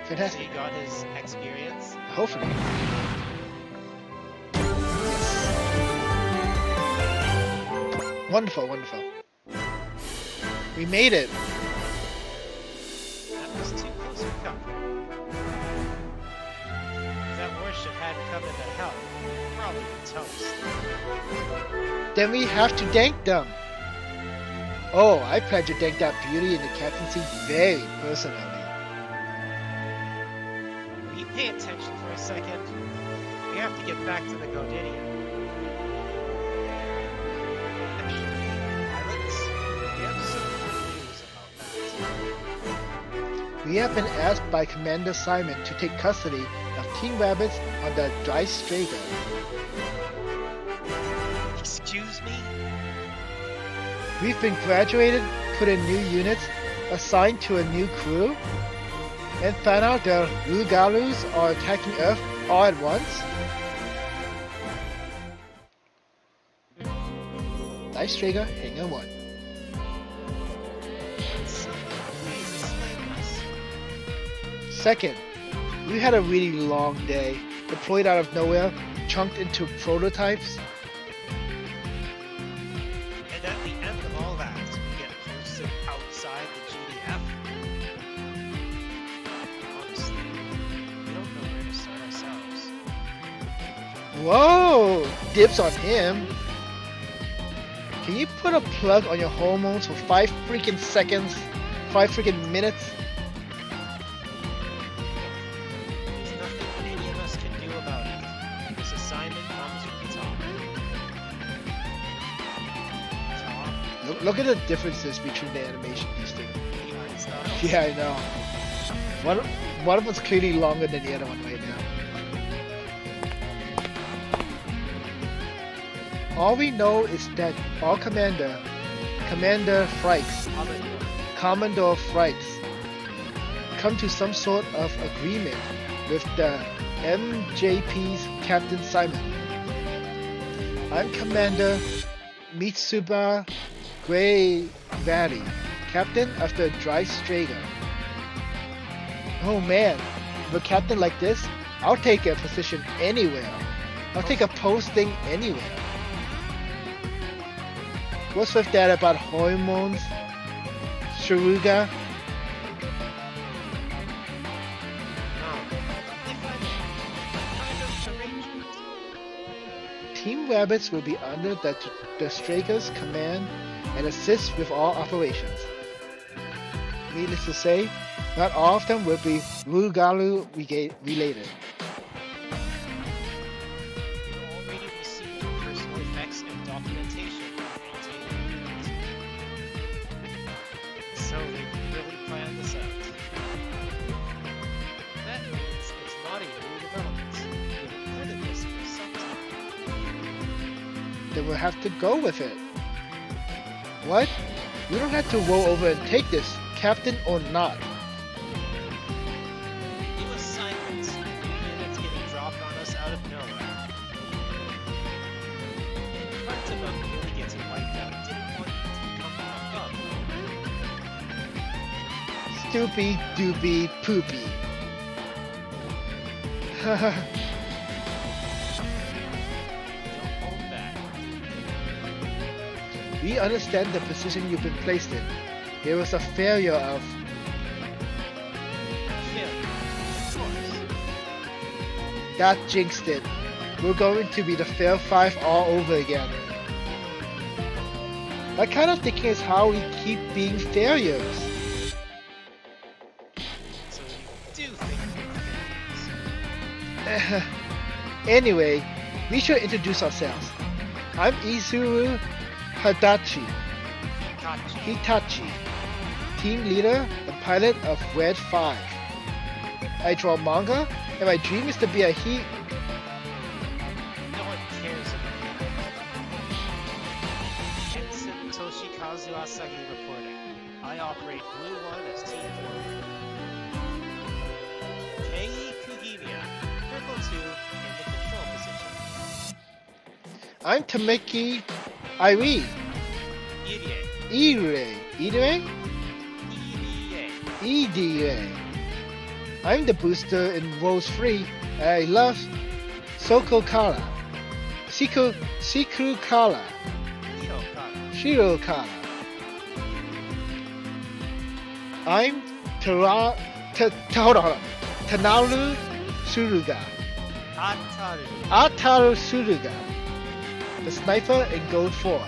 So Fantastic. he got his experience. Hopefully. Wonderful, wonderful. We made it. That was too close for comfort. If that warship hadn't come into hell, we'd probably be toast. Then we have to dank them. Oh, I plan to dank that beauty in the captaincy very personally. Will you pay attention for a second? We have to get back to the Godinia. Pilots? We have some news about that. We have been asked by Commander Simon to take custody of Team Rabbits on the Dry Strager. Excuse me? We've been graduated, put in new units, assigned to a new crew, and found out the Rugalus are attacking Earth all at once. Nice trigger, hang on one. Someone please explain this. Second, we had a really long day, deployed out of nowhere, chunked into prototypes. And at the end of all that, we get posted outside the GDF. Honestly, we don't know where to start ourselves. Whoa! Dips on him. Can you put a plug on your hormones for 5 freaking seconds? 5 freaking minutes? There's nothing any of us can do about it. This assignment comes from the top. Top, Look at the differences between the animation these things. the art style. Yeah, I know. One of them's clearly longer than the other one right now. All we know is that our commander, Commander Frykes, Commodore Frights. Come to some sort of agreement with the MJP's Captain Simon. I'm Commander Mitsuba Gray Valley, Captain of the Dry Strager. Oh man, with a captain like this, I'll take a position anywhere. I'll take a posting anywhere. What's with that about hormones? Sharuga? Team Rabbits will be under the Strager's command and assist with all operations. Needless to say, not all of them will be Rugalu related. You already received personal effects and documentation containing units. So they really planned this out. That means it's not a new development. They've been planning this for some time. Then we'll have to go with it. What? We don't have to roll over and take this, Captain or not. It was silent. Units getting dropped on us out of nowhere. Parts of them really getting wiped out didn't want to come back up. Stoopy doopy poopy. Don't hold back. We understand the position you've been placed in. There was a failure of... Failure. Of course. That jinxed it. We're going to be the fail 5 all over again. That kind of thinking is how we keep being failures. So you do think we're failures. Anyway, we should introduce ourselves. I'm Izuru Hitachi, team leader and pilot of Red 5. I draw manga, and my dream is to be a No one cares about that. Ensign Toshikazu Asagi reporting. I operate Blue 1 as Team 4. Kei Kugimiya, Purple 2 in the control position. I'm Tameki Irie. Irie. EDA? EDA. I'm the booster in Rose Free, and I love Sikru Kala. Shiro Kala. I'm Tanaru Suruga. Ataru Suruga, the sniper in Gold 4.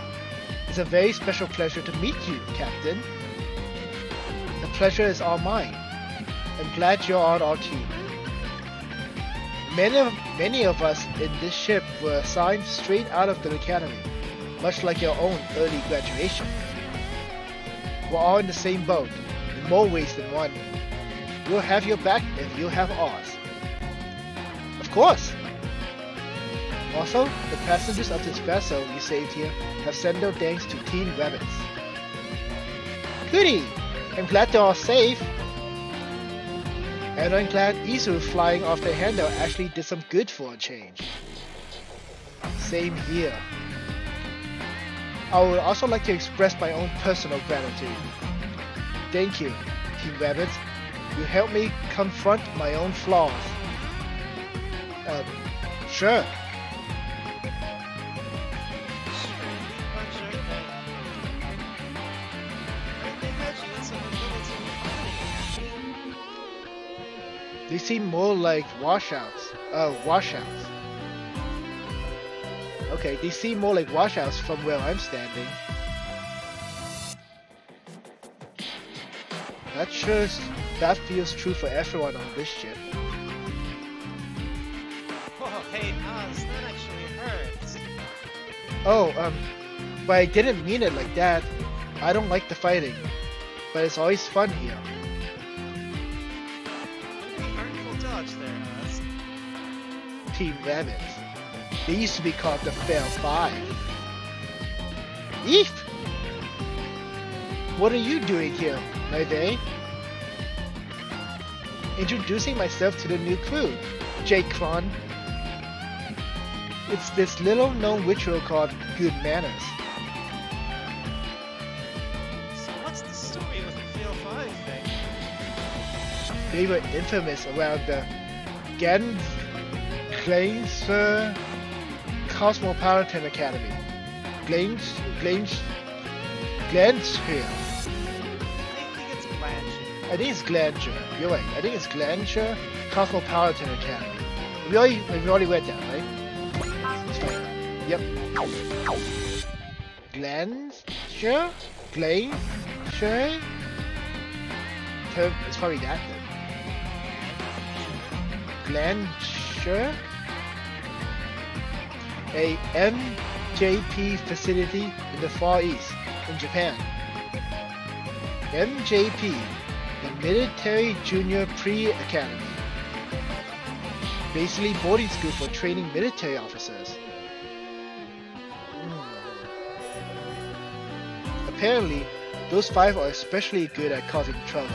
It's a very special pleasure to meet you, Captain. The pleasure is all mine. I'm glad you're on our team. Many of us in this ship were assigned straight out of the academy, much like your own early graduation. We're all in the same boat, in more ways than one. We'll have your back and you'll have ours. Of course! Also, the passengers of this vessel you saved here have sent their thanks to Team Rabbits. Goody! I'm glad they're all safe. And I'm glad Izu flying off the handle actually did some good for a change. Same here. I would also like to express my own personal gratitude. Thank you, Team Rabbits. You helped me confront my own flaws. Sure. They seem more like washouts. Okay, they seem more like washouts from where I'm standing. That feels true for everyone on this ship. Whoa, hey, Oz, that actually hurts. Oh, but I didn't mean it like that. I don't like the fighting, but it's always fun here. Pretty artful dodge there, Oz. Team Rabbits. They used to be called the Fail 5. Eef! What are you doing here, my day? Introducing myself to the new crew, Jake Kron. It's this little known ritual called good manners. So what's the story with the Fail 5 thing? They were infamous around the Glainsfer Cosmopolitan Academy. Glainsfield. I think it's Blanchard. I think it's Glansher. You're right. I think it's Glansher Cosmopolitan Academy. We already read that, right? Let's find out. Yep. Glansher? Glansher? It's probably that then. Glansher? A MJP facility in the Far East, in Japan. MJP, the Military Junior Pre-Academy. Basically boarding school for training military officers. Apparently, those 5 are especially good at causing troubles.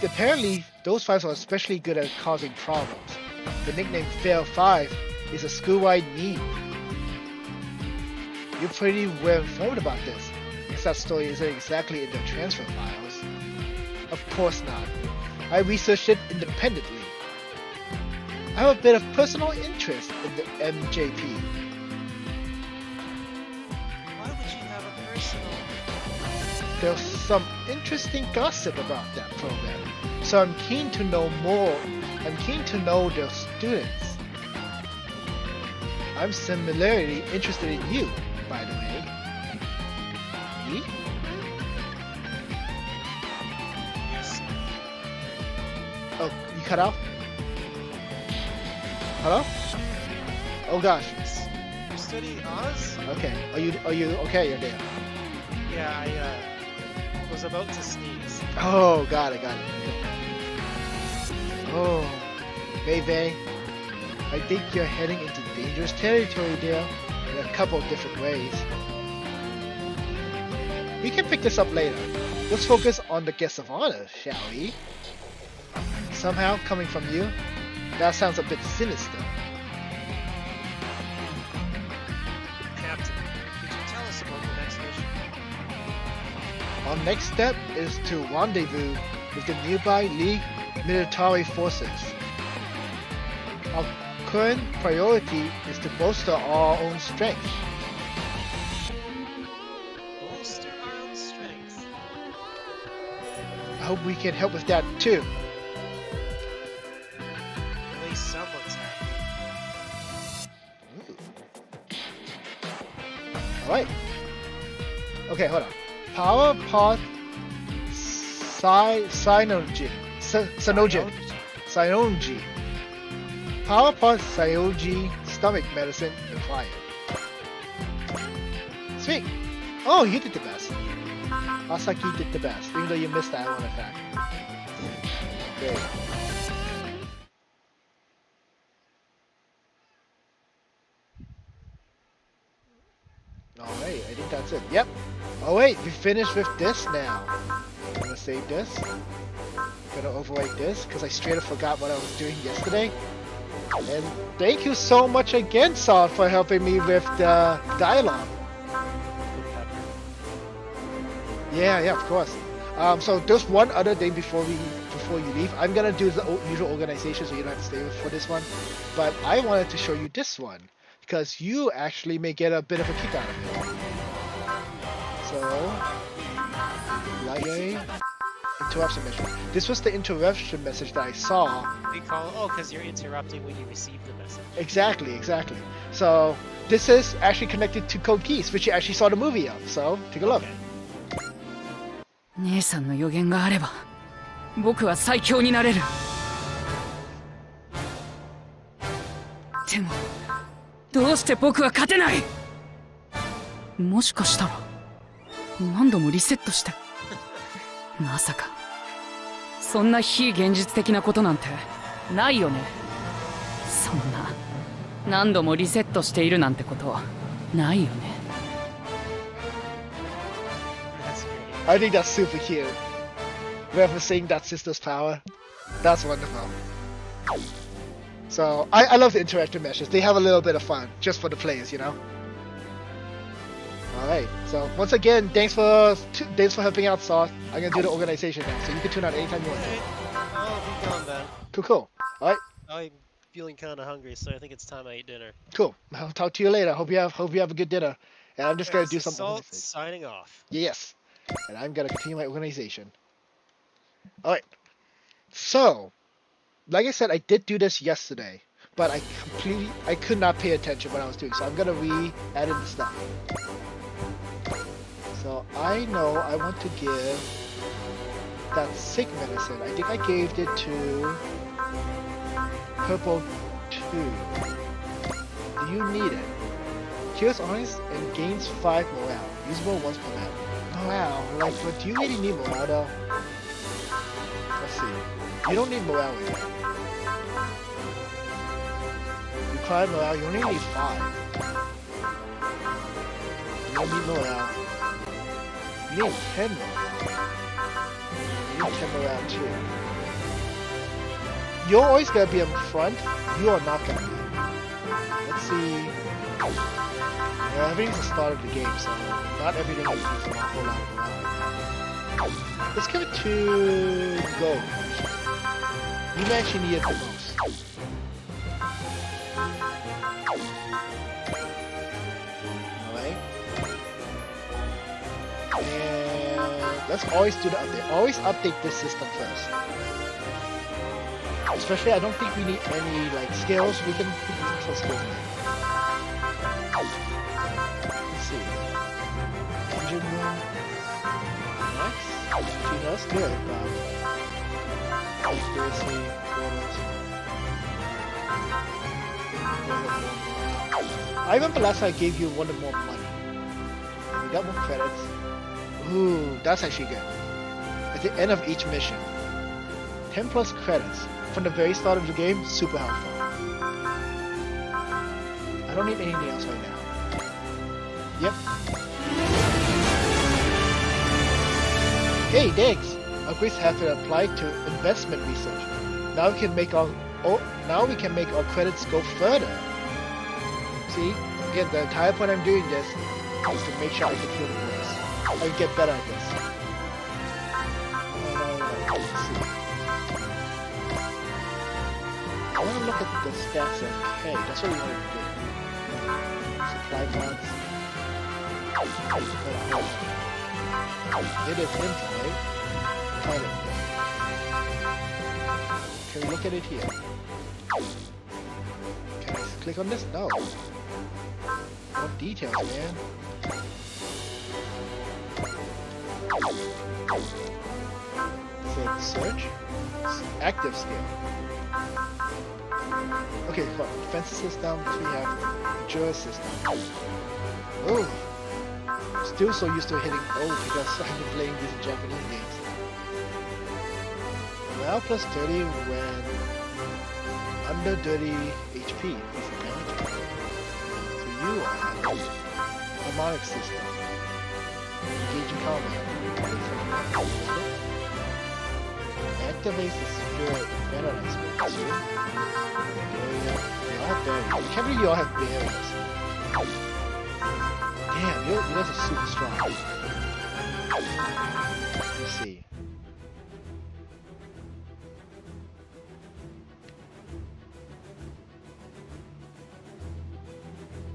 Apparently, those 5 are especially good at causing problems. The nickname Fail 5 is a school-wide meme. You're pretty well informed about this. Guess that story isn't exactly in the transfer files. Of course not. I researched it independently. I have a bit of personal interest in the MJP. Why would you have a personal? There's some interesting gossip about that program, so I'm keen to know more. I'm keen to know their students. I'm similarly interested in you, by the way. Me? Yes. Oh, you cut off? Hello? Oh gosh. You study Oz? Okay. Are you okay? You're there. Yeah, I was about to sneeze. Oh, got it. Oh, Vei, I think you're heading into dangerous territory there in a couple of different ways. We can pick this up later. Let's focus on the guest of honor, shall we? Somehow, coming from you, that sounds a bit sinister. Captain, could you tell us about the next mission? Our next step is to rendezvous with the nearby League military forces. Our current priority is to bolster our own strength. Bolster our own strength. I hope we can help with that too. At least someone's happy. Alright. Okay, hold on. Power Pot Synogy. Synogy. Power Pot Synogy stomach medicine required. Sweet. Oh, you did the best. Asaki did the best, even though you missed that one attack. Great. Alright, I think that's it. Yep. Oh wait, we finished with this now. I'm gonna save this. Gonna overwrite this, because I straight up forgot what I was doing yesterday. And thank you so much again, Saul, for helping me with the dialogue. Yeah, of course. So there's one other thing before you leave. I'm gonna do the usual organization, so you don't have to stay for this one. But I wanted to show you this one, because you actually may get a bit of a kick out of it. So, library, interruption message. This was the interruption message that I saw. We call because you're interrupting when you receive the message. Exactly. So this is actually connected to Code Geass, which you actually saw the movie of. So take a look. Okay. 姉さんの予言があれば僕は最強になれる。でもどうして僕は勝てない？もしかしたら何度もリセットしてまさかそんな非現実的なことなんてないよね。そんな何度もリセットしているなんてことないよね。That's I think that's super cute. Referencing that sister's power. That's wonderful. So I love the interactive meshes. They have a little bit of fun just for the players, you know. All right. So once again, thanks for helping out, Sauce. I'm gonna do the organization now, so you can tune out anytime you want to. I'll be gone then. Cool. All right. I'm feeling kind of hungry, so I think it's time I eat dinner. Cool. I'll talk to you later. Hope you have a good dinner. And I'm just gonna do some Salt organization. signing off. Yes. And I'm gonna continue my organization. All right. So, like I said, I did do this yesterday, but I could not pay attention when I was doing. So I'm gonna re-add in the stuff. So I know I want to give that sick medicine. I think I gave it to Purple 2. Do you need it? Cures honest and gains 5 morale. Usable once per map. Morale, like, but do you really need morale though? Let's see. You don't need morale with it. Required morale, you only need 5. You don't need morale. You need 10 morale. You need 10 morale too. You're always gonna be in front. You are not gonna be. Let's see. Well, everything's the start of the game, so not everything is using a whole lot of morale. Let's give it to Gold. You may actually need it the most. Alright. And let's always do the update. Always update this system first. Especially, I don't think we need any like skills. We can put some skills in there. Let's see. Engine room. Next. See, that's good, but conspiracy, I remember last time I gave you one more money. We got more credits. Ooh, that's actually good. At the end of each mission. 10 plus credits from the very start of the game, super helpful. I don't need anything else right now. Yep. Hey, thanks! Upgrades have been applied to investment research. Now we can make our credits go further. See? Again, the entire point I'm doing this is to make sure I can feel the place. I can get better at this. Let's see. I want to look at the stats of K. That's what we want to do. Supply pods. It is info, right? Pilot. Can we look at it here? Can I click on this? No. More details, man. Say search. Active skill. Okay, hold on. Defensive system. We have endurance system. Oh. Still so used to hitting O because I've been playing these in Japanese games. Morale plus 30 when under 30 HP. So you are harmonic system. Engage in combat. Activates the spirit veterans. You all have barriers. I can't believe you all have barriers. Damn, you guys are super strong. Let's see.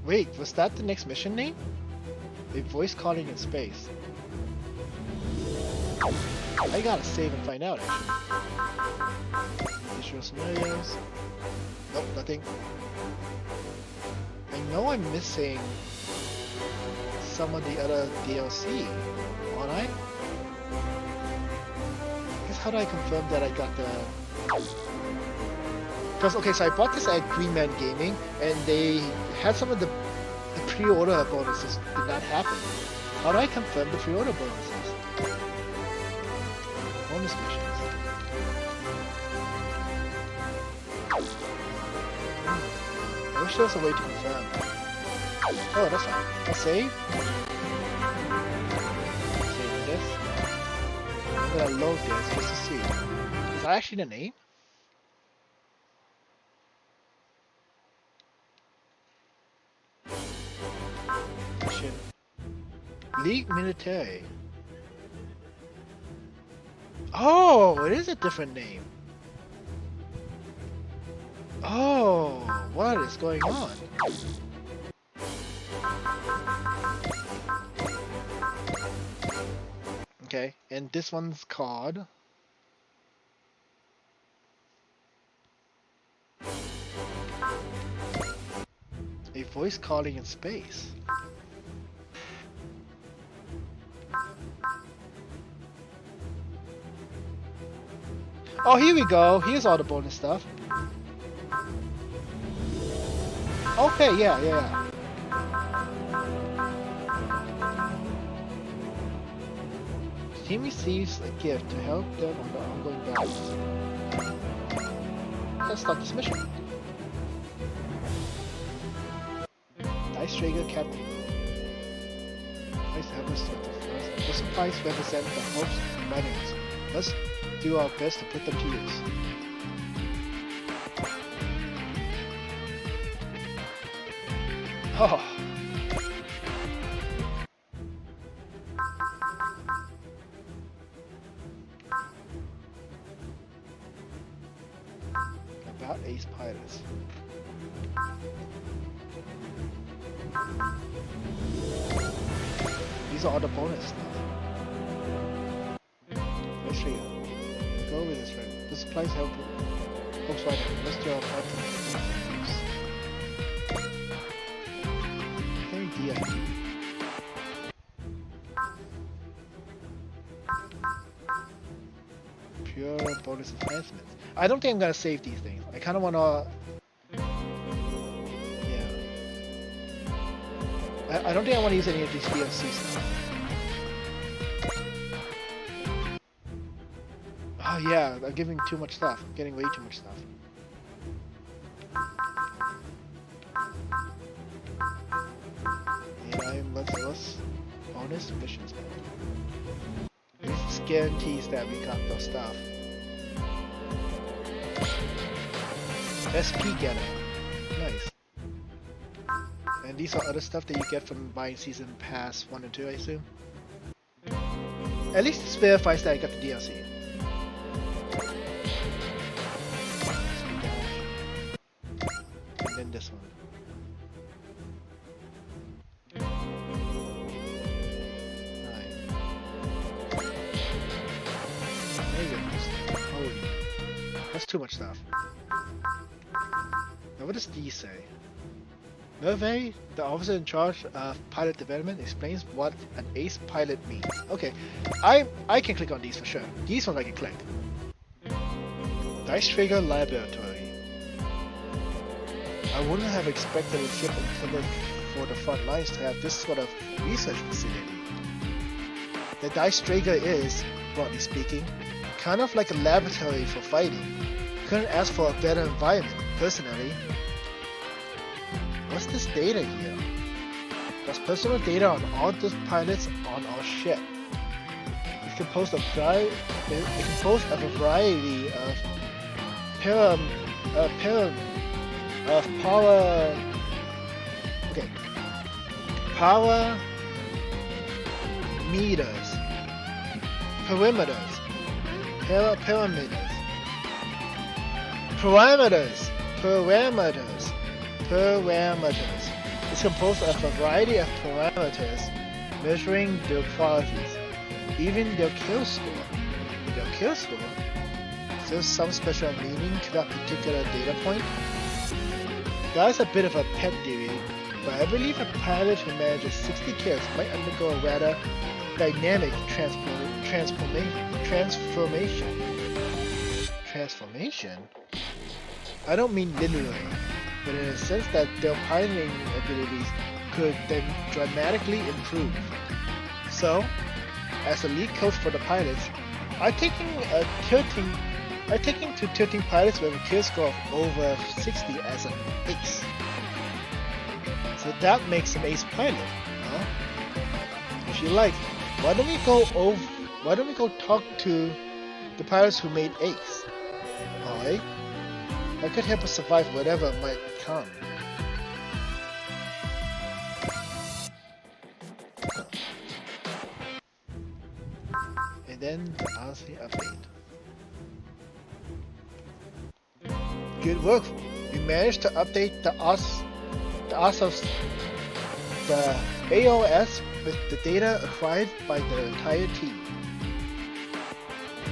Wait, was that the next mission name? A voice calling in space. I gotta save and find out, actually. Visual scenarios. Nope, nothing. I know I'm missing some of the other DLC, aren't I? I guess how do I confirm that I got the... Because, okay, so I bought this at Green Man Gaming, and they had some of the pre-order bonuses did not happen. How do I confirm the pre-order bonuses? Bonus missions. I wish there was a way to confirm. Oh, that's fine. I'll save. Save this. gonna load this just to see. Is that actually the name? Mission. League Militaire. Oh, it is a different name. Oh, what is going on? Okay, and this one's called A Voice Calling in Space. Oh, here we go. Here's all the bonus stuff. Okay, yeah. Team receives a gift to help them on the ongoing battle. Let's start this mission. Dice Trader Captain. Nice to have us with the first. The supplies represent the hopes and weddings. Let's do our best to put them to use. Oh. About Ace Pilots. These are all the bonus stuff. Let's show you. Go with this friend. The supplies help. Hopes right now. Let's do our part to use. Idea. Pure bonus enhancements. I don't think I'm gonna save these things. I kind of wanna. Yeah. I don't think I want to use any of these DLC stuff. Oh yeah, I'm giving too much stuff. I'm getting way too much stuff. Let's bonus missions. This guarantees that we got those stuff. SP getter. Nice. And these are other stuff that you get from buying Season Pass 1 and 2, I assume. At least this verifies that I got the DLC. And then this one. That's too much stuff. Now what does D say? Merve, the officer in charge of pilot development, explains what an ace pilot means. Okay, I can click on these for sure. These ones I can click. Dice Trigger Laboratory. I wouldn't have expected a ship intended for the front lines to have this sort of research facility. The Dice Trigger is, broadly speaking, kind of like a laboratory for fighting. Couldn't ask for a better environment, personally. What's this data here? There's personal data on all the pilots on our ship. It's composed of a variety of power meters, parameters. It's composed of a variety of parameters measuring their qualities, even their kill score. Their kill score? Is there some special meaning to that particular data point? That's a bit of a pet theory, but I believe a pilot who manages 60 kills might undergo a rather dynamic transformation? I don't mean literally, but in a sense that their piloting abilities could then dramatically improve. So, as a lead coach for the pilots, I'm taking to tilting pilots with a kill score of over 60 as an ace. So that makes an ace pilot, huh? If you like, why don't we go why don't we go talk to the pirates who made Ace? Alright? That could help us survive whatever might come. And then the Odyssey update. Good work! We managed to update the AOS with the data acquired by the entire team.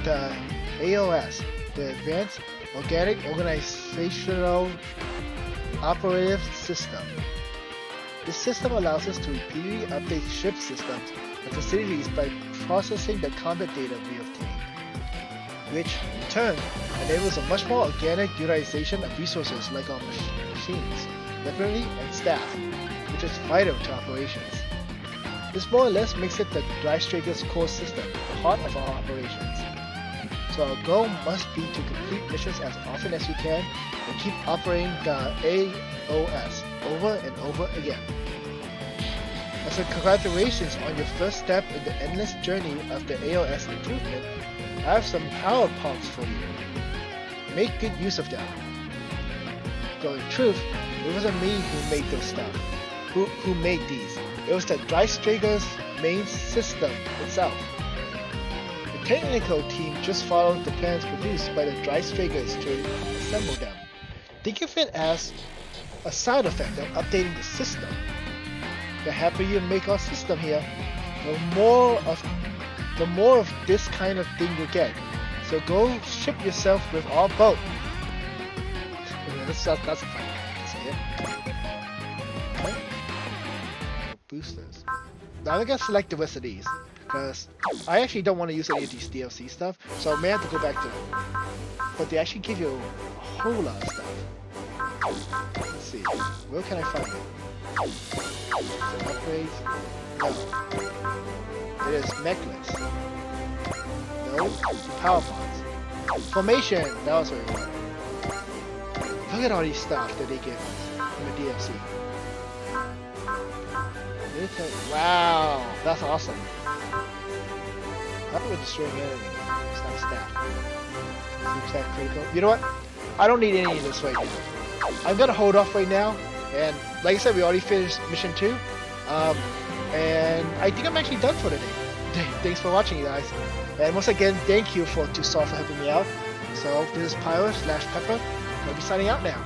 The AOS, the Advanced Organic Organizational Operative System. This system allows us to repeatedly update ship systems and facilities by processing the combat data we obtain, which in turn enables a much more organic utilization of resources like our machines, weaponry, and staff, which is vital to operations. This more or less makes it the Drystraker's core system, the heart of our operations. So our goal must be to complete missions as often as we can and keep operating the AOS over and over again. As a congratulations on your first step in the endless journey of the AOS improvement, I have some power pods for you. Make good use of them. Though in truth, it wasn't me who made those stuff. Who made these. It was the Drystraker's main system itself. The technical team just followed the plans produced by the Drystrakers to assemble them. Think of it as a side effect of updating the system. The happier you make our system here, the more of this kind of thing you get. So go ship yourself with our boat. That's a fun way to say it. Right? Boosters. Now I'm gonna select the rest of these, because I actually don't want to use any of these DLC stuff, so I may have to go back to them. But they actually give you a whole lot of stuff. Let's see, where can I find it? Upgrades? No. It is Mechless. No. Power pods. Formation! That was what it was. Look at all these stuff that they give us in the DLC. Wow! That's awesome. How do we destroy an enemy? It's not stat. Seems that critical. You know what? I don't need any of this right now. I'm gonna hold off right now. And like I said, we already finished mission 2. And I think I'm actually done for today. Thanks for watching, you guys. And once again, thank you to Saul for helping me out. So this is Pyro /Pepper. I'll be signing out now.